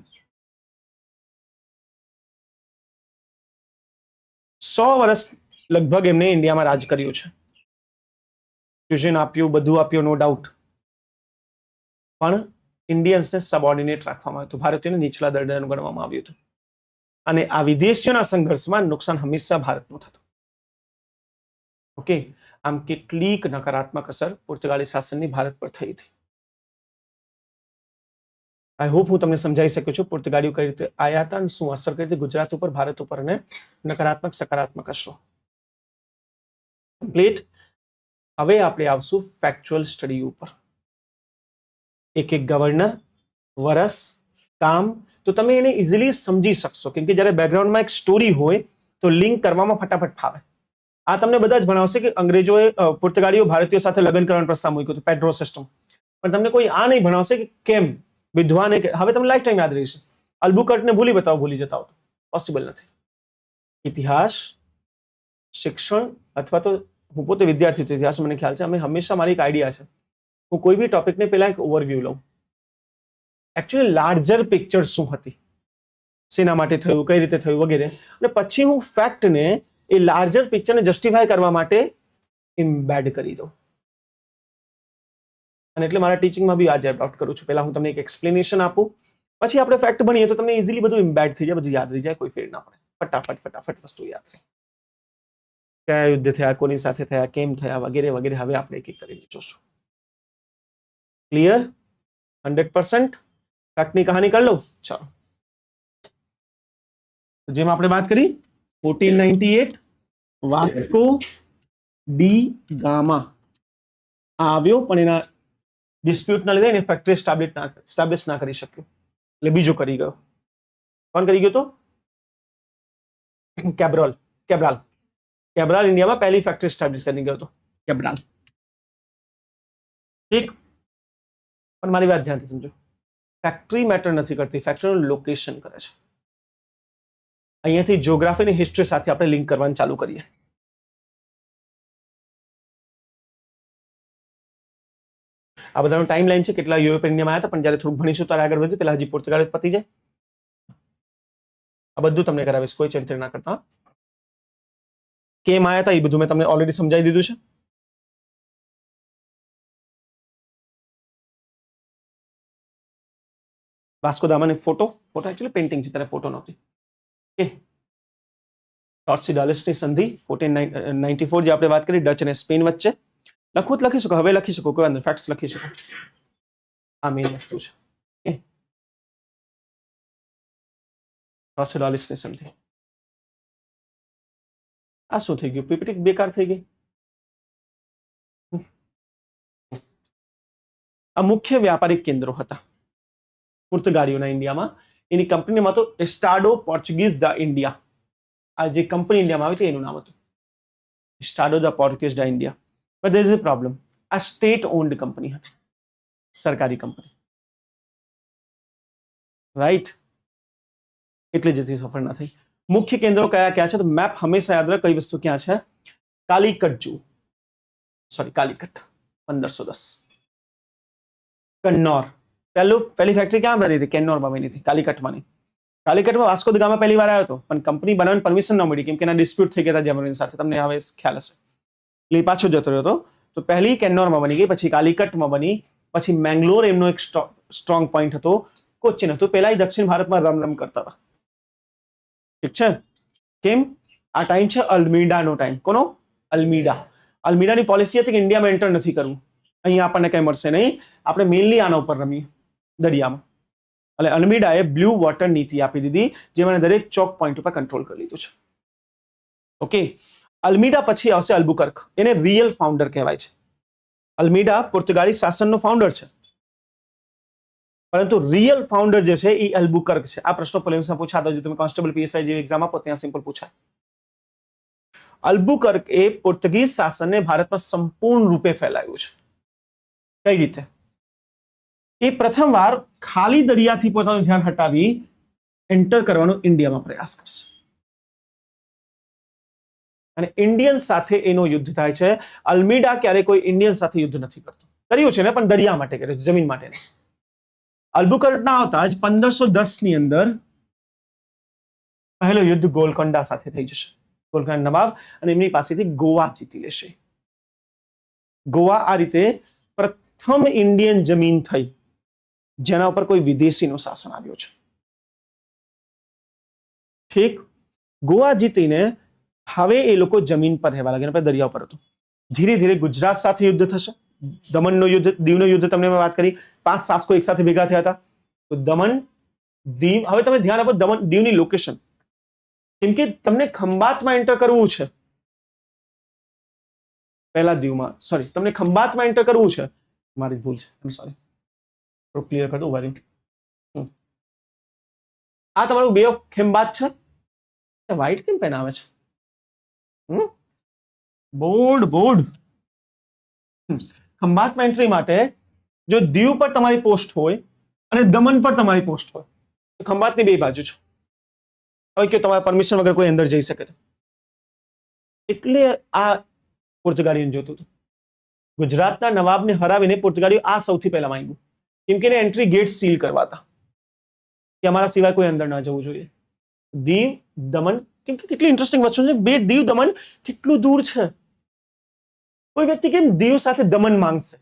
[SPEAKER 1] 100 વર્ષ લગભગ એમને ઇન્ડિયામાં રાજ કર્યું છે. ફ્યુઝન આપ્યું, બધું આપ્યું, નો ડાઉટ. પણ ઇન્ડિયન્સને સબઓર્ડિનેટ રાખવામાં આવ્યું હતું, ભારતીયોને નીચલા દરજ્જાનું ગણવામાં આવ્યું હતું. અને આ વિદેશીઓના સંઘર્ષમાં નુકસાન હંમેશા ભારતનું થતું. ઓકે, આમ કેટલીક નકારાત્મક અસર પોર્તુગાલી શાસનની ભારત પર થઈ હતી. આઈ હોપ હું તમને સમજાવી શકું છું પોર્તુગાલીઓ કઈ રીતે આયા હતા અને શું અસર કરી હતી ગુજરાત ઉપર, ભારત ઉપર, અને નકારાત્મક સકારાત્મક અસરો. કમ્પ્લીટ. હવે આપણે આવશું ફેક્ચ્યુઅલ સ્ટડી ઉપર. એક એક ગવર્નર, વરસ, કામ, તો તમે એને ઇઝીલી સમજી શકશો, કેમ કે જ્યારે બેકગ્રાઉન્ડમાં એક સ્ટોરી હોય તો લિંક કરવામાં ફટાફટ ફાવે. આ તમને બધા જ ભણાવશે કે અંગ્રેજોએ પોર્તુગાલીઓ ભારતીયો સાથે લગ્ન કરવાનો પ્રસ્તાવ મૂક્યો હતો, પેડ્રો સિસ્ટમ. પણ તમને કોઈ આ નહીં ભણાવશે કે કેમ વિદ્વાને, હવે તમને લાઈફ ટાઈમ યાદ રહેશે. અલ્બુકર્કને ભૂલી બતાવો, ભૂલી જતા હો તો પોસિબલ નથી. ઇતિહાસ, શિક્ષણ, અથવા તો હું પોતે વિદ્યાર્થી છું, ઇતિહાસ મને ખ્યાલ છે, અમે હંમેશા મારી એક આઈડિયા છે, હું કોઈ બી ટોપિકને પહેલા એક ઓવરવ્યૂ લઉં. એકચ્યુઅલી લાર્જર પિક્ચર શું હતી, શેના માટે થયું, કઈ રીતે થયું વગેરે, અને પછી હું ફેક્ટને એ લાર્જર પિક્ચરને જસ્ટિફાય કરવા માટે ઇમ્બેડ કરી દઉં. અને એટલે મારા ટીચિંગમાં બી આજે એડોપ્ટ કરું છું. પહેલા હું તમને એક એક્સપ્લેનેશન આપું, પછી આપણે ફેક્ટ ભણીએ તો તમને ઇઝીલી બધું ઇમ્બેડ થઈ જાય, બધું યાદ રહી જાય, કોઈ ફેર ના પડે. ફટાફટ વસ્તુ યાદ રહે. કયા યુદ્ધ થયા, કોની સાથે થયા, કેમ થયા વગેરે વગેરે. હવે આપણે એક એક કરીને જોશું. ક્લિયર? 100%? ફેક્ટની કહાની કરી લઉં. ચાલો, જેમ આપણે વાત કરી 1498 વાસ્કો ડી ગામા આવ્યો, પણ એના ડિસ્પ્યુટના લીધે એને ફેક્ટરી એસ્ટાબ્લિશ ના કરી શક્યો, એટલે બીજો કરી ગયો. કોણ કરી ગયો તો? કેબ્રાલ ઇન્ડિયામાં પહેલી ફેક્ટરી એસ્ટાબ્લિશ કરી ગયો હતો, કેબ્રાલ. ઠીક, પણ મારી વાત ધ્યાનથી સમજો, ફેક્ટરી મેટર નથી કરતી, ફેક્ટરીનું લોકેશન કરે છે. અહીંયાથી જ્યોગ્રાફી અને હિસ્ટ્રી સાથે આપણે લિંક કરવાનું ચાલુ કરીએ. આ બધાનો ટાઈમ લાઈન છે, કેટલા યુરોપિયન ઇન્ડિયામાં આવ્યા હતા, પણ જ્યારે થોડુંક ભણીશું ત્યારે આગળ વધ્યું. પહેલા હજી પોર્તુગાલ પતી જાય, આ બધું તમને કરાવીશ, કોઈ ચિંતા ના કરતા. કેમ આવ્યા હતા એ બધું મેં તમને ઓલરેડી સમજાવી દીધું છે. વાસ્કો દામાનો ફોટો એકચ્યુઅલી પેઇન્ટિંગ છે, ત્યારે ફોટો નહોતી. ઓકે, ટોર્સિડાલિસની સંધિ 1494 જે આપણે વાત કરી ડચ અને સ્પેન વચ્ચે. લખવું લખી શકો, હવે લખી શકો, કોઈ વાંધો, ફેક્ટ્સ લખી શકો. આ મેઇન વસ્તુ છે. ઓકે, ટોર્સિડાલિસની સંધિ. આ શું થઈ ગયું? પીપીટી બેકાર થઈ ગઈ. આ મુખ્ય વ્યાપારિક કેન્દ્રો હતા પોર્તુગાલીઓના ઇન્ડિયામાં. એની કંપનીમાં તો એસ્ટાડો પોર્ચુગીઝ દ ઇન્ડિયા, આ જે કંપની ઇન્ડિયામાં આવી હતી એનું નામ હતું Estado de Portuguese de India. But there is a problem, આ સ્ટેટ ઓન્ડ કંપની હતી, સરકારી કંપની, રાઈટ? એટલે જેથી સફળ ના થઈ. મુખ્ય કેન્દ્રો કયા કયા છે તો મેપ હંમેશા યાદ રાખ, કઈ વસ્તુ ક્યાં છે. કાલિકટ જુઓ, કાલિકટ 1510. કન્નોર, પહેલી ફેક્ટરી ક્યાં બની હતી? કેન્નોરમાં બની હતી, કાલિકટમાં નહીં. કાલિકટમાં વાસ્કો દ ગામા પહેલી વાર આવ્યો હતો, પણ કંપની બનાવવાની પરમિશન ન મળી, કેમ કે એના ડિસ્પ્યુટ થઈ ગયા હતા જર્મની સાથે, તમને હવે ખ્યાલ હશે. એટલે પાછો જતો રહ્યો હતો. તો પહેલી કેન્નોરમાં બની ગઈ, પછી કાલિકટમાં બની, પછી મેંગ્લોર એમનો એક સ્ટ્રોંગ પોઈન્ટ હતો, કોચીન હતું. પહેલા દક્ષિણ ભારતમાં રમ કરતા હતા. ઠીક છે? કેમ? આ ટાઈમ છે અલ્મીડાનો ટાઈમ. કોનો? અલ્મીડાની પોલિસી હતી કે ઇન્ડિયામાં એન્ટર નથી કરવું, અહીંયા આપણને કઈ મળશે નહીં, આપણે મેઇનલી આના ઉપર રમીએ દરિયામાં. એટલે અલ્મીડાએ બ્લુ વોટર નીતિ આપી દીધી, જેમાં દરેક ચોક પોઈન્ટ ઉપર કંટ્રોલ કરી લીધું છે. ઓકે, અલ્મીડા પછી આવશે અલ્બુકર્ક, એને રિયલ ફાઉન્ડર કહેવાય છે. અલ્મીડા પોર્તુગાલી શાસનનો ફાઉન્ડર છે, પરંતુ રિયલ ફાઉન્ડર જે છે એ અલ્બુકર્ક છે. આ પ્રશ્નો પ્રિલિમ્સમાં પૂછાતા હોય, તમે કોન્સ્ટેબલ પીએસઆઈ જેવી એક્ઝામ આપો ત્યાં સિમ્પલ પૂછાય. અલ્બુકર્ક એ પોર્તુગીઝ શાસનને ભારતમાં સંપૂર્ણ રૂપે ફેલાયું છે. કઈ રીતે? એ પ્રથમવાર ખાલી દરિયાથી પોતાનું ધ્યાન હટાવી એન્ટર કરવાનો ઇન્ડિયામાં પ્રયાસ કરશે, અને ઇન્ડિયન સાથે એનો યુદ્ધ થાય છે. અલ્મીડા ક્યારે કોઈ ઇન્ડિયન સાથે યુદ્ધ નથી કરતો, કર્યું છે ને પણ દરિયા માટે કર્યું છે, જમીન માટે નહીં. અલ્બુકર્ક ના આવતા જ 1510 ની અંદર પહેલો યુદ્ધ ગોલકોન્ડા સાથે થઈ જશે. ધોળકાના નવાબ અને એમની પાસેથી ગોવા જીતી લેશે. ગોવા આ રીતે પ્રથમ ઇન્ડિયન જમીન થઈ જેના ઉપર કોઈ વિદેશીનું શાસન આવ્યું છે. ઠીક, ગોવા જીતીને હવે એ લોકો જમીન પર રહેવા લાગ્યા, આપણે દરિયા પર હતું. ધીરે ધીરે ગુજરાત સાથે યુદ્ધ થશે. દમણનું યુદ્ધ, દીવનું યુદ્ધ તમને મેં વાત કરી, 5 શાસકો એક સાથે ભેગા થયા હતા. તો દમણ, દીવ, હવે તમે ધ્યાન આપો દમણ દીવની લોકેશન, કેમ કે તમને ખંભાતમાં એન્ટર કરવું છે. પહેલા દીવમાં, સોરી, તમને ખંભાતમાં એન્ટર કરવું છે. મારી ભૂલ છે, આઈ એમ સોરી. થોડું ક્લિયર કરી દઉં વારી. આ તમારું બે ઓફ ખંભાત છે. વ્હાઈટ કેમ પેન આવે છે? Board board. ખંભાતમાં એન્ટ્રી માટે જો દીવ પર તમારી પોસ્ટ હોય અને દમણ પર તમારી પોસ્ટ હોય તો ખંભાતની બે બાજુ છે. હવે કે તમારા પરમિશન વગર કોઈ અંદર જઈ શકે. એટલે આ પોર્ટુગાલીઓને જોતું હતું. ગુજરાતના નવાબને હરાવીને પોર્ટુગાલીઓ આ સૌથી પહેલા માંગ્યું, કેમ કે એન્ટ્રી ગેટ સીલ કરવા હતા કે અમારા સિવાય કોઈ અંદર ના જવું જોઈએ. દીવ, દમણ, કેમ કે કેટલી ઇન્ટરેસ્ટિંગ વસ્તુ છે. બે દીવ દમણ કેટલું દૂર છે. કોઈ વ્યક્તિ કેમ દીવ સાથે દમણ માંગશે?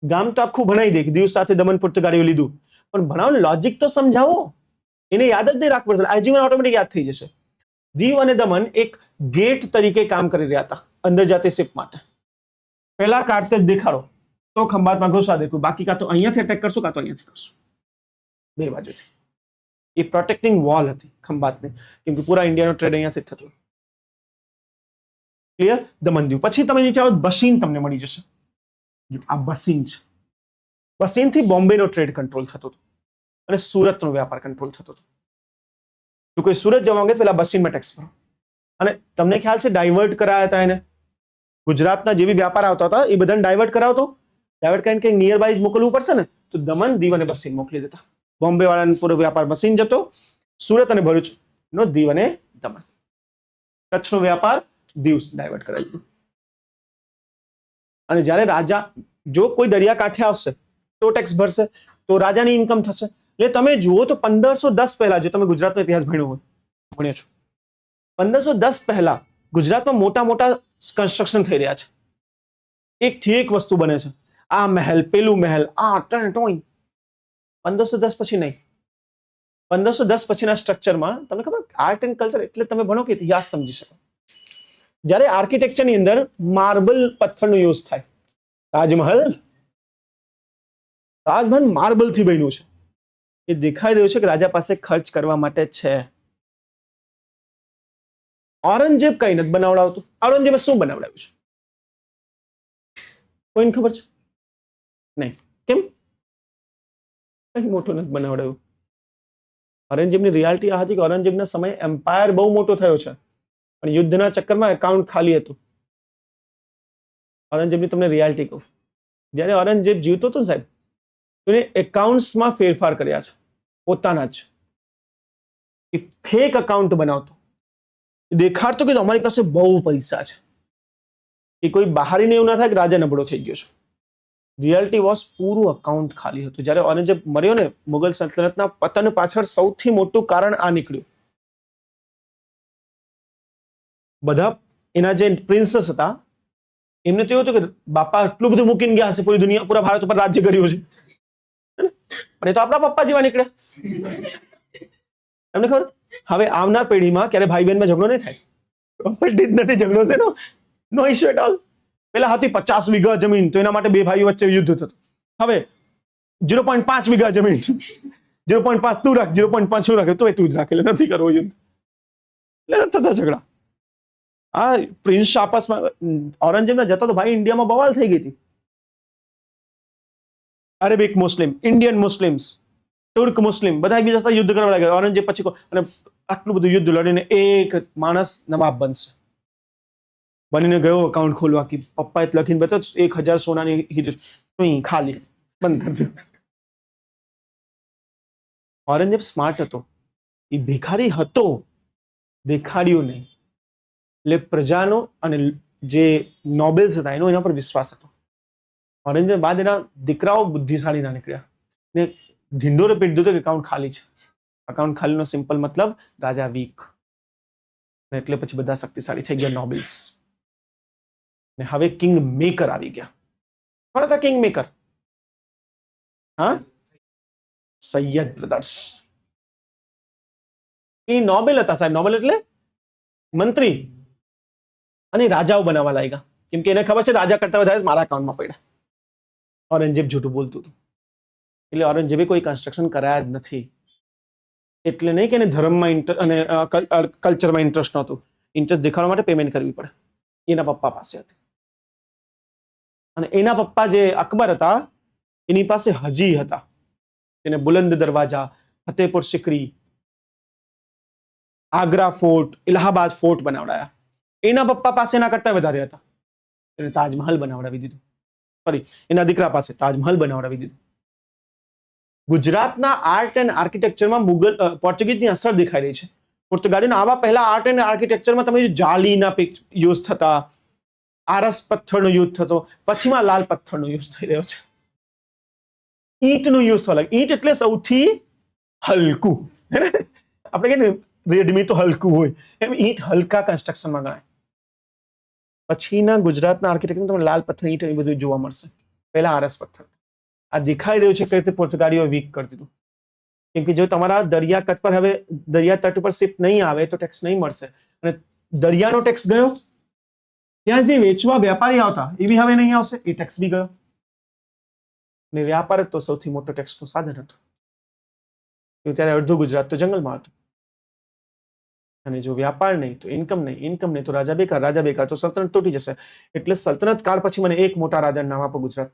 [SPEAKER 1] ગામ તો આખું ભણાઈ દે કે દીવ સાથે દમણ પોર્ટુગાલીઓ લીધું, પણ ભણાવો, લોજિક તો સમજાવો. એને યાદ જ નહીં રાખવું પડશે, આજીવન ઓટોમેટિક યાદ થઈ જશે. દીવ અને દમણ એક ગેટ તરીકે કામ કરી રહ્યા હતા અંદર જાતે શિપ માટે. પહેલા કાઢતે જ દેખાડો તો ખંભાતમાં ઘુસા દેખું, બાકી કાં તો અહીંયાથી અટેક કરશું કાં તો અહીંયાથી કરશું, બે બાજુથી. એ પ્રોટેક્ટિંગ વોલ હતી ખંભાતની, કેમ કે પૂરા ઇન્ડિયાનો ટ્રેડ અહીંયાથી જ થતો. ક્લિયર? દમણ દીવ. પછી તમે નીચે આવો, બસીન તમને મળી જશે. આ બસીન છે. બસીનથી બોમ્બેનો ટ્રેડ કંટ્રોલ થતો હતો અને સુરતનો વ્યાપાર કંટ્રોલ થતો હતો. જો કોઈ સુરત જવા માંગે પેલા બસીનમાં ટેક્સ ભરો. અને તમને ખ્યાલ છે ડાયવર્ટ કરાયા હતા એને. ગુજરાતના જે બી વ્યાપાર આવતા હતા એ બધાને ડાયવર્ટ કરાવતો. ડાયવર્ટ કરીને કંઈક નિયર બાય મોકલવું પડશે ને, તો દમણ, દીવ અને બસીન મોકલી દેતા. બોમ્બે વાળાનો પૂરો વ્યાપાર બસીન જતો, સુરત અને ભરૂચ નો દીવ અને દમણ. કચ્છનો વ્યાપાર દીવ ડાયવર્ટ કરાવી દીધું. અને જ્યારે રાજા, જો કોઈ દરિયાકાંઠે આવશે તો ટેક્સ ભરશે, તો રાજાની ઇન્કમ થશે. એટલે તમે જુઓ તો 1510 પહેલા, જો તમે ગુજરાતનો ઇતિહાસ ભણ્યો હોય, ભણ્યો છો, 1510 પહેલા ગુજરાતમાં મોટા મોટા કન્સ્ટ્રક્શન થઈ રહ્યા છે. એકથી એક વસ્તુ બને છે. આ મહેલ, પેલું મહેલ, આ ટોઈ. 1510 પછી નહીં. 1510 પછીના સ્ટ્રક્ચરમાં તમને ખબર, આર્ટ એન્ડ કલ્ચર એટલે તમે ભણો કે ઇતિહાસ સમજી શકો. જ્યારે આર્કિટેક્ચરની અંદર માર્બલ પથ્થરનો યુઝ થાય. તાજમહલ માર્બલથી બન્યું છે. એ દેખાઈ રહ્યું છે કે રાજા પાસે ખર્ચ કરવા માટે છે. ઔરંગઝેબ કઈ નથી બનાવડાવતું. ઔરંગઝેબે શું બનાવડાવ્યું છે? કોઈને ખબર છે? નહીં. કેમ? કઈ મોટું નથી બનાવડાવ્યું. ઔરંગઝેબની રિયાલિટી આ હતી કે ઔરંગઝેબના સમયે એમ્પાયર બહુ મોટો થયો છે, પણ યુદ્ધના ચક્કરમાં એકાઉન્ટ ખાલી હતું. ઔરંગઝેબની તમને રિયાલિટી કહું, જ્યારે ઔરંગઝેબ જીવતો હતો સાહેબ, એને એકાઉન્ટ્સમાં ફેરફાર કર્યા છે પોતાના જ. એ ફેક અકાઉન્ટ બનાવતો, દેખાડતો કે અમારી પાસે બહુ પૈસા છે, એ કોઈ બહારીને એવું ના થાય કે રાજા નબળો થઈ ગયો છે. રિયાલિટી વોઝ પૂરું અકાઉન્ટ ખાલી હતું. જ્યારે ઔરંગઝેબ મર્યો ને, મુગલ સલ્તનતના પતન પાછળ સૌથી મોટું કારણ આ નીકળ્યું. બધા એના જે પ્રિન્સેસ હતા એમને તો એવું હતું કે બાપા એટલું બધું મૂકીને ગયા હશે, પૂરી દુનિયા, પૂરા ભારત ઉપર રાજ્ય કર્યું છે, પણ એ તો આપણા પપ્પા જેવા નીકળે. તમને ખબર, હવે આવનાર પેઢીમાં ક્યારે ભાઈ બહેનમાં ઝઘડો નહીં થાય. પ્રોપર્ટી જ નથી, ઝઘડો છે નો ઇશ્યુ એટ ઓલ. પેલા હતી 50 વીઘા જમીન, તો એના માટે બે ભાઈઓ વચ્ચે યુદ્ધ થતું. હવે 0.5 વીઘા જમીન, 0.5 તું રાખ, 0.5 હું રાખે, તો તું જ રાખે, નથી કરવો યુદ્ધ, એટલે થતા ઝઘડા. આ પ્રિન્સ આપસમાં, ઔરંગઝેબના જતા તો ભાઈ ઇન્ડિયામાં બવાલ થઈ ગઈ હતી. અરેબિક મુસ્લિમ, ઇન્ડિયન મુસ્લિમ્સ, તુર્ક મુસ્લિમ બધા એકબીજા સાથે યુદ્ધ કરવા લાગ્યા. ઔરંગઝેબ પછી અને આટલું બધું યુદ્ધ લડીને એક માણસ નવાબ બનશે. બનીને ગયો અકાઉન્ટ ખોલવા કે પપ્પાએ લખીને બતાવ 1000 સોનાની હીરે ખાલી બંધ કરજો. ઔરંગઝેબ સ્માર્ટ હતો, એ ભિખારી હતો, દેખાડ્યું નહીં. એટલે પ્રજાનો અને જે નોબેલ્સ હતા એનો એના પર વિશ્વાસ હતો. ઔરંગઝેબ બાદ એના દીકરાઓ બુદ્ધિશાળી ના નીકળ્યા ને ઢીંડોરે પીટ દીધો કે અકાઉન્ટ ખાલી છે. અકાઉન્ટ ખાલીનો સિમ્પલ મતલબ રાજા વીક. એટલે પછી બધા શક્તિશાળી થઈ ગયા નોબેલ્સ. ને હવે કિંગ મેકર આવી ગયા. કોણ હતા કિંગ મેકર? હા, સૈયદ બ્રધર્સ. એ નોબેલ હતા સાહેબ. નોબેલ એટલે મંત્રી, અને રાજાઓ બનાવવા લાગ્યા. કેમ કે એને ખબર છે રાજા કરતા વધારે મારા અકાઉન્ટમાં પડ્યા. ઔરંગઝેબ જૂઠું બોલતું હતું, એટલે ઔરંગઝેબે કોઈ કન્સ્ટ્રક્શન કરાયા જ નથી. એટલે નહીં કે એને ધર્મમાં અને કલ્ચરમાં ઇન્ટરેસ્ટ નહોતું. ઇન્ટરેસ્ટ દેખાડવા માટે પેમેન્ટ કરવી પડે. એના પપ્પા પાસે હતી. અને એના પપ્પા જે અકબર હતા એની પાસે હજી હતા. એને બુલંદ દરવાજા, ફતેહપુર સિકરી, આગ્રા ફોર્ટ, ઇલાહાબાદ ફોર્ટ બનાવડાયા. એના પપ્પા પાસે એના કરતા વધારે હતા. એને તાજમહલ બનાવડાવી દીધું. સોરી, એના દીકરા પાસે તાજમહલ બનાવડાવી દીધું. ગુજરાતના આર્ટ એન્ડ આર્કિટેક્ચરમાં પોર્ટુગીઝની અસર દેખાઈ રહી છે. પોર્તુગાલીના આવા પહેલા આર્ટ એન્ડ આર્કિટેક્ચરમાં તમે જાળીના યુઝ થતા, આરસ પથ્થરનો યુઝ થતો, પછીમાં લાલ પથ્થરનો યુઝ થઈ રહ્યો છે. ઈંટનો યુઝ થવા લાગ્યો. ઈંટ એટલે સૌથી હલકું. આપણે કહીએ ને રેડમી તો હલકું હોય, એમ ઈંટ હલકા કન્સ્ટ્રક્શનમાં ગણાય. પછીના ગુજરાતના આર્કિટેક્ચરમાં તમને લાલ પથ્થર, ઈંટ એ બધું જોવા મળશે. પહેલા આરસ પથ્થર. આ દેખાઈ રહ્યું છે કે રીતે પોર્તુગાલીઓ વીક કરી દીધું. કેમ કે જો તમારા દરિયા તટ પર હવે દરિયા તટ ઉપર શિપ નહીં આવે તો ટેક્સ નહીં મળશે. અને દરિયાનો ટેક્સ ગયો, ત્યાં જે વેચવા વ્યાપારી આવતા એ બી હવે નહીં આવશે, એ ટેક્સ બી ગયો. અને વ્યાપાર જ તો સૌથી મોટો ટેક્સનું સાધન હતું. ત્યારે અડધું ગુજરાત તો જંગલમાં હતું. અને જો વ્યાપાર નહીં તો ઇન્કમ નહીં, ઇન્કમ નહીં તો રાજા બેકાર, રાજા બેકાર તો સલ્તનત તૂટી જશે. એટલે સલ્તનત કાળ પછી મને એક મોટા રાજાનું નામ આપો ગુજરાત,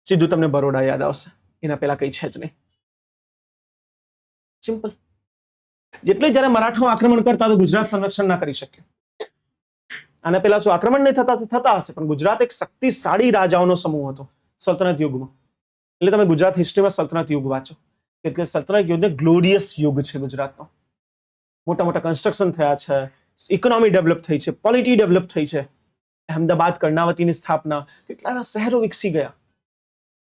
[SPEAKER 1] સીધું તમને બરોડા યાદ આવશે. એના પહેલા કઈ છે જ નહીં. સિમ્પલ. જેટલે જયારે મરાઠાઓ આક્રમણ કરતા તો ગુજરાત સંરક્ષણ ના કરી શક્યું. આના પહેલા શું આક્રમણ નહીં થતા હશે, પણ ગુજરાત એક શક્તિશાળી રાજાઓનો સમૂહ હતો સલ્તનત યુગમાં. એટલે તમે ગુજરાત હિસ્ટ્રીમાં સલ્તનત યુગ વાંચો, એટલે સલ્તનત યુગ ગ્લોરિયસ યુગ છે ગુજરાતનો. મોટા મોટા કન્સ્ટ્રક્શન થયા છે, ઇકોનોમી ડેવલપ થઈ છે, પોલિટી ડેવલપ થઈ છે. અહેમદાબાદ, કર્ણાવતીની સ્થાપના, કેટલા એવા શહેરો વિકસી ગયા.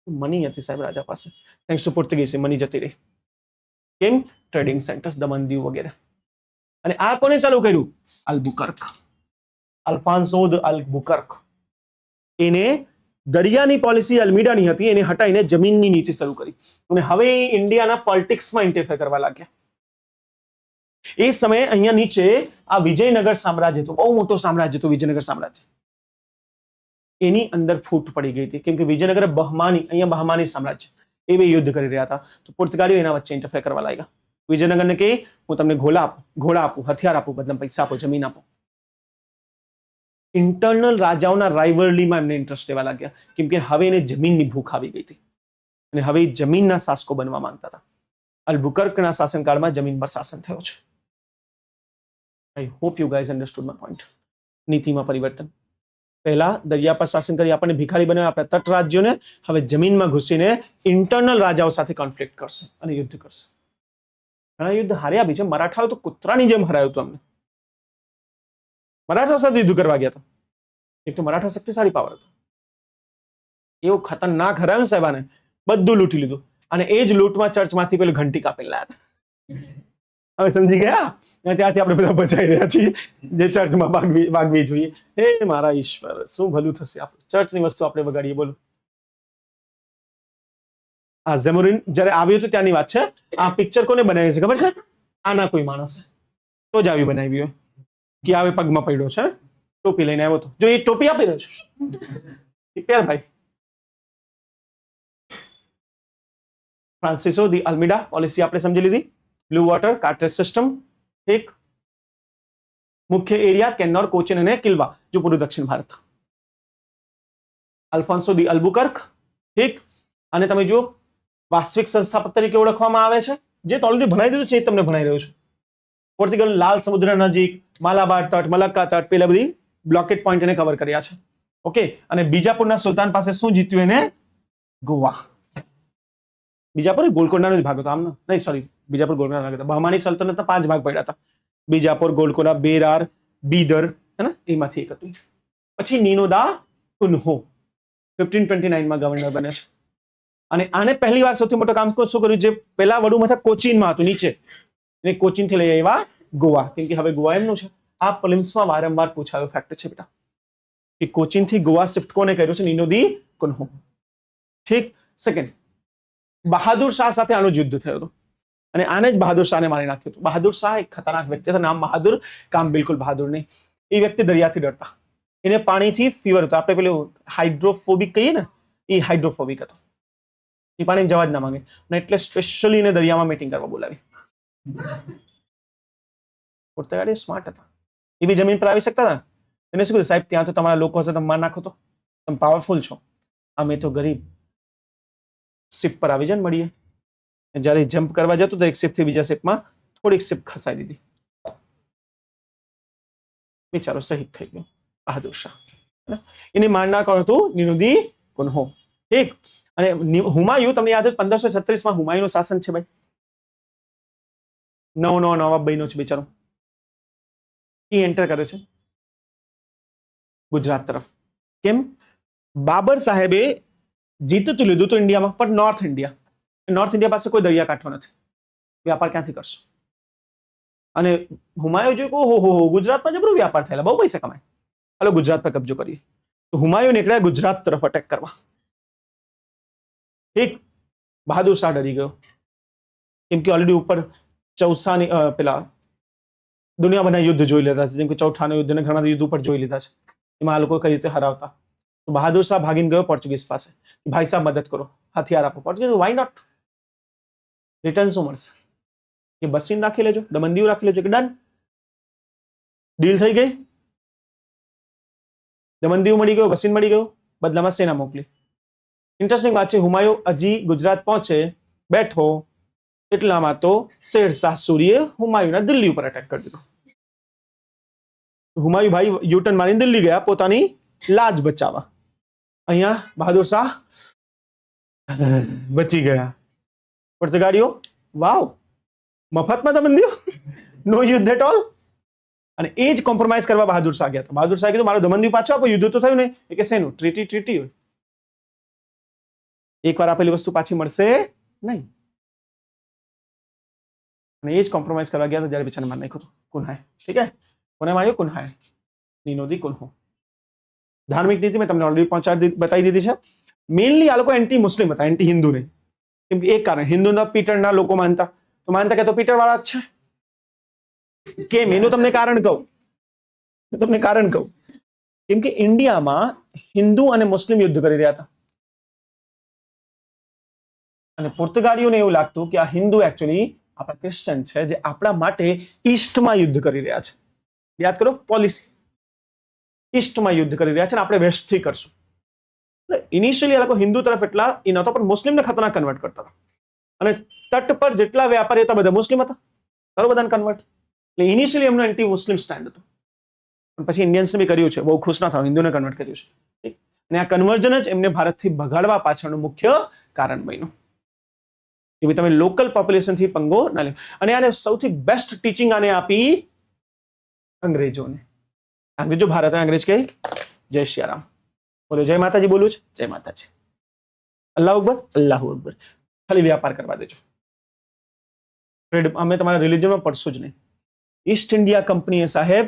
[SPEAKER 1] મની હતી સાહેબ રાજા પાસે. થેન્ક્સ ટુ પોર્ટુગીઝ મની જતી રહી. કેમ? ટ્રેડિંગ સેન્ટર્સ, દમન દીવ વગેરે. અને આ કોને ચાલુ કર્યું? અલ્બુકર્ક, અલ્ફાન્સો દ અલ્બુકર્ક. એને દરિયાની પોલિસી અલ્મીડાની હતી, એને હટાવીને જમીનની નીતિ શરૂ કરી. અને હવે ઇન્ડિયાના પોલિટિક્સમાં ઇન્ટરફેર કરવા લાગ્યા. એ સમયે અહીંયા નીચે આ વિજયનગર સામ્રાજ્ય હતું, બહુ મોટું સામ્રાજ્ય હતું વિજયનગર સામ્રાજ્ય. એની અંદર ફૂટ પડી ગઈ હતી, કેમ કે વિજયનગર બહમાની, અહીંયા બહમાની સામ્રાજ્ય, એ બે યુદ્ધ કરી રહ્યા હતા. તો પોર્તુગાલીઓ એના વચ્ચે ઇન્ટરફેર કરવા લાગ્યા. વિજયનગરને કહે હું તમને ઘોડા આપું, હથિયાર આપું, બદલામાં પૈસા આપો, જમીન આપો. ઇન્ટરનલ રાજાઓના રાઇવલરીમાં એમને ઇન્ટરેસ્ટ લેવા લાગ્યા, કેમ કે હવે એને જમીનની ભૂખ આવી ગઈ હતી અને હવે જમીનના શાસકો બનવા માંગતા હતા. અલ્બુકર્કના શાસનકાળમાં જમીન પર શાસન થયો છે. I hope you guys understood my point. નીતિમાં પરિવર્તન. પહેલા દરિયા પર શાસન કરી આપણને ભિખારી બનાવ્યા આપણા તટ રાજ્યોને, હવે જમીનમાં ઘૂસીને ઇન્ટરનલ રાજાઓ સાથે કોન્ફ્લિક્ટ કરશે અને યુદ્ધ કરશે. ઘણા યુદ્ધ હાર્યા બી છે. મરાઠાઓ તો કૂતરાની જેમ હરાયું હતું અમને. મરાઠા સાથે યુદ્ધ કરવા ગયા હતા. એક તો મરાઠા શક્તિશાળી પાવર હતો, એવું ખતરનાક હરાયું સાહેબાને, બધું લૂંટી લીધું. અને એ જ લૂંટમાં ચર્ચમાંથી પેલું ઘંટી કાપી લાયા હતા. હવે સમજી ગયા? ત્યાંથી આપણે બધા બચાવી રહ્યા છીએ જે ચર્ચમાં વાગવી જોઈએ. હે મારા ઈશ્વર, શું ભલું થશે આપણું. ચર્ચની વસ્તુ આપણે બગાડીએ. બોલો. આ ઝેમોરિન જયારે આવ્યું હતું ત્યાંની વાત છે. આ પિક્ચર કોને બનાવી છે ખબર છે? આના કોઈ માણસે તો જ આવી બનાવી હોય કે આવે પગમાં પડ્યો છે, ટોપી લઈને આવ્યો હતો. જો એ ટોપી આપી રહ્યો છે પહેર ભાઈ. ફ્રાન્સિસો દી અલ્મીડા પોલિસી આપણે સમજી લીધી. બ્લુ વોટર કાર્ટેજ સિસ્ટમ, ઠીક. મુખ્ય એરિયા કેન્નોર, કોચીન અને કિલ્વા, જો પૂરું દક્ષિણ ભારત. અલ્ફોન્સો દી અલ્બુકર્ક, ઠીક. અને તમે જુઓ વાસ્તવિક સંસ્થાપક તરીકે ઓળખવામાં આવે છે, જે ઓલરેડી ભણાઈ દીધું છે એ તમને ભણાઈ રહ્યો છું. પોર્ટુગલ લાલ સમુદ્ર નજીક, માલાબાર તટ, મલક્કા તટ, પેલા બધી બ્લોકેટ પોઈન્ટ એને કવર કર્યા છે. ઓકે. અને બીજાપુરના સુલતાન પાસે શું જીત્યું એને? ગોવા. બીજાપુર ગોલકોંડાનો જ ભાગ હતો આમનો, નહીં સોરી, બીજાપુર ગોલકોંડા ભાગ હતા. બહમાની સલ્તનતના 5 ભાગ પડ્યા હતા. બીજાપુર, ગોલકોંડા, બેરાર, બીદર, હે ને, એમાંથી એક હતું. પછી નીનોદા કુન્હો 1529માં ગવર્નર બને છે. અને આને પહેલી વાર સૌથી મોટો કામ શું કર્યું? જે પેલા વડું મથક કોચીનમાં હતું નીચે, એને કોચીન થી લઈ આવ્યા ગોવા, કેમ કે હવે ગોવા એમનું છે. આ પ્રિલિમ્સમાં વારંવાર પૂછાયો ફેક્ટ છે બેટા કે કોચીન થી ગોવા શિફ્ટ કોને કર્યું છે? નિનોદી કોન્હો. ઠીક. સેકન્ડ, બહાદુર શાહ સાથે આનું યુદ્ધ થયું હતું અને આને જ બહાદુર શાહને મારી નાખ્યું હતું. બહાદુર શાહ એક ખતરનાક વ્યક્તિ હતા, નામ બહાદુર, કામ બિલકુલ બહાદુર નહીં. એ વ્યક્તિ દરિયાથી ડરતા, એને પાણીથી ફીવર હતો, આપણે પેલું હાઇડ્રોફોબિક કહીએ ને, એ હાઇડ્રોફોબિક હતો, એ પાણી જવા જ ના માંગે અને એટલે સ્પેશિયલી એને દરિયામાં મીટિંગ કરવા બોલાવી. પોર્તુગાલી સ્માર્ટ હતા, એ બી જમીન પર આવી શકતા હતા. એને શું કીધું, સાહેબ ત્યાં તો તમારા લોકો હશે, તમે માર નાખો તો, તમે પાવરફુલ છો, અમે તો ગરીબ, શિપ પર આવી જાય ને મળીએ. જયારે જમ્પ કરવા જતો તો એક શિપ થી બીજા શિપમાં થોડીક શિપ ખસાઈ દીધી, બિચારો શહીદ થઈ ગયો બહાદુર શાહ. એની મારના કોણ હતું? નિનોદી કોન્હો. ઠીક. અને હુમાયુ, તમને યાદ હોય 1536 માં હુમાયુનું શાસન છે ભાઈ, નવો નવાબ બન્યો છે બિચારો. એ એન્ટર કરે છે ગુજરાત તરફ. કેમ? બાબર સાહેબે જીતું લીધું હતું ઇન્ડિયામાં, પણ નોર્થ ઇન્ડિયા પાસે કોઈ દરિયાકાંઠો નથી, વ્યાપાર ક્યાંથી કરશો? અને હુમાયુ જોયું કે ઓહો ગુજરાતમાં જબરો વ્યાપાર થયેલા, બહુ પૈસા કમાય, હાલો ગુજરાત પર કબજો કરીએ. તો હુમાયુ નીકળ્યા ગુજરાત તરફ અટેક કરવા. ઠીક. બહાદુર શાહ ડરી ગયો, કેમ કે ઓલરેડી ઉપર ચૌસાની પેલા દુનિયાભરના યુદ્ધ જોઈ લીધા છે, જેમ કે ચૌઠાના યુદ્ધ અને ઘણા યુદ્ધ ઉપર જોઈ લીધા છે, એમાં આ લોકો કઈ રીતે હરાવતા. તો બહાદુર શાહ ભાગીને ગયો પોર્ચુગીઝ પાસે, ભાઈ સાહેબ મદદ કરો, હથિયાર આપો. પોર્ચુગીઝ વાય નોટ, રિટર્ન શું મળશે? કે બસીન રાખી લેજો, દમનદીવ રાખી લેજો, કે ડન, ડીલ થઈ ગઈ. દમનદીવ મળી ગયો, બસીન મળી ગયો, બદલામાં સેના મોકલી. ઇન્ટરેસ્ટિંગ વાત છે, હુમાયુ હજી ગુજરાત પહોંચે બેઠો એટલામાં તો શેરશાહ સૂરીએ હુમાયુના દિલ્હી ઉપર અટેક કરી દીધો. હુમાયુ ભાઈ યુટર્ન મારીને દિલ્હી ગયા પોતાની લાજ બચાવવા. અહીંયા બહાદુર શાહ બચી ગયા. પોર્તુગાલીઓ વાવ, મફતમાં દમનદીવ, નો યુદ્ધ એટ ઓલ. અને એ જ કોમ્પ્રોમાઇઝ કરવા બહાદુર શાહ ગયા હતા. બહાદુર શાહ કીધું મારો દમનદીવ પાછો આપો, યુદ્ધ તો થયું નહીં. એ કે શેનું? ટ્રીટી હોય, એકવાર આપેલી વસ્તુ પાછી મળશે નહીં. અને એ જ કોમ્પ્રોમાઇઝ કરવા ગયા હતા જ્યારે બિચારાને મારી નાખ્યો હતો કુન્હાએ. ઠીક હે, કોને માર્યો? કુન્હાએ, નિનોદી કોન્હો. ધાર્મિક નીતિ મેં તમને ઓલરેડી બતાવી દીધી છે. મેઇનલી આ લોકો એન્ટી મુસ્લિમ હતા, એન્ટી હિન્દુ નહીં. કેમ કે એક કારણ, હિન્દુના પીટરના લોકો માનતા, તો માનતા કે તો પીટર વાળા જ છે. કેમ? એનું તમને કારણ કહું, કેમ કે ઇન્ડિયામાં હિન્દુ અને મુસ્લિમ યુદ્ધ કરી રહ્યા હતા અને પોર્તુગાલીઓને એવું લાગતું કે આ હિન્દુ એકચ્યુઅલી આપણા ક્રિશ્ચન છે, જે આપણા માટે ઈસ્ટમાં યુદ્ધ કરી રહ્યા છે. યાદ કરો પોલિસી, ઈસ્ટમાં યુદ્ધ કરી રહ્યા છે અને આપણે વેસ્ટથી કરશું. ઇનિશિયલી આ લોકો હિન્દુ તરફ એટલા એ નહોતો, પણ મુસ્લિમને ખતરનાક કન્વર્ટ કરતા હતા. અને તટ પર જેટલા વ્યાપારી હતા બધા મુસ્લિમ હતા, કરો બધાને કન્વર્ટ. એટલે ઇનિશિયલી એમનું એન્ટી મુસ્લિમ સ્ટેન્ડ હતું, પણ પછી ઇન્ડિયન્સને બી કર્યું છે, બહુ ખુશ ના થાવ, હિન્દુને કન્વર્ટ કર્યું છે. અને આ કન્વર્જન જ એમને ભારતથી ભગાડવા પાછળનું મુખ્ય કારણ બન્યું કે ભાઈ તમે લોકલ પોપ્યુલેશનથી પંગો ના લે. અને આને સૌથી બેસ્ટ ટીચિંગ આને આપી અંગ્રેજોને. અંગ્રેજો ભારત અંગ્રેજ કહે જય શ્રીરામ, બોલો જય માતાજી, બોલું છે જય માતાજી, અલ્લાહ અકબર, અલ્લાહ અકબર, ખાલી વ્યાપાર કરવા દેજો, ટ્રેડ અમે તમારા રિલિજનમાં પડશું જ નહીં. ઈસ્ટ ઇન્ડિયા કંપનીએ સાહેબ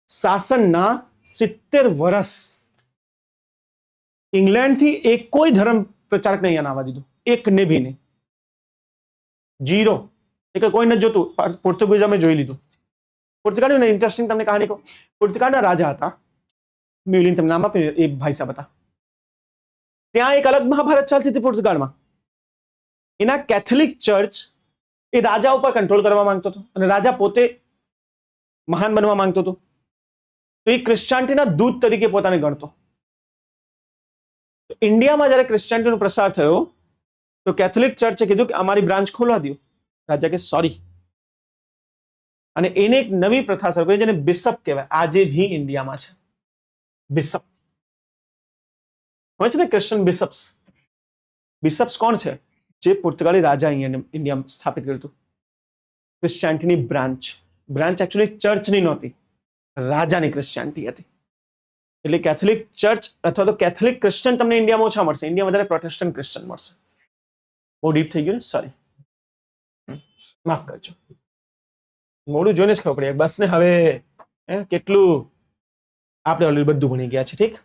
[SPEAKER 1] શાસનના 70 વર્ષ ઇંગ્લેન્ડથી એક કોઈ ધર્મ પ્રચારક નહીં આવવા દીધું, એકને બી નહીં, જીરો. એક કોઈ નથી જોતું. પોર્ટુગીઝ અમે જોઈ લીધું. પોર્તુગાલની ઇન્ટરેસ્ટિંગ તમને કહાની કહું. પોર્તુગાલના રાજા હતા, મ્યુલિન તમને નામ આપીને, એ ભાઈ સાહેબ હતા. ત્યાં એક અલગ મહાભારત ચાલતી હતી પોર્તુગાલમાં. એના કેથોલિક ચર્ચ એ રાજા ઉપર કંટ્રોલ કરવા માંગતો હતો અને રાજા પોતે મહાન બનવા માંગતો હતો. તો એ ક્રિશ્ચિયાનિટીના દૂત તરીકે પોતાને ગણતો. ઇન્ડિયામાં જ્યારે ક્રિશ્ચિયાનિટીનો પ્રસાર થયો તો કેથોલિક ચર્ચે કીધું કે અમારી બ્રાન્ચ ખોલવા દો. રાજા કે સોરી. અને એને એક નવી પ્રથા શરૂ કરી જેને બિશપ કહેવાય, આજે ભી ઇન્ડિયામાં છે બિશપ. હોય છે ને ક્રિશ્ચિયન બિશપ્સ. બિશપ્સ કોણ છે? જે પોર્તુગાલી રાજા અહીંયા ઇન્ડિયામાં સ્થાપિત કર્યું હતું. ક્રિશ્ચિયાનિટીની બ્રાન્ચ એકચ્યુઅલી ચર્ચની નહોતી, રાજાની ક્રિશ્ચિયાનિટી હતી. એટલે કેથોલિક ચર્ચ અથવા તો કેથોલિક ક્રિશ્ચિયન તમને ઇન્ડિયામાં ઓછા મળશે, ઇન્ડિયામાં વધારે પ્રોટેસ્ટન્ટ ક્રિશ્ચિયન મળશે. બહુ ડીપ થઈ ગયું ને, સોરી, માફ કરજો. મોડું જોઈને જ ખબર પડી બસ ને હવે કેટલું આપણે ઓલરેડી બધું ભણી ગયા છે. ઠીક,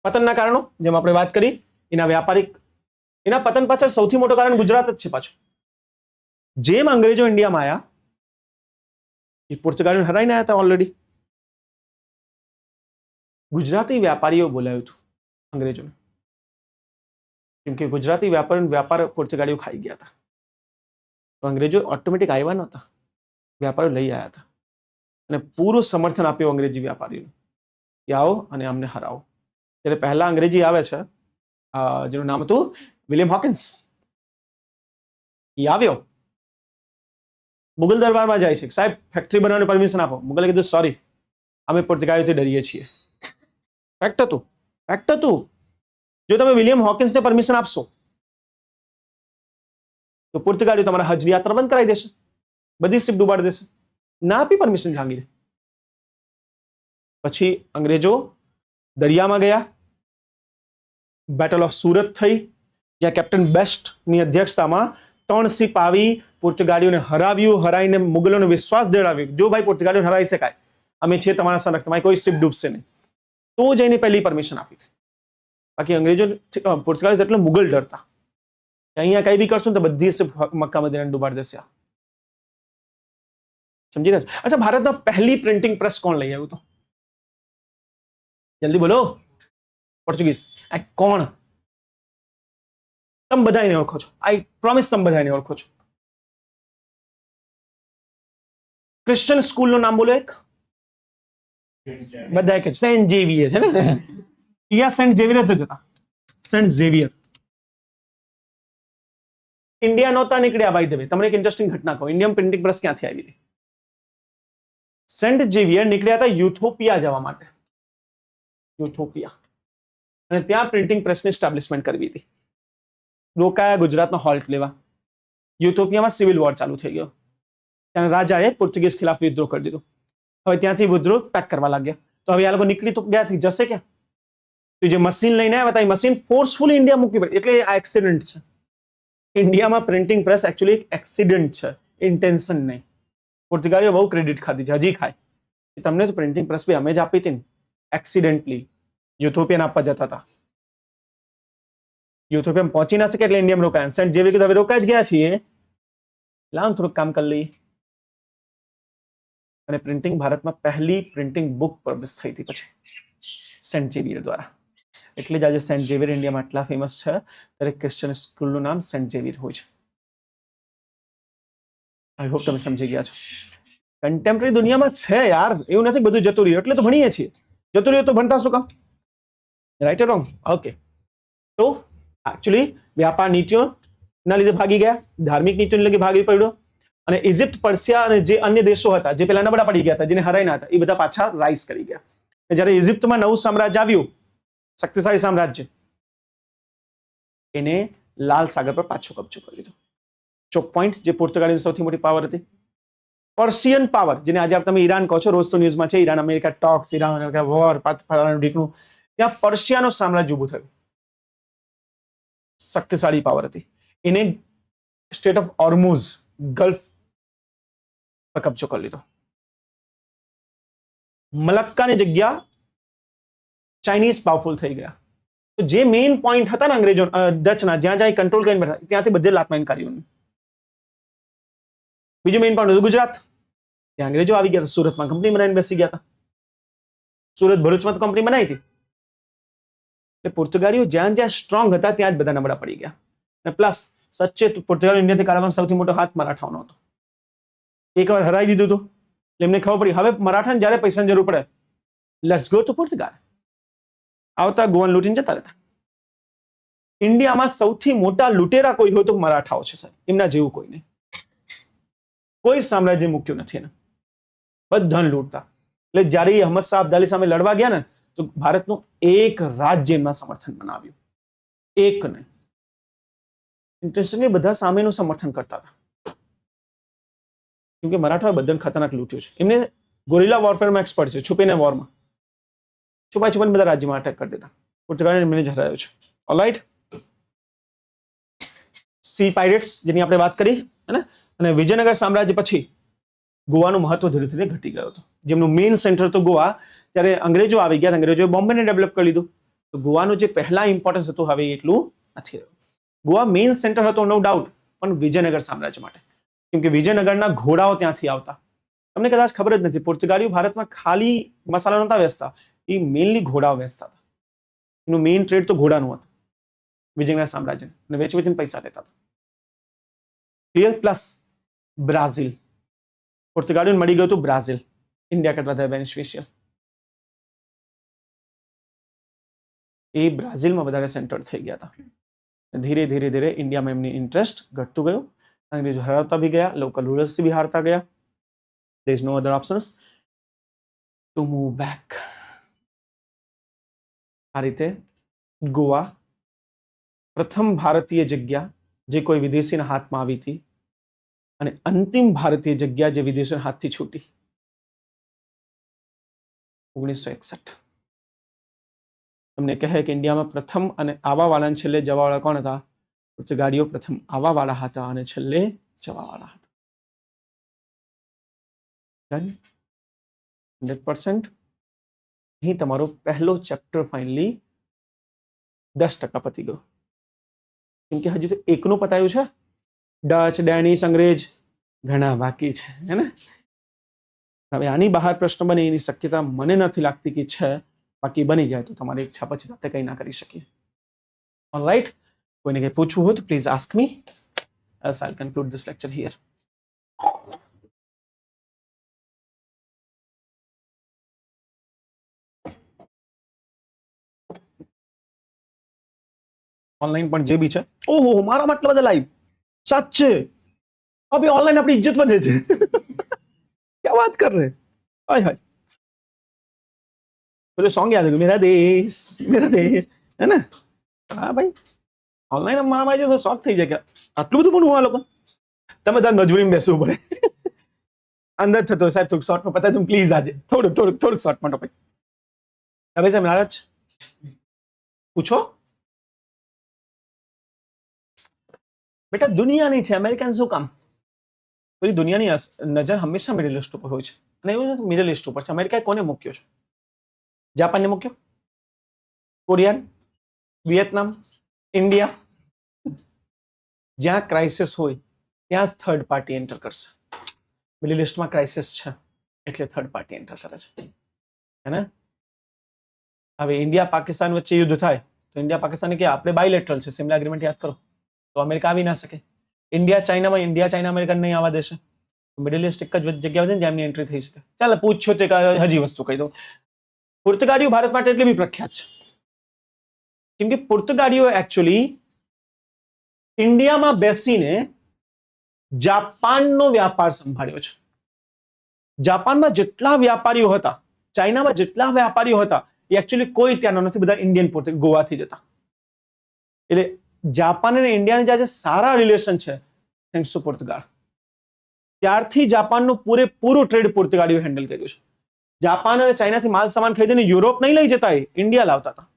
[SPEAKER 1] પતનના કારણો જેમ આપણે વાત કરી એના વ્યાપારિક, એના પતન પાછળ સૌથી મોટું કારણ ગુજરાત જ છે. પાછું જેમ અંગ્રેજો ઇન્ડિયામાં આવ્યા એ પોર્તુગાલીઓને હરાઈને આવ્યા હતા. ઓલરેડી ગુજરાતી વ્યાપારીઓ બોલાવ્યું હતું અંગ્રેજોને, કેમ કે ગુજરાતી વ્યાપાર પોર્તુગાલીઓ ખાઈ ગયા હતા. તો અંગ્રેજો ઓટોમેટિક આવ્યા નહોતા, વ્યાપારીઓ લઈ આવ્યા હતા અને પૂરું સમર્થન આપ્યું અંગ્રેજી વ્યાપારીઓને કે આવો અને અમને હરાવો. ત્યારે પહેલા અંગ્રેજી આવે છે જેનું નામ હતું વિલિયમ હોકિન્સ. એ આવ્યો, મુગલ દરબારમાં જાય છે, સાહેબ ફેક્ટરી બનાવવાની પરમિશન આપો. મુગલે કીધું સોરી, અમે પોર્તુગાલીઓથી ડરીએ છીએ. ફેક્ટ હતું. જો તમે વિલિયમ હોકિન્સને પરમિશન આપશો તો પોર્તુગાલીઓ તમારા હજની યાત્રા બંધ કરાવી દેશે, બધી શિપ ડૂબાડી દેશે. ના આપી પરમિશન જહાંગીરે. પછી અંગ્રેજો દરિયામાં ગયા, બેટલ ઓફ સુરત થઈ, જ્યાં કેપ્ટન બેસ્ટ ની અધ્યક્ષતામાં 3 શિપ આવી, પોર્તુગાલીઓને હરાવ્યું, હરાઈને મુગલોનો વિશ્વાસ દેવડાવ્યો. જો ભાઈ પોર્તુગાલીઓને હરાવી શકાય, અમે છીએ તમારા સંરક્ષણ, તમારી કોઈ શિપ ડૂબશે નહીં. તો જઈને પહેલી પરમિશન આપી. બાકી અંગ્રેજો પોર્તુગાલીઓ એટલે મુગલ ડરતા, અહીંયા કઈ બી કરશું તો બધી શિપ મક્કા મદીનાને ડૂબાડી દેશે. સમજી રહ્યા છો? અચ્છા, ભારતમાં પહેલી પ્રિન્ટિંગ પ્રેસ કોણ લઈ આવ્યું હતું? જલ્દી બોલો. પોર્ટુગીઝ. આ કોણ? તમે બધા એને ઓળખો છો. આઈ પ્રોમિસ તમે બધા એને ઓળખો છો. ક્રિશ્ચિયન સ્કૂલનું નામ બોલો એક. બધા કે સેન્ટ ઝેવિયર છે ને? અહીંયા સેન્ટ ઝેવિયર જ હતા. સેન્ટ ઝેવિયર ઇન્ડિયા નહોતા નીકળ્યા. ભાઈ દેવે તમને એક ઇન્ટરેસ્ટિંગ ઘટના કહો. ઇન્ડિયન પ્રિન્ટિંગ પ્રેસ ક્યાંથી આવી હતી? સેન્ટ ઝેવિયર નીકળ્યા હતા યુથોપિયા જવા માટે. યુથોપિયા, અને ત્યાં પ્રિન્ટિંગ પ્રેસની એસ્ટાબ્લિશમેન્ટ કરવી હતી. રોકાયા ગુજરાતમાં હોલ્ટ લેવા. યુથોપિયામાં સિવિલ વોર ચાલુ થઈ ગયો. ત્યાં રાજાએ પોર્ટુગીઝ ખિલાફ વિદ્રોહ કરી દીધો. હવે ત્યાંથી વિદ્રોહ પેક કરવા લાગ્યા. તો હવે આ લોકો નીકળી તો ગયા, જશે ક્યાં? તો જે મશીન લઈને આવ્યા હતા એ મશીન ફોર્સફુલી ઇન્ડિયા મૂકી પડી. એટલે આ એક્સિડન્ટ છે. ઇન્ડિયામાં પ્રિન્ટિંગ પ્રેસ એકચ્યુઅલી એક એક્સિડન્ટ છે, ઇન્ટેન્શન નહીં. પોર્તુગાલીઓ બહુ ક્રેડિટ ખાધી છે, હજી ખાય. તમને તો પ્રિન્ટિંગ પ્રેસ બી અમે જ આપી હતી ને, એક્સિડન્ટલી. યુથોપિયન આપવા જતા હતા. યુથોપિયન પહોંચી ના શકે એટલે ઇન્ડિયામાં રોકાયા. સેન્ટ ઝેવિયર કીધું હવે રોકાઈ જ ગયા છીએ, લાવ થોડુંક કામ કરી લઈએ. અને પ્રિન્ટિંગ ભારતમાં પહેલી પ્રિન્ટિંગ બુક પબ્લિશ થઈ હતી પછી સેન્ટ ઝેવિયર દ્વારા. એટલે જ આજે સેન્ટ ઝેવિયર ઇન્ડિયામાં આટલા ફેમસ છે. દરેક ક્રિશ્ચિયન સ્કૂલનું નામ સેન્ટ ઝેવિયર હોય છે. આઈ હોપ તમે સમજી ગયા છો. કન્ટેમ્પરરી દુનિયામાં છે યાર, એવું નથી બધું જતું રહ્યું એટલે તો ભણીએ છીએ. જતું રહ્યું તો ભણતા શું કામ? Right wrong? ઓકે. તો એકચ્યુઅલી વ્યાપાર નીતિઓના લીધે ભાગી ગયા, ધાર્મિક નીતિઓને લીધે ભાગી પડ્યો. અને ઇજિપ્ત, પર્શિયા અને જે અન્ય દેશો હતા જે પેલા નબળા પડી ગયા હતા, જેને હરાઈના હતા, એ બધા પાછા રાઈઝ કરી ગયા. જ્યારે ઇજિપ્તમાં નવું સામ્રાજ્ય આવ્યું, શક્તિશાળી સામ્રાજ્ય, એને લાલ સાગર પર પાછો કબજો કરી લીધો. ચોક પોઈન્ટ, જે પોર્તુગાલીની સૌથી મોટી પાવર હતી. પર્શિયન પાવર, જેને આજે તમે ઈરાન કહો છો, રોજ તો ન્યૂઝમાં છે Iran America talks, Iran America war, ઢીકણું. ત્યાં પર્શિયાનું સામ્રાજ્ય ઉભું થયું. શક્તિશાળી પાવર હતી. એને સ્ટેટ ઓફ ઓર્મુઝ, ગલ્ફ પર કબજો કરી લીધો. મલક્કાની જગ્યા ચાઇનીઝ પાવરફુલ થઈ ગયા. તો જે મેઇન પોઈન્ટ હતા ને અંગ્રેજો ડચના, જ્યાં જ્યાં કંટ્રોલ કરીને બેઠા, ત્યાંથી બધે લાતમાઈન કર્યું. બીજું મેઇન પોઈન્ટ હતું ગુજરાત. ત્યાં અંગ્રેજો આવી ગયા, સુરતમાં કંપની બનાવીને બેસી ગયા હતા. સુરત ભરૂચમાં તો કંપની બનાવી હતી. એટલે પોર્તુગાલીઓ જ્યાં જ્યાં સ્ટ્રોંગ હતા ત્યાં જ બધા નબળા પડી ગયા. અને પ્લસ સચ્ચે પોર્તુગાલ ઇન્ડિયાથી કાઢવામાં સૌથી મોટો હાથ મરાઠાઓનો હતો. એકવાર હરાવી દીધું હતું એટલે એમને ખબર પડી હવે મરાઠાને જ્યારે પૈસાની જરૂર પડે, લેટ્સ ગો ટુ પોર્તુગાલ. આવતા ગોવાન લૂંટીને જતા રહેતા. ઇન્ડિયામાં સૌથી મોટા લૂંટેરા કોઈ હોય તો મરાઠાઓ છે સાહેબ, એમના જેવું કોઈ નહીં. કોઈ સામ્રાજ્ય મૂક્યું નથી એને, બધાને લૂંટતા. એટલે જ્યારે અહમદ શાહ અબ્દાલી સામે લડવા ગયા ને, તો ભારતનું એક રાજ્ય એમના સમર્થન બનાવ્યું, એક નહીં. ઇન્ટરેસ્ટિંગલી બધા સામેનું સમર્થન કરતા હતા, કેમ કે મરાઠાએ બધાને ખતરનાક લૂંટ્યું છે. એમને ગોરિલા વોરફેરમાં એક્સપર્ટ છે, છુપીને વોરમાં છુપાઈને બધા રાજ્યમાં અટેક કરી દેતા. પોર્તુગાલ એમને જ હરાયો છે. ઓલરાઈટ, સી પાયરેટ્સ જેની આપણે વાત કરી, હે ને, અને વિજયનગર સામ્રાજ્ય પછી ગોવાનું મહત્વ ધીરે ધીરે ઘટી ગયું હતું. જેમનું મેઇન સેન્ટર તો ગોવા, ત્યારે અંગ્રેજો આવી ગયા, અંગ્રેજોએ બોમ્બેને ડેવલપ કરી લીધું, તો ગોવાનું જે પહેલા ઇમ્પોર્ટન્સ હતું હવે એટલું નથી રહ્યું. ગોવા મેઇન સેન્ટર હતો નો ડાઉટ, પણ વિજયનગર સામ્રાજ્ય માટે, કેમ કે વિજયનગરના ઘોડાઓ ત્યાંથી આવતા. તમને કદાચ ખબર જ નથી, પોર્તુગાલીઓ ભારતમાં ખાલી મસાલા નહોતા વેચતા, એ મેઇનલી ઘોડાઓ વેચતા હતા. એનું મેઇન ટ્રેડ તો ઘોડાનું હતું વિજયનગર સામ્રાજ્ય, અને વેચી વેચીને પૈસા લેતા હતા. ક્લિયર? પ્લસ બ્રાઝિલ, પોર્તુગાલીઓને મળી ગયું હતું બ્રાઝિલ, ઇન્ડિયા કરતા વધારે બેનિફિશિયલ. એ બ્રાઝિલમાં વધારે સેન્ટર થઈ ગયા હતા. ધીરે ધીરે ધીરે ઇન્ડિયામાં એમની ઇન્ટરેસ્ટ ઘટતું ગયું, અંગ્રેજો હરાવતા બી ગયા, લોકલ રૂલર્સથી બી હારતા ગયા. there is no other options to move back. આ રીતે ગોવા પ્રથમ ભારતીય જગ્યા જે કોઈ વિદેશીના હાથમાં આવી હતી, અને અંતિમ ભારતીય જગ્યા જે વિદેશીના હાથથી છૂટી 1961. તમને કહે કે ઇન્ડિયામાં પ્રથમ અને આવવાવાળા અને છેલ્લે જવાવાળા કોણ હતા? પોર્તુગાલીઓ પ્રથમ આવવાવાળા હતા અને છેલ્લે જવાવાળા હતા. ડન? 100%. અહીં તમારો પહેલો ચેપ્ટર ફાઇનલી 10% પતી ગયો, કેમ કે હજુ તો એકનું પતાયું છે. ડચ, ડેનિશ, અંગ્રેજ ઘણા બાકી છે, હે ને? હવે આની બહાર પ્રશ્ન બને એની શક્યતા મને નથી લાગતી કે છે, બાકી બની જાય તો તમારી ઈચ્છા પછી આપણે કંઈ ના કરી શકીએ. ઓલરાઈટ, કોઈને કંઈ પૂછવું હોય તો please ask me, else I'll conclude this lecture here. Online પણ જે બી છે, ઓહો મારામાં આટલા બધા લાઈવ, સાચે અભી ઓનલાઈન આપણી ઇજ્જત વધે છે. क्या बात कर रहे? हाय हाय, પેલો સોંગ યાદ આવ્યું, મેરા દેશ હે ને? હા ભાઈ, ઓનલાઈન મારા જે શોખ થઈ જાય કે આટલું બધું ભણવું આ લોકો. તમે તાર મજબૂરીમાં બેસવું પડે. અંદર થતો સાહેબ થોડુંક શોર્ટમાં પતાવી દઉં પ્લીઝ, આજે થોડુંક શોર્ટમાં ટોપિક. હવે સાહેબ નારાજ પૂછો. બેટા દુનિયાની છે, અમેરિકન શું કામ? બધી દુનિયાની નજર હંમેશા મિડલ ઇસ્ટ ઉપર હોય છે, અને એવું નથી મિડલ ઇસ્ટ ઉપર છે. અમેરિકાએ કોને મૂક્યો છે? જાપાનને મૂક્યો, કોરિયા, વિયેતનામ, ઇન્ડિયા. જ્યાં ક્રાઇસિસ હોય ત્યાં જ થર્ડ પાર્ટી એન્ટર કરશે. મિડલ ઇસ્ટમાં ક્રાઇસિસ છે એટલે થર્ડ પાર્ટી એન્ટર કરે છે, હે ને? હવે ઇન્ડિયા પાકિસ્તાન વચ્ચે યુદ્ધ થાય તો ઇન્ડિયા પાકિસ્તાન કે આપણે બાયલેટરલ છે, સિમલા એગ્રીમેન્ટ યાદ કરો, તો અમેરિકા આવી ના શકે. ઇન્ડિયા ચાઇના અમેરિકન નહીં આવવા દેશે. મિડલ ઇસ્ટ એક જ જગ્યા છે ને જ્યાં એમની એન્ટ્રી થઈ શકે. ચાલો પૂછ્યો તે હજી વસ્તુ કહી દઉં. પોર્તુગાલીઓ ભારત માટે એટલે બી પ્રખ્યાત છે કેમ કે પોર્તુગાલીઓ એકચ્યુઅલી ઇન્ડિયામાં બેસીને જાપાનનો વ્યાપાર સંભાળ્યો છે. જાપાનમાં જેટલા વ્યાપારીઓ હતા, ચાઇનામાં જેટલા વ્યાપારીઓ હતા, એ એકચ્યુઅલી કોઈ ત્યાંનો નથી, બધા ઇન્ડિયન ગોવાથી જ હતા. એટલે જાપાન અને ઇન્ડિયાની જે સારા રિલેશન છે થેન્ક્સ ટુ પોર્તુગાલ. ત્યારથી જાપાનનું પૂરેપૂરું ટ્રેડ પોર્તુગાલીઓ હેન્ડલ કર્યું છે. જાપાન અને ચાઇનાથી માલ સામાન ખરીદીને યુરોપ નહીં લઈ જતા, ઇન્ડિયા લાવતા હતા.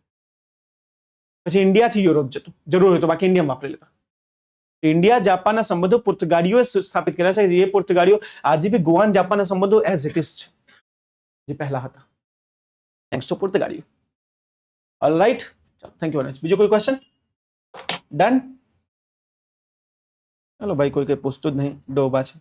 [SPEAKER 1] પછી ઇન્ડિયાથી યુરોપ જતું જરૂર હોય તો, બાકી ઇન્ડિયામાં વાપરી લેતા. ઇન્ડિયા જાપાનના સંબંધો પોર્તુગાલીઓએ સ્થાપિત કર્યા છે. એ પોર્તુગાલીઓ આજે બી ગોવા અને જાપાનના સંબંધો એઝ ઇટ ઇઝ છે જે પહેલા હતા, થેન્ક્સ ટુ પોર્તુગાલીઓ. Alright, thank you very much. બીજો કોઈ ક્વેશ્ચન? ડન? ચલો ભાઈ, કોઈ કઈ પૂછતું જ નહીં, ડોબા છે.